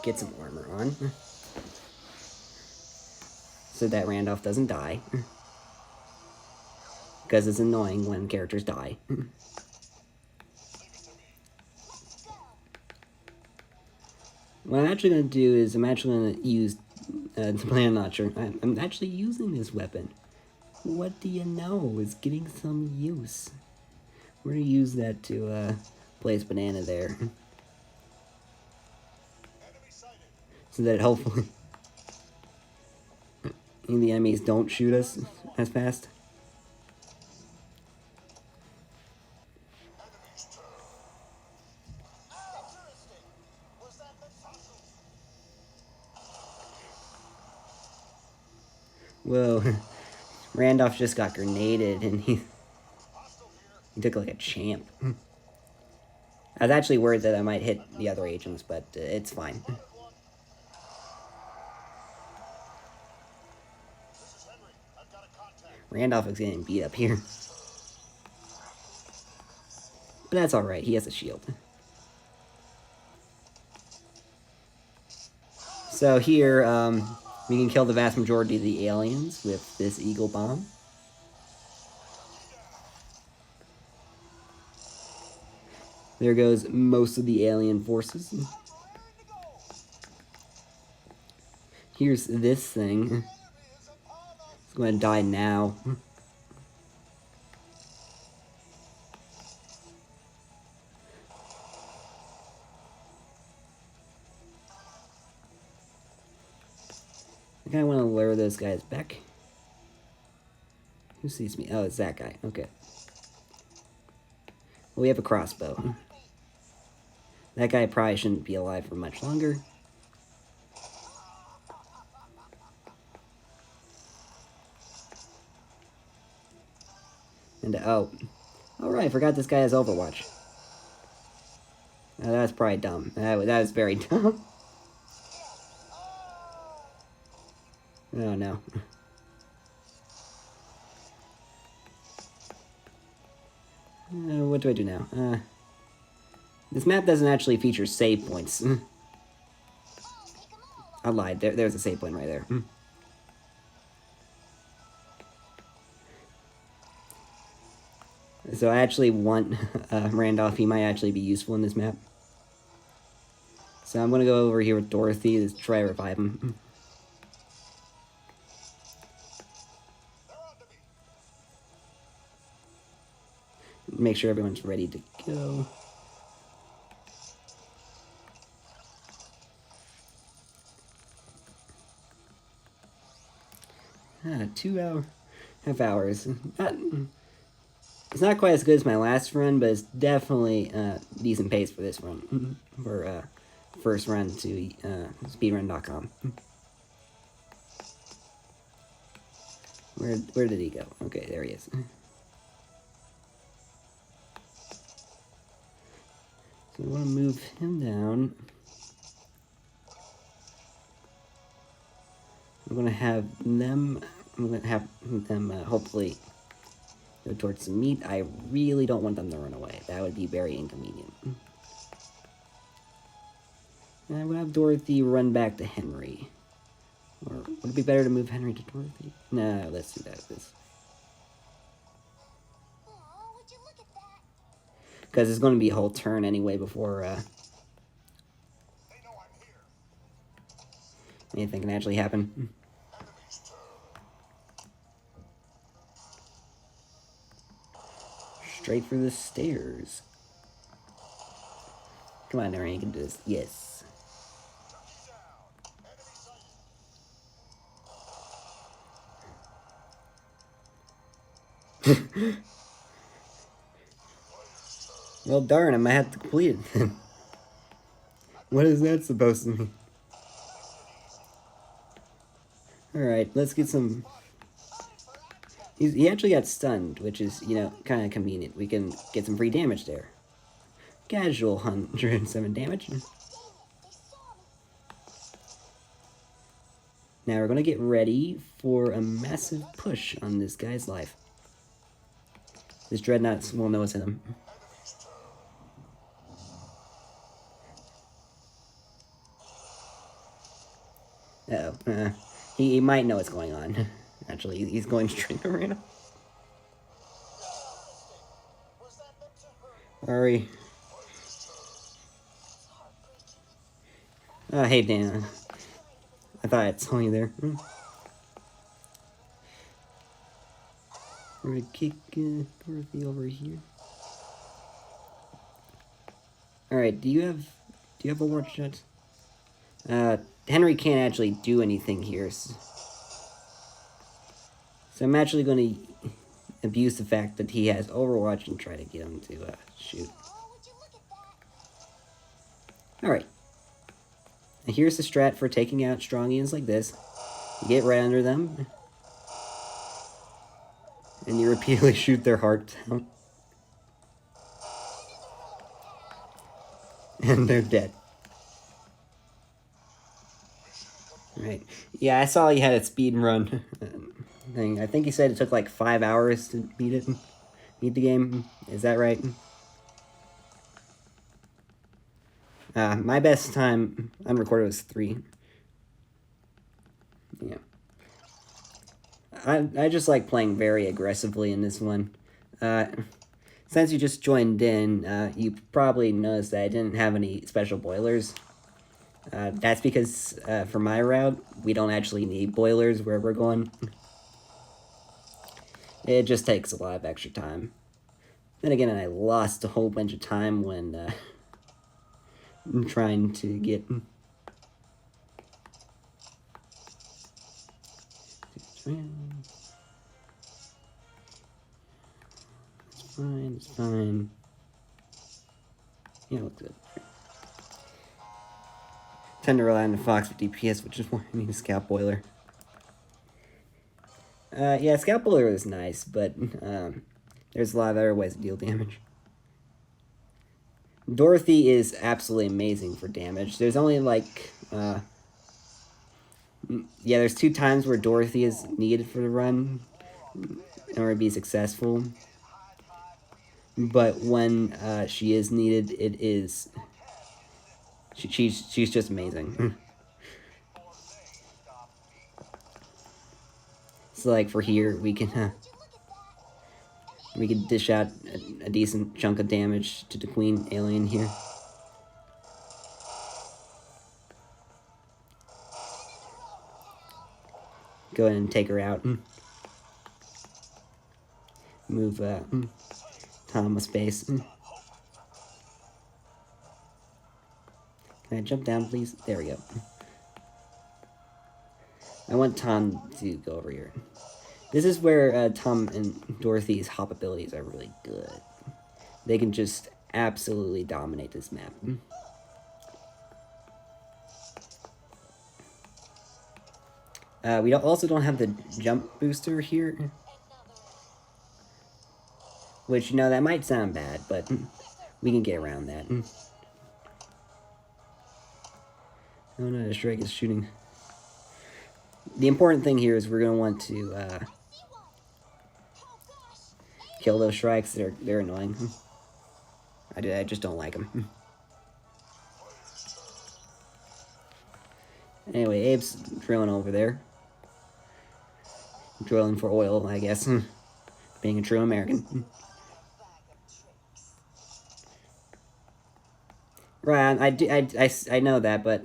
get some armor on so that Randolph doesn't die. Because it's annoying when characters die. What I'm actually going to do is I'm actually going to use... I'm not sure. I'm actually using this weapon. What do you know? It's getting some use. We're going to use that to place banana there. So that hopefully the enemies don't shoot us as fast. Whoa, Randolph just got grenaded and he took like a champ. I was actually worried that I might hit the other agents, but it's fine. Randolph is getting beat up here. But that's alright, he has a shield. So here, we can kill the vast majority of the aliens with this Eagle Bomb. There goes most of the alien forces. Here's this thing. It's going to die now. I kind of want to lure those guys back. Who sees me? Oh, it's that guy. Okay. Well, we have a crossbow. That guy probably shouldn't be alive for much longer. And, oh. Alright, I forgot this guy has Overwatch. That was probably dumb. That was very dumb. Oh, no. What do I do now? This map doesn't actually feature save points. I lied. There's a save point right there. So I actually want Randolph. He might actually be useful in this map. So I'm going to go over here with Dorothy to try to revive him. Make sure everyone's ready to go. Half hours. It's not quite as good as my last run, but it's definitely decent pace for this run. For first run to speedrun.com. Where did he go? Okay, there he is. So I want to move him down. I'm going to have them hopefully go towards some meat. I really don't want them to run away. That would be very inconvenient. And I'm going to have Dorothy run back to Henry. Or would it be better to move Henry to Dorothy? No, let's do that. Because it's going to be a whole turn anyway before anything can actually happen. Straight for the stairs. Come on, Henry, you can do this. Yes. Well, darn, I might have to complete it. What is that supposed to mean? Alright, let's get some... He actually got stunned, which is, you know, kind of convenient. We can get some free damage there. Casual 107 damage. Now we're going to get ready for a massive push on this guy's life. This Dreadnought will know what's in him. Uh-oh. He might know what's going on. Actually, he's going straight to Randall. Sorry. Oh, hey, Dan. I thought I saw you there. We're gonna kick Dorothy over here. Alright, do you have a war shot? Henry can't actually do anything here. So I'm actually going to abuse the fact that he has Overwatch and try to get him to shoot. Alright. Now here's the strat for taking out strong units like this. You get right under them. And you repeatedly shoot their hearts out. And they're dead. Right. Yeah, I saw you had a speed run thing. I think you said it took like 5 hours to beat the game. Is that right? My best time unrecorded was 3. Yeah. I just like playing very aggressively in this one. Since you just joined in, you probably noticed that I didn't have any special boilers. That's because, for my route, we don't actually need boilers where we're going. It just takes a lot of extra time. Then again, I lost a whole bunch of time when, trying to get... It's fine. Yeah, it looks good. Tend to rely on the Fox for DPS, which is why I need a Scout Boiler. Yeah, Scout Boiler is nice, but there's a lot of other ways to deal damage. Dorothy is absolutely amazing for damage. There's only like, yeah, there's 2 times where Dorothy is needed for the run in order to be successful. but when she is needed, it is she's just amazing. So like for here, we can dish out a decent chunk of damage to the queen alien here. Go ahead and take her out. Move Tom a space. Can I jump down, please? There we go. I want Tom to go over here. This is where Tom and Dorothy's hop abilities are really good. They can just absolutely dominate this map. We also don't have the jump booster here. Which, you know, that might sound bad, but we can get around that. Oh no, the Shrike is shooting. The important thing here is we're going to want to kill those Shrikes. They're annoying. I just don't like them. Anyway, Abe's drilling over there. Drilling for oil, I guess. Being a true American. Right, I know that, but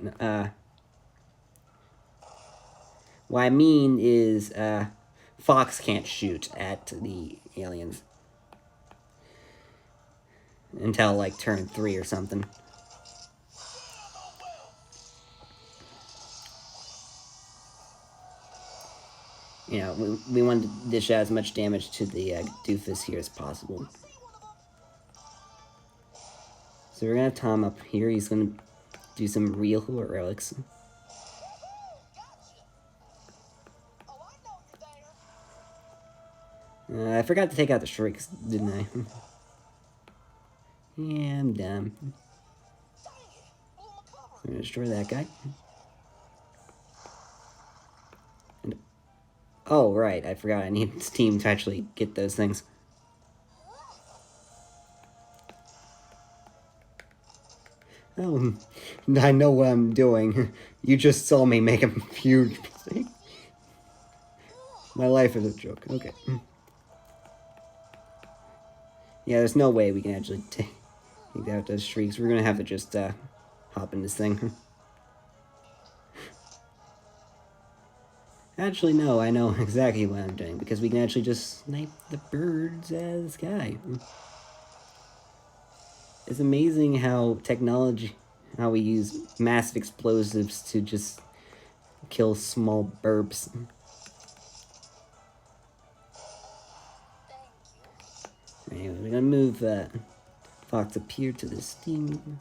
what I mean is Fox can't shoot at the aliens until like turn 3 or something. You know, we want to dish out as much damage to the doofus here as possible. So we're gonna have Tom up here. He's gonna do some real heroics. I forgot to take out the Shrieks, didn't I? Yeah, I'm dumb. I'm gonna destroy that guy. And, oh, right, I forgot I need this team to actually get those things. Oh, I know what I'm doing. You just saw me make a huge mistake. My life is a joke. Okay. Yeah, there's no way we can actually take out those Shrieks. We're gonna have to just hop in this thing. Actually, no, I know exactly what I'm doing, because we can actually just snipe the birds out of the sky. It's amazing how how we use massive explosives to just kill small burps. Anyway, we're gonna move Fox up here to the steam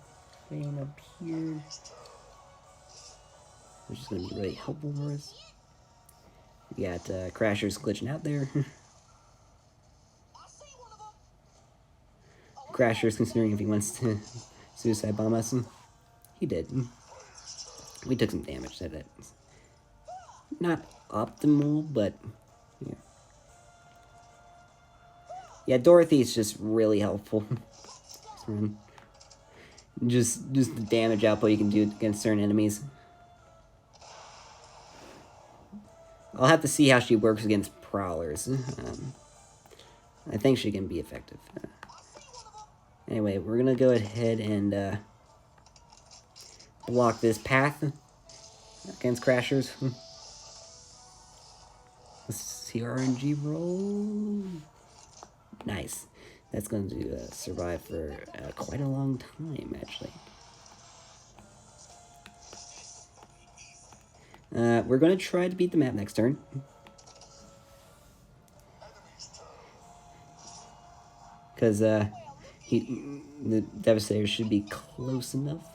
fan up here, which is gonna be really helpful for us. We got Crashers glitching out there. Crashers considering if he wants to suicide bomb us. He did. We took some damage to that. Not optimal, but yeah. Yeah, Dorothy's just really helpful. just the damage output you can do against certain enemies. I'll have to see how she works against prowlers. I think she can be effective. Anyway, we're gonna go ahead and block this path against Crashers. Let's see RNG roll. Nice. That's going to survive for quite a long time, actually. We're going to try to beat the map next turn. Because the Devastator should be close enough.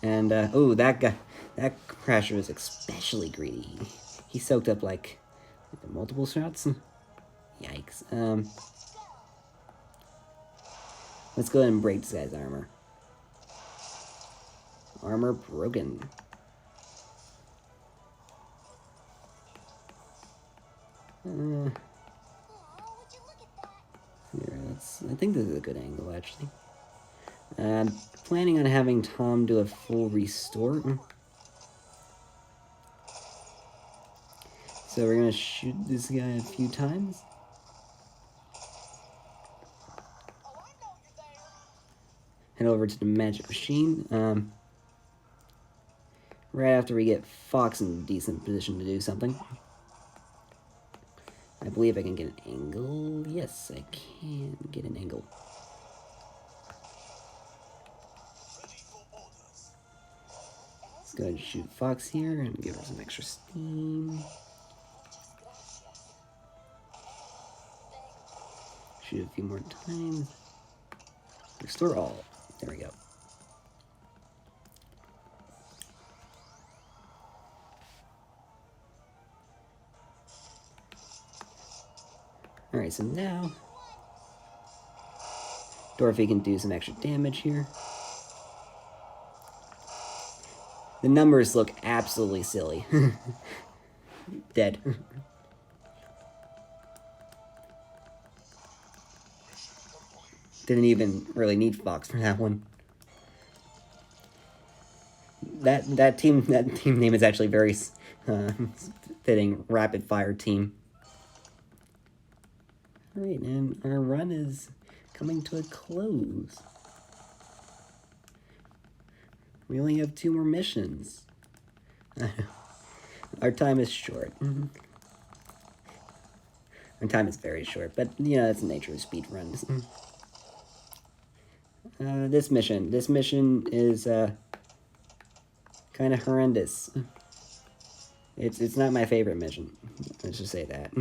And, oh, that Crasher is especially greedy. He soaked up, like multiple shots. Yikes. Let's go ahead and break this guy's armor. Armor broken. Aw, would you look at that? Here, I think this is a good angle, actually. I'm planning on having Tom do a full restore. So we're gonna shoot this guy a few times. Oh, I know you're there. Head over to the magic machine. Right after we get Fox in a decent position to do something. I believe I can get an angle. Yes, I can get an angle. Let's go ahead and shoot Fox here and give her some extra steam. Shoot a few more times. Restore all. There we go. Alright, so now Dorothy can do some extra damage here. The numbers look absolutely silly. Dead. Didn't even really need Fox for that one. That team name is actually very fitting. Rapid fire team. All right, and our run is coming to a close. We only have 2 more missions. Our time is short. Our time is very short, but you know that's the nature of speedruns. This mission is kind of horrendous. It's not my favorite mission. Let's just say that.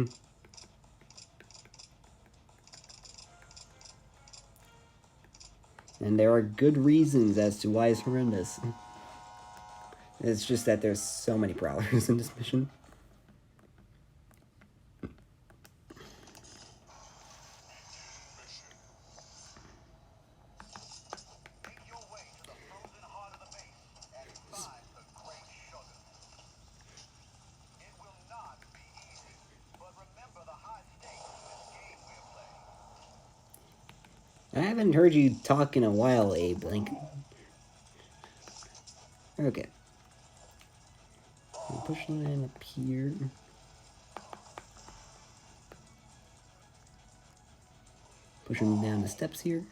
And there are good reasons as to why it's horrendous. It's just that there's so many prowlers in this mission. I haven't heard you talk in a while, Abe. Like, okay. Push line up here. Push him down the steps here.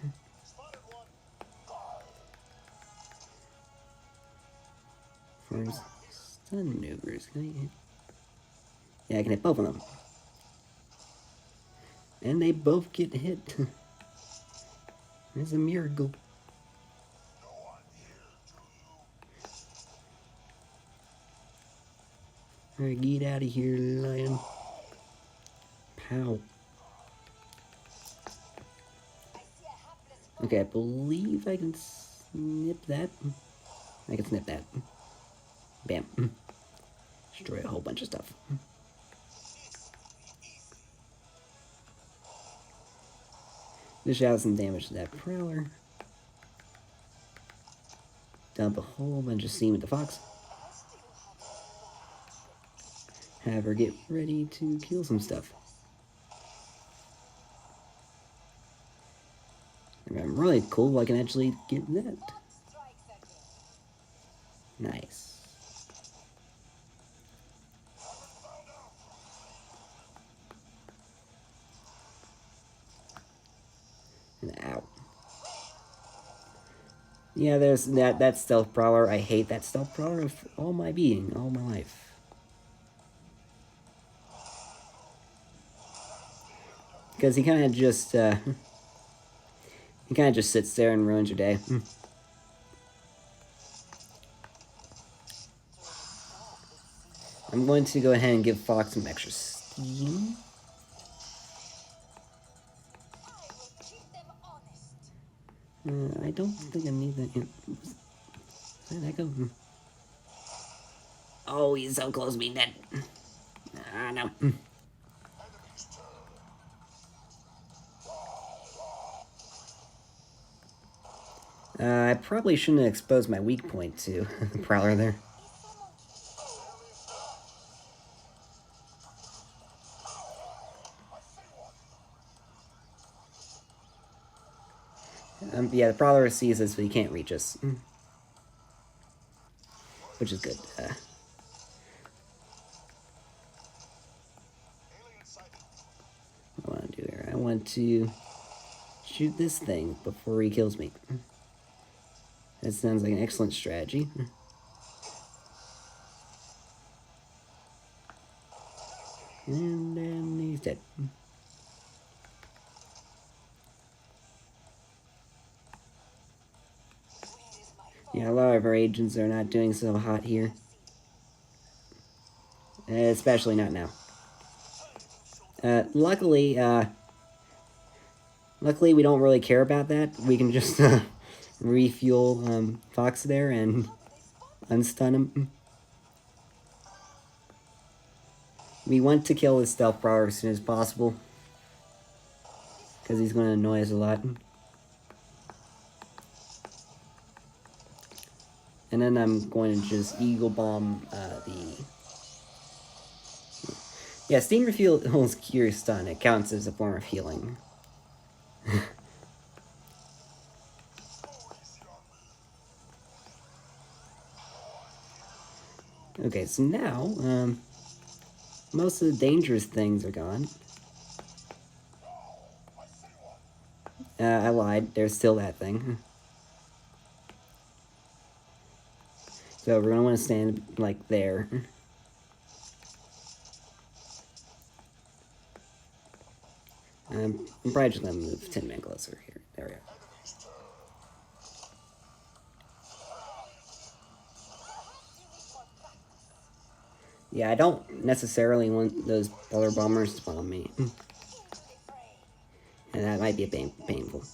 For stun maneuvers, can I hit? Yeah, I can hit both of them. And they both get hit. It's a miracle. Alright, get out of here, Lyon. Pow. Okay, I believe I can snip that. I can snip that. Bam. Destroy a whole bunch of stuff. Dish out some damage to that prowler. Dump a whole bunch of steam with the fox. Have her get ready to kill some stuff. If I'm really cool, I can actually get that. Nice. And out. Yeah, there's that stealth prowler. I hate that stealth prowler with all my being, all my life. Because he kind of just sits there and ruins your day. I'm going to go ahead and give Fox some extra steam. I don't think I need that. Where did that go? Oh, he's so close to being dead. Ah, no. I probably shouldn't have exposed my weak point to the prowler there. Yeah, the Prowler sees us, but he can't reach us. Which is good. What do I want to do here? I want to shoot this thing before he kills me. That sounds like an excellent strategy. And then he's dead. Yeah, a lot of our agents are not doing so hot here. Especially not now. Luckily, we don't really care about that. We can just refuel Fox there and unstun him. We want to kill this stealth prowler as soon as possible, because he's going to annoy us a lot. And then I'm going to just Eagle Bomb the... Yeah, Steam refuels Cure Stun. It counts as a form of healing. Okay, so now, most of the dangerous things are gone. I lied. There's still that thing. So we're going to want to stand, like, there. I'm probably just going to move 10 men closer here. There we go. Yeah, I don't necessarily want those polar bombers to spawn me. And that might be a painful.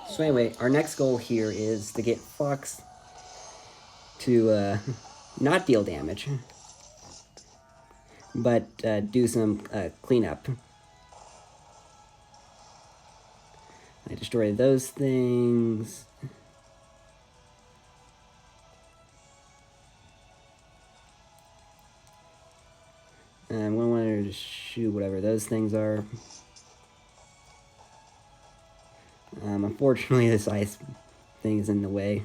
So anyway, our next goal here is to get Fox to not deal damage, but do some cleanup. I destroyed those things. I'm going to want her to shoot whatever those things are. Unfortunately, this ice thing is in the way.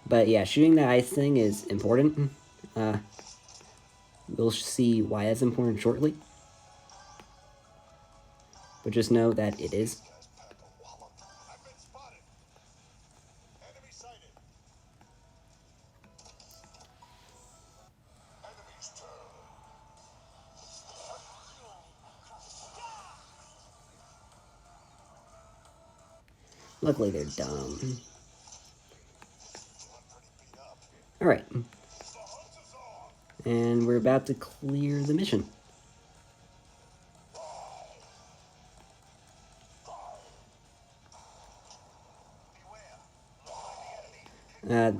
But yeah, shooting the ice thing is important. We'll see why that's important shortly. But just know that it is. Luckily, they're dumb. Alright. And we're about to clear the mission.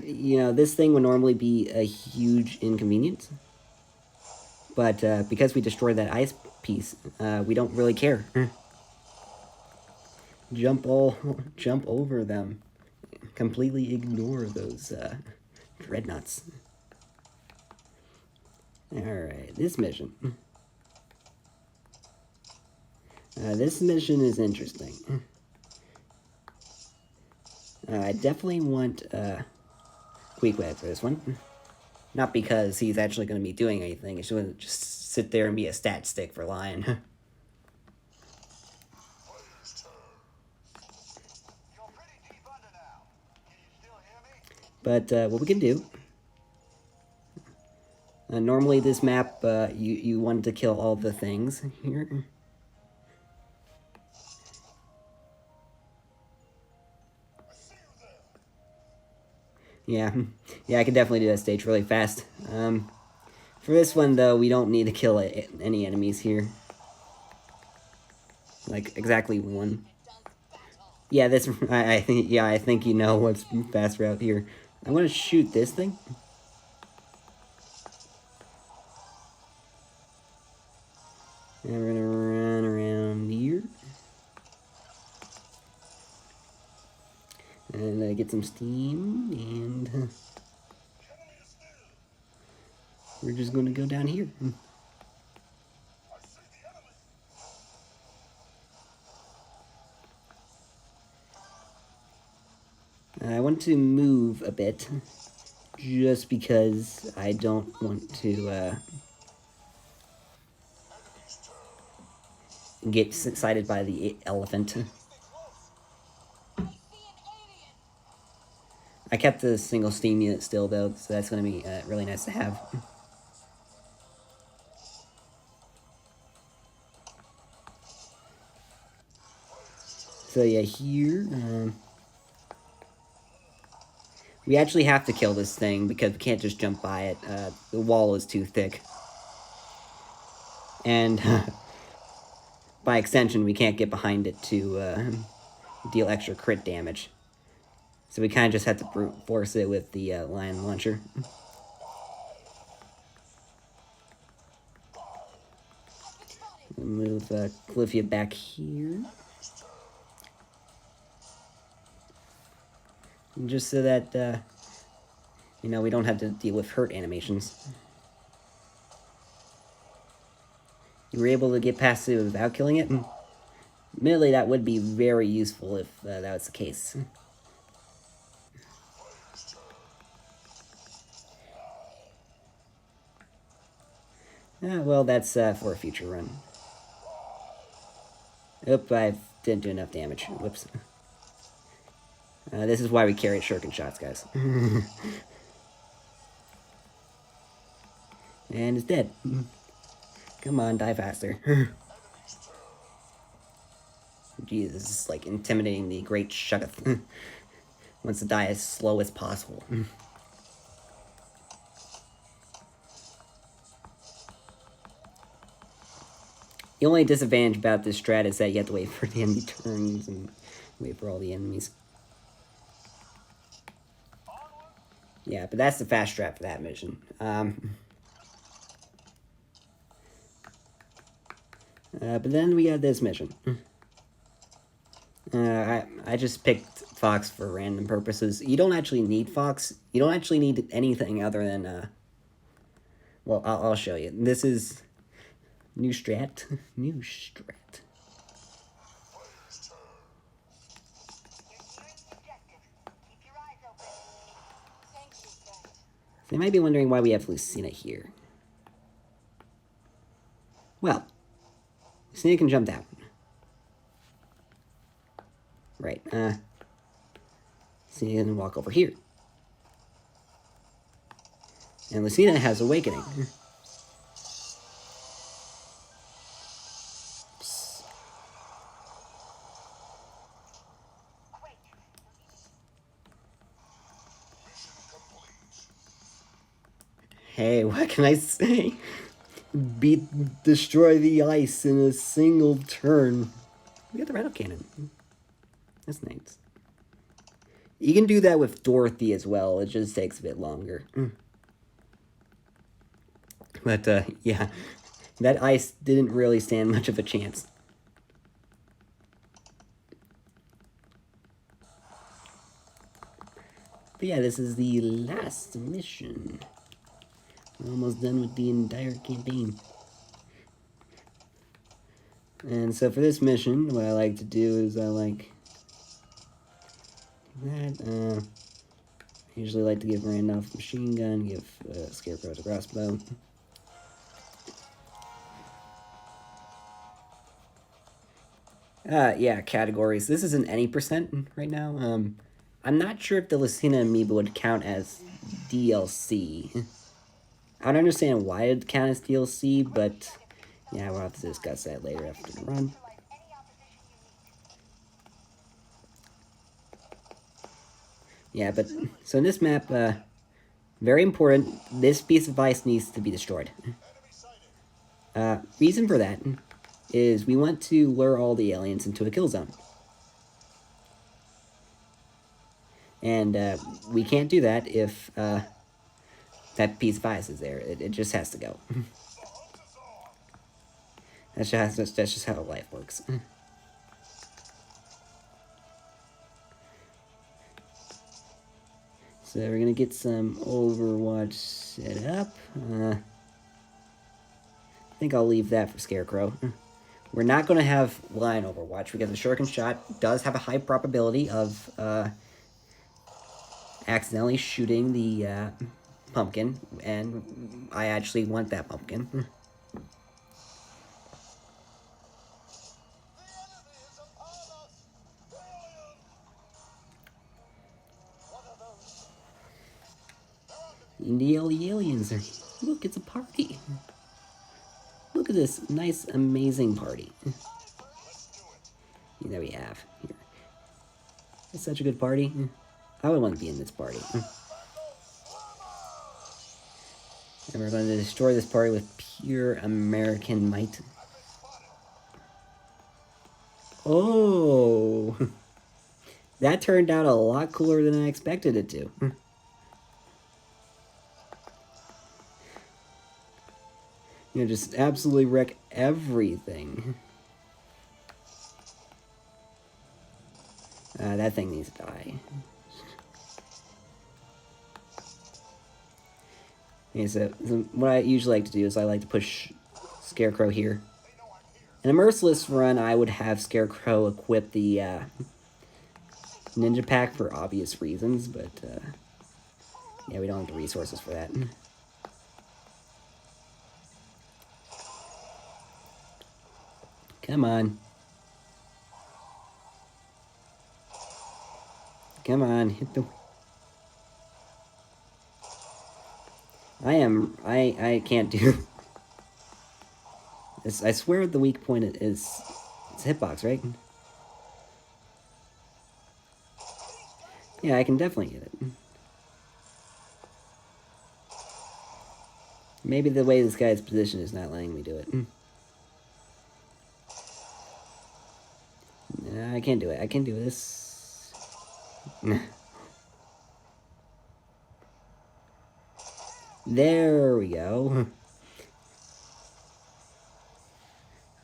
You know, this thing would normally be a huge inconvenience. But because we destroyed that ice piece, we don't really care. Jump over them. Completely ignore those dreadnoughts. Alright, this mission. This mission is interesting. I definitely want Queequeg for this one. Not because he's actually going to be doing anything. He's going to just sit there and be a stat stick for Lyon. But what we can do... normally this map, you want to kill all the things here. Yeah, I can definitely do that stage really fast. For this one, though, we don't need to kill any enemies here. Like, exactly one. Yeah, this, I think you know what's fast route here. I'm gonna shoot this thing. And we're gonna run around here. And get some steam, and... we're just going to go down here. I want to move a bit, just because I don't want to get excited by the elephant. I kept the single steam unit still, though, so that's going to be really nice to have. So yeah, here, we actually have to kill this thing because we can't just jump by it. The wall is too thick. And by extension, we can't get behind it to deal extra crit damage. So we kind of just have to brute force it with the Lyon launcher. Move Cliffia back here. Just so that, you know, we don't have to deal with hurt animations. You were able to get past it without killing it? Admittedly, that would be very useful if that was the case. Well, that's for a future run. Oop, I didn't do enough damage. Whoops. This is why we carry shuriken shots, guys. And it's dead. Come on, die faster. Jesus, this is like intimidating the great Shuggoth. Wants to die as slow as possible. The only disadvantage about this strat is that you have to wait for the enemy turns and wait for all the enemies. Yeah, but that's the fast strat for that mission. But then we got this mission. I just picked Fox for random purposes. You don't actually need Fox. You don't actually need anything other than, well, I'll show you. This is new strat. New strat. So you might be wondering why we have Lucina here. Well, Lucina can jump down. Right, Lucina can walk over here. And Lucina has Awakening. Hey, what can I say? Destroy the ice in a single turn. We got the rattle cannon. That's nice. You can do that with Dorothy as well. It just takes a bit longer. But, yeah. That ice didn't really stand much of a chance. But yeah, this is the last mission. We're almost done with the entire campaign. And so for this mission, what I like to do is I like that. I usually like to give Randolph a machine gun, give Scarecrow a crossbow. Yeah, categories. This is an any percent right now. I'm not sure if the Lucina Amiibo would count as DLC. I don't understand why it would count as DLC, but yeah, we'll have to discuss that later after the run. Yeah, but so in this map, very important, this piece of ice needs to be destroyed. Reason for that is we want to lure all the aliens into a kill zone. And we can't do that if that piece of ice is there. It just has to go. That's just how life works. So we're gonna get some Overwatch set up. I think I'll leave that for Scarecrow. We're not gonna have Lyon Overwatch because the shuriken shot does have a high probability of accidentally shooting the pumpkin, and I actually want that pumpkin. The aliens are... Look, it's a party. Look at this nice, amazing party. There we have. Here. It's such a good party. I would want to be in this party. And we're going to destroy this party with pure American might. Oh! That turned out a lot cooler than I expected it to. You know, just absolutely wreck everything. That thing needs to die. Okay, so what I usually like to do is I like to push Scarecrow here. In a merciless run, I would have Scarecrow equip the Ninja Pack for obvious reasons, but yeah, we don't have the resources for that. Come on. Come on, hit the... I can't do this. I swear the weak point is it's hitbox, right? Yeah, I can definitely get it. Maybe the way this guy's position is not letting me do it. No, I can't do it. I can do this. There we go.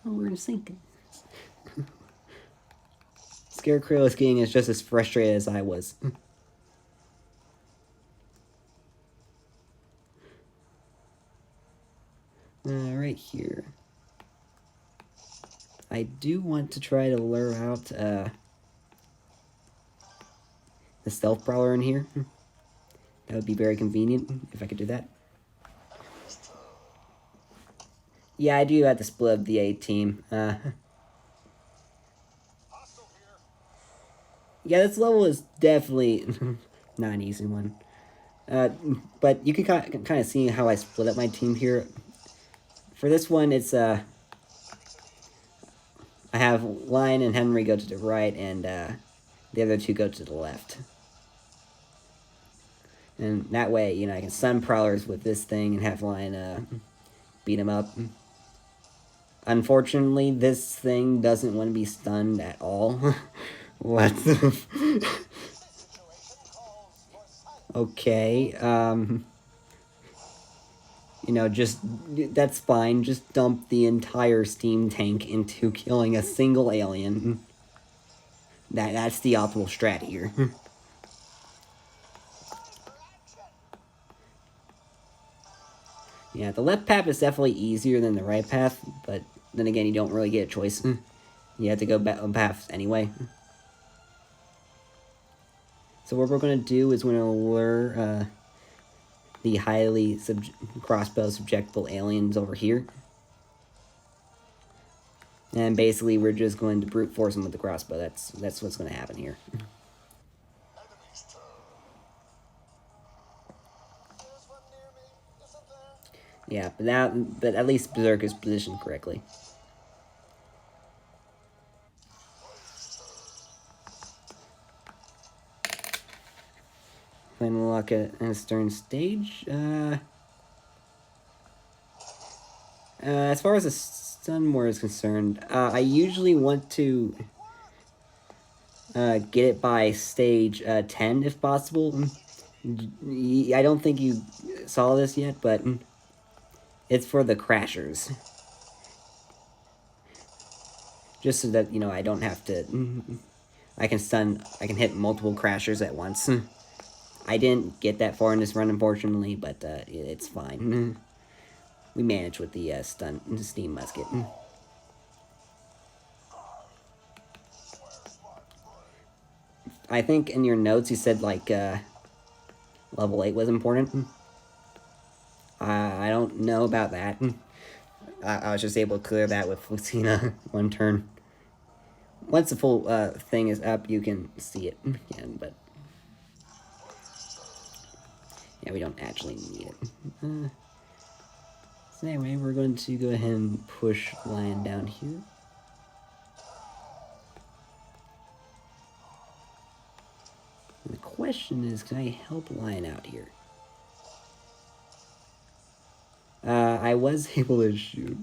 Oh, we're in sync. Scarecrow is getting just as frustrated as I was. Right here. I do want to try to lure out the stealth prowler in here. That would be very convenient if I could do that. Yeah, I do have to split up the A team. Yeah, this level is definitely not an easy one. But you can kind of see how I split up my team here. For this one, it's I have Lyon and Henry go to the right, and the other two go to the left. And that way, you know, I can stun prowlers with this thing and have Lyon beat him up. Unfortunately, this thing doesn't want to be stunned at all. What? Okay, you know, just, that's fine. Just dump the entire steam tank into killing a single alien. That's the optimal strat here. Yeah, the left path is definitely easier than the right path, but then again, you don't really get a choice. You have to go back on path anyway. So what we're going to do is we're going to lure the highly crossbow subjectable aliens over here. And basically, we're just going to brute force them with the crossbow. That's what's going to happen here. Yeah, but at least Berserk is positioned correctly. Final lock at a stern stage. As far as the stun war is concerned, I usually want to get it by stage 10 if possible. I don't think you saw this yet, but it's for the crashers. Just so that, you know, I don't have to... I can hit multiple crashers at once. I didn't get that far in this run, unfortunately, but it's fine. We managed with the steam musket. I think in your notes you said, like, level 8 was important. I don't know about that. I was just able to clear that with Lucina one turn. Once the full thing is up, you can see it again, but yeah, we don't actually need it. So anyway, we're going to go ahead and push Lyon down here. And the question is, can I help Lyon out here? I was able to shoot.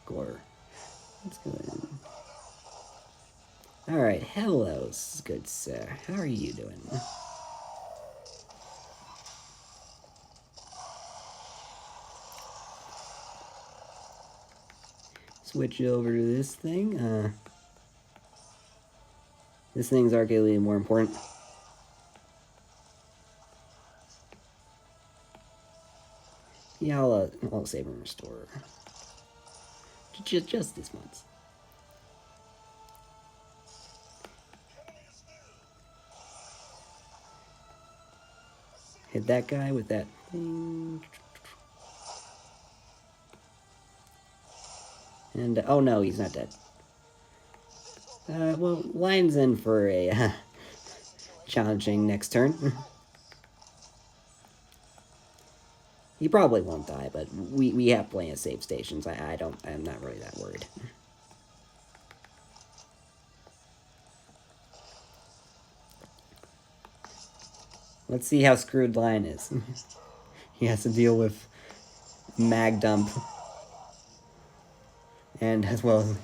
Gore. Let's go in. Alright, hello, good sir. How are you doing? Switch over to this thing. This thing's arguably more important. Yeah, I'll save and restore. Just this once. Hit that guy with that thing. And, oh no, he's not dead. Well, Lyon's in for a challenging next turn. He probably won't die, but we have plenty of save stations. I'm not really that worried. Let's see how screwed Lyon is. He has to deal with mag dump. And as well as...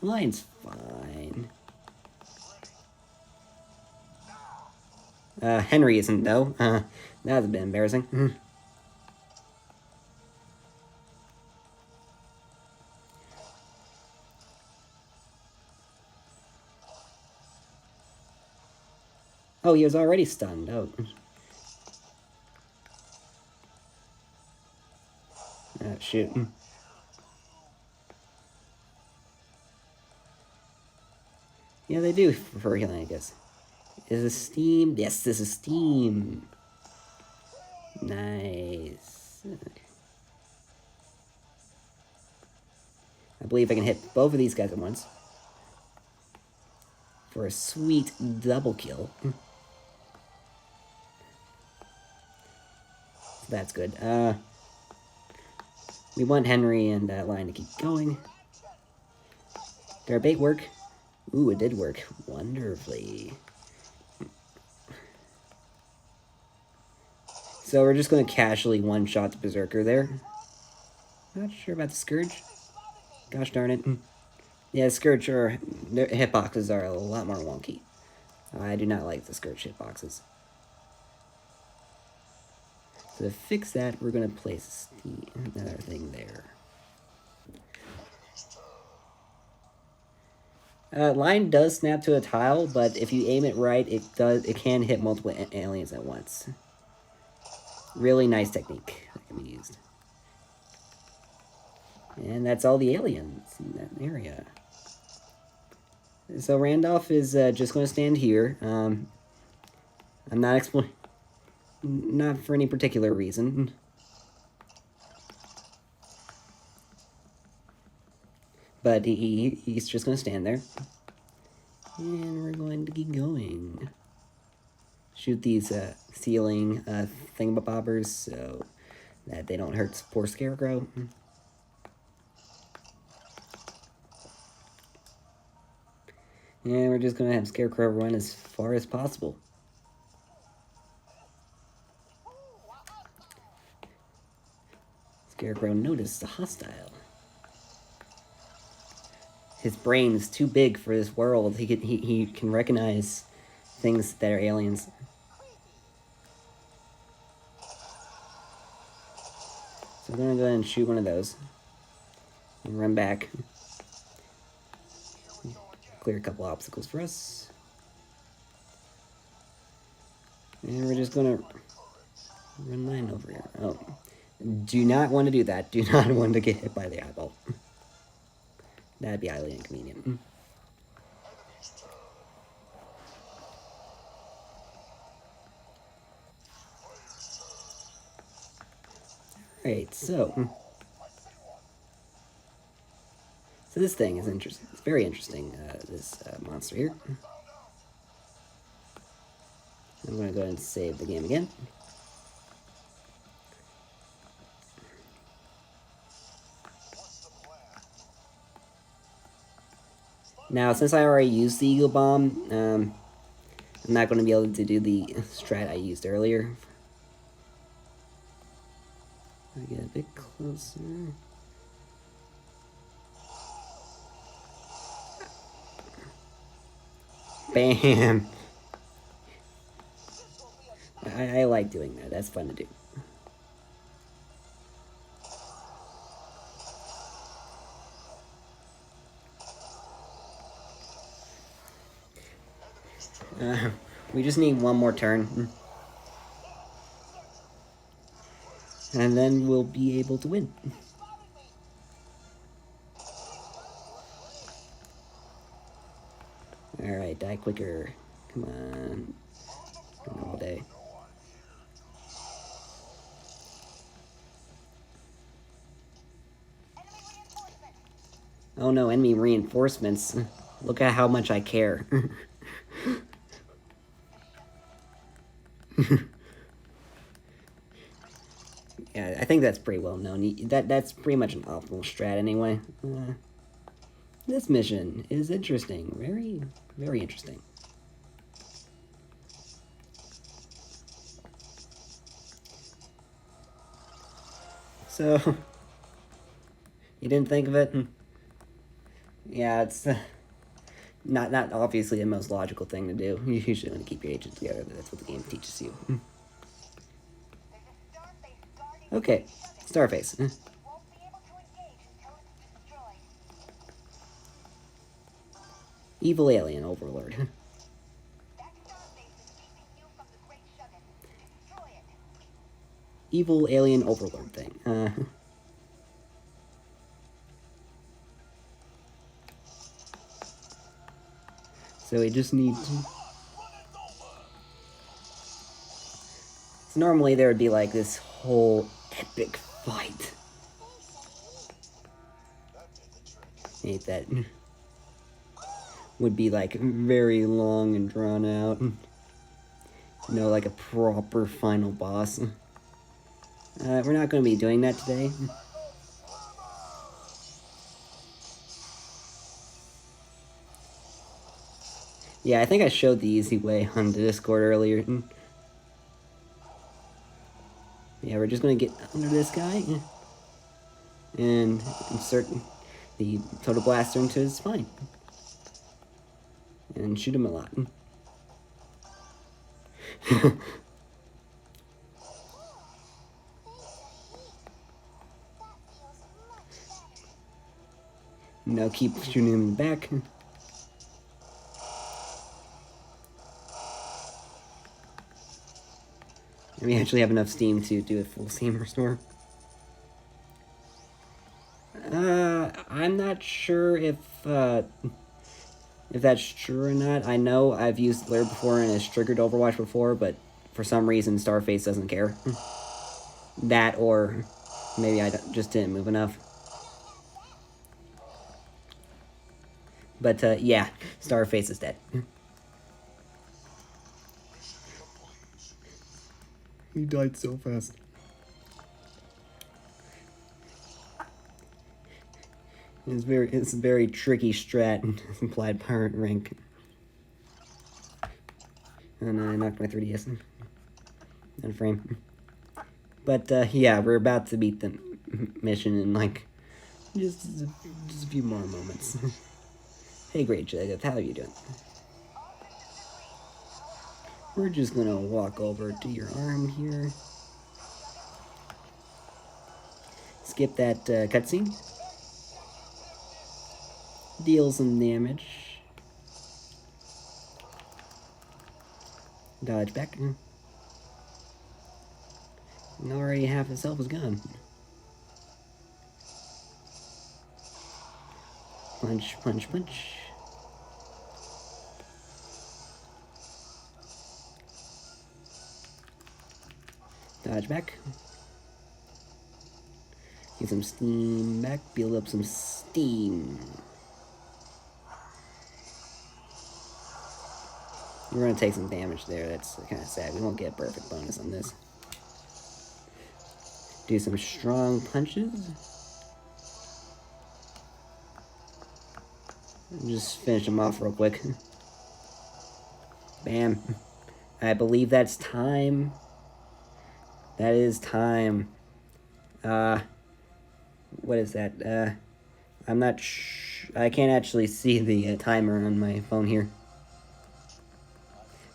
Lyon's fine. Henry isn't, though. That was a bit embarrassing. Oh, he was already stunned. Oh. Shoot. Yeah, they do for healing, I guess. Is this Steam? Yes, this is Steam. Nice. I believe I can hit both of these guys at once. For a sweet double kill. That's good. We want Henry and Lyon to keep going. Did our bait work? Ooh, it did work wonderfully. So we're just going to casually one-shot the Berserker there. Not sure about the Scourge. Gosh darn it. Yeah, Scourge, their hitboxes are a lot more wonky. I do not like the Scourge hitboxes. So to fix that, we're going to place another thing there. Lyon does snap to a tile, but if you aim it right, it can hit multiple aliens at once. Really nice technique that can be used. And that's all the aliens in that area. So Randolph is just going to stand here. I'm not exploring, not for any particular reason. But he's just going to stand there. And we're going to keep going. Shoot these ceiling thingamabobbers so that they don't hurt poor Scarecrow. And we're just going to have Scarecrow run as far as possible. Scarecrow noticed the hostile. His brain is too big for this world. He can recognize things that are aliens. So we're gonna go ahead and shoot one of those. And run back. Clear a couple obstacles for us. And we're just gonna run Lyon over here. Oh. Do not want to do that. Do not want to get hit by the eyeball. That'd be highly inconvenient. Alright, so this thing is interesting. It's very interesting, this monster here. I'm going to go ahead and save the game again. Now, since I already used the Eagle Bomb, I'm not going to be able to do the strat I used earlier. I get a bit closer. Bam! I like doing that. That's fun to do. We just need one more turn. And then we'll be able to win. Alright, die quicker. Come on. All day. Oh no, enemy reinforcements. Look at how much I care. Yeah, I think that's pretty well known. That's pretty much an optimal strat anyway. This mission is interesting. Very, very interesting. So, you didn't think of it? Yeah, it's not obviously the most logical thing to do. You usually want to keep your agents together, but that's what the game teaches you. Okay, Starface. Evil alien overlord. Evil alien overlord thing. So we just need to... So normally there would be like this whole epic fight. Ain't that... Would be like very long and drawn out. You know, like a proper final boss. We're not going to be doing that today. Yeah, I think I showed the easy way on the Discord earlier. Yeah, we're just going to get under this guy and insert the Total Blaster into his spine. And shoot him a lot. Now keep shooting him in the back. And we actually have enough steam to do a full steam restore. I'm not sure if that's true or not. I know I've used Lure before and it's triggered Overwatch before, but for some reason Starface doesn't care. That, or maybe I just didn't move enough. But yeah, Starface is dead. He died so fast. It's a very tricky strat implied pirate rank. And I knocked my 3DS in frame. But yeah, we're about to beat the mission in like just a few more moments. Hey, great Jacob, how are you doing? We're just gonna walk over to your arm here. skip that cutscene. Deal some damage. Dodge back. And already half his health is gone. Punch, punch, punch. Dodge back. Get some steam back. Build up some steam. We're gonna take some damage there. That's kind of sad. We won't get a perfect bonus on this. Do some strong punches. Just finish them off real quick. Bam. I believe that's time. That is time. What is that? I'm not I can't actually see the timer on my phone here.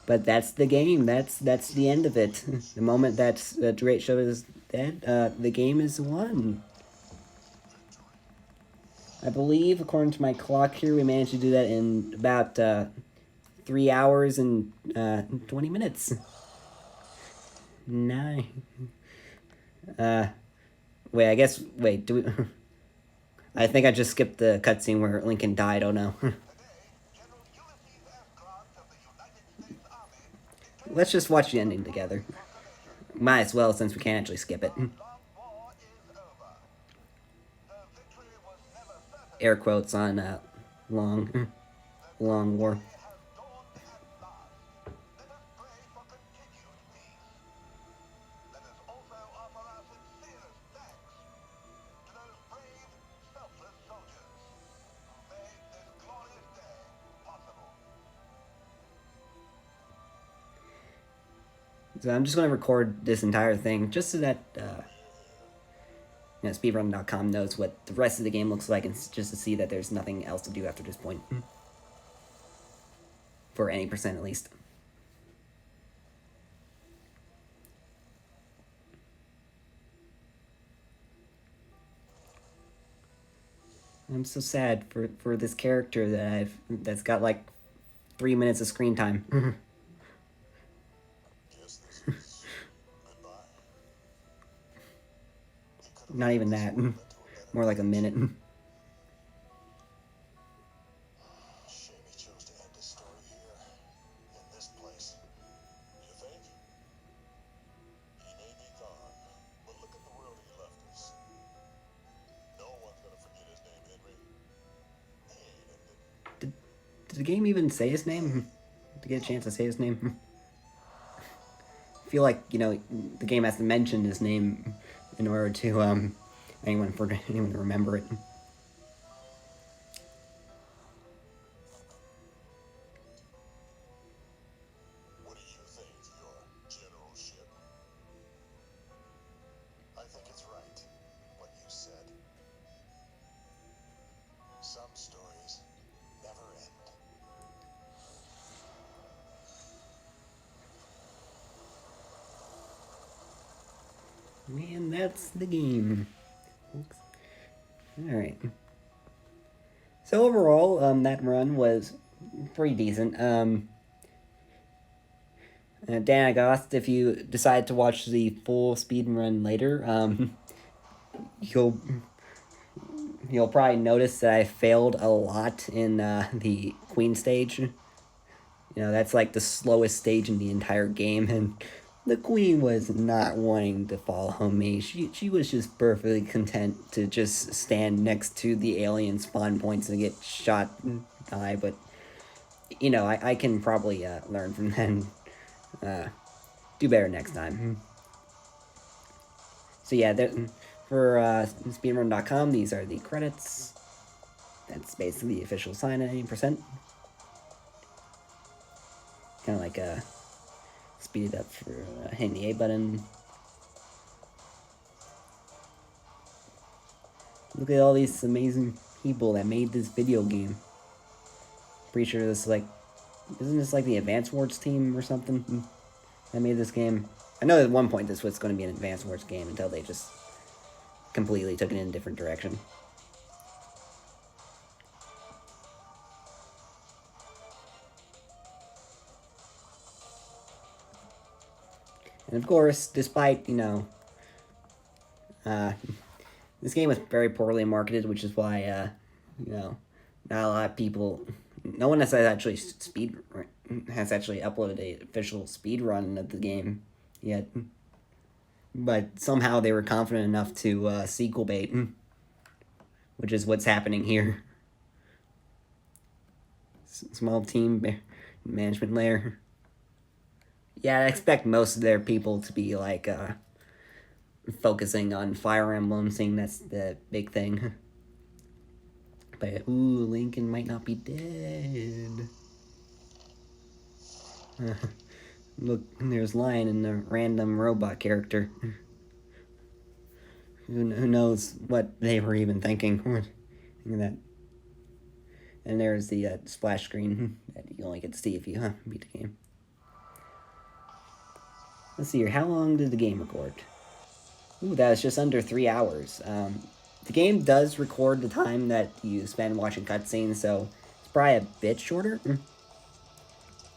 But that's the game. That's the end of it. The moment that Drake Show is dead, the game is won. I believe, according to my clock here, we managed to do that in about 3 hours and 20 minutes. Nice. Wait, I guess, wait, do we... I think I just skipped the cutscene where Lincoln died, oh no. Let's just watch the ending together. Might as well, since we can't actually skip it. Air quotes on long war. So I'm just going to record this entire thing just so that Speedrun.com knows what the rest of the game looks like, and just to see that there's nothing else to do after this point. For any percent at least. I'm so sad for this character that's got like 3 minutes of screen time. Not even that. More like a minute. Shame he chose to end his story here, in this place. You think? He may be gone, but look at the world he left us. No one's gonna forget his name, Henry. Did the game even say his name? Did you get a chance to say his name? I feel like, the game has to mention his name in order to anyone to remember it. What do you think, your generalship? I think it's right, what you said. Some stories never end. Man, that's the game. Alright. So overall, that run was pretty decent. Dan, I got asked if you decide to watch the full speed run later, you'll probably notice that I failed a lot in the Queen stage. That's like the slowest stage in the entire game, and the Queen was not wanting to follow me. She was just perfectly content to just stand next to the alien spawn points and get shot and die, but, I can probably learn from that and do better next time. So yeah, for Speedrun.com, these are the credits. That's basically the official sign at 80%. Kind of like speed it up for hitting the A button. Look at all these amazing people that made this video game. Pretty sure this isn't this like the Advance Wars team or something that made this game? I know at one point this was going to be an Advance Wars game until they just completely took it in a different direction. And of course, despite, this game was very poorly marketed, which is why, not a lot of people, no one has actually uploaded a official speedrun of the game yet. But somehow they were confident enough to sequel bait, which is what's happening here. Small team management layer. Yeah, I expect most of their people to be like focusing on Fire Emblem, seeing that's the big thing. But ooh, Lincoln might not be dead. Look, there's Lyon and the random robot character. Who knows what they were even thinking? Look at that. And there's the splash screen that you only get to see if you beat the game. Let's see here. How long did the game record? Ooh, that was just under 3 hours. The game does record the time that you spend watching cutscenes, so it's probably a bit shorter.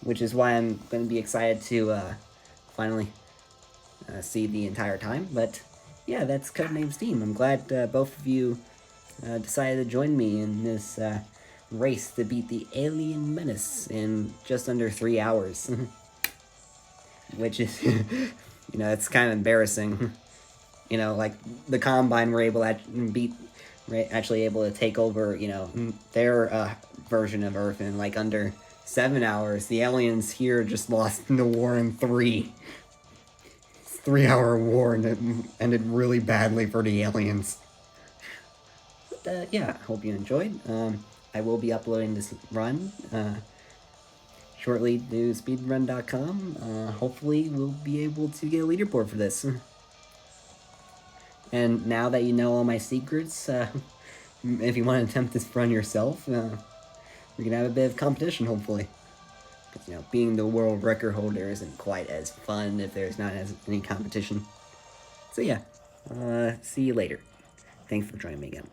Which is why I'm going to be excited to finally see the entire time. But yeah, that's Code Name S.T.E.A.M. I'm glad both of you decided to join me in this race to beat the alien menace in just under 3 hours. Which is, it's kind of embarrassing. Like the Combine were able to actually able to take over, their version of Earth in like under 7 hours. The aliens here just lost the war in 3. 3-hour war, and it ended really badly for the aliens. But yeah, hope you enjoyed. I will be uploading this run shortly to speedrun.com. Hopefully we'll be able to get a leaderboard for this. And now that you know all my secrets, if you want to attempt this run yourself, we can have a bit of competition, hopefully. Because, being the world record holder isn't quite as fun if there's not any competition. So yeah, see you later. Thanks for joining me again.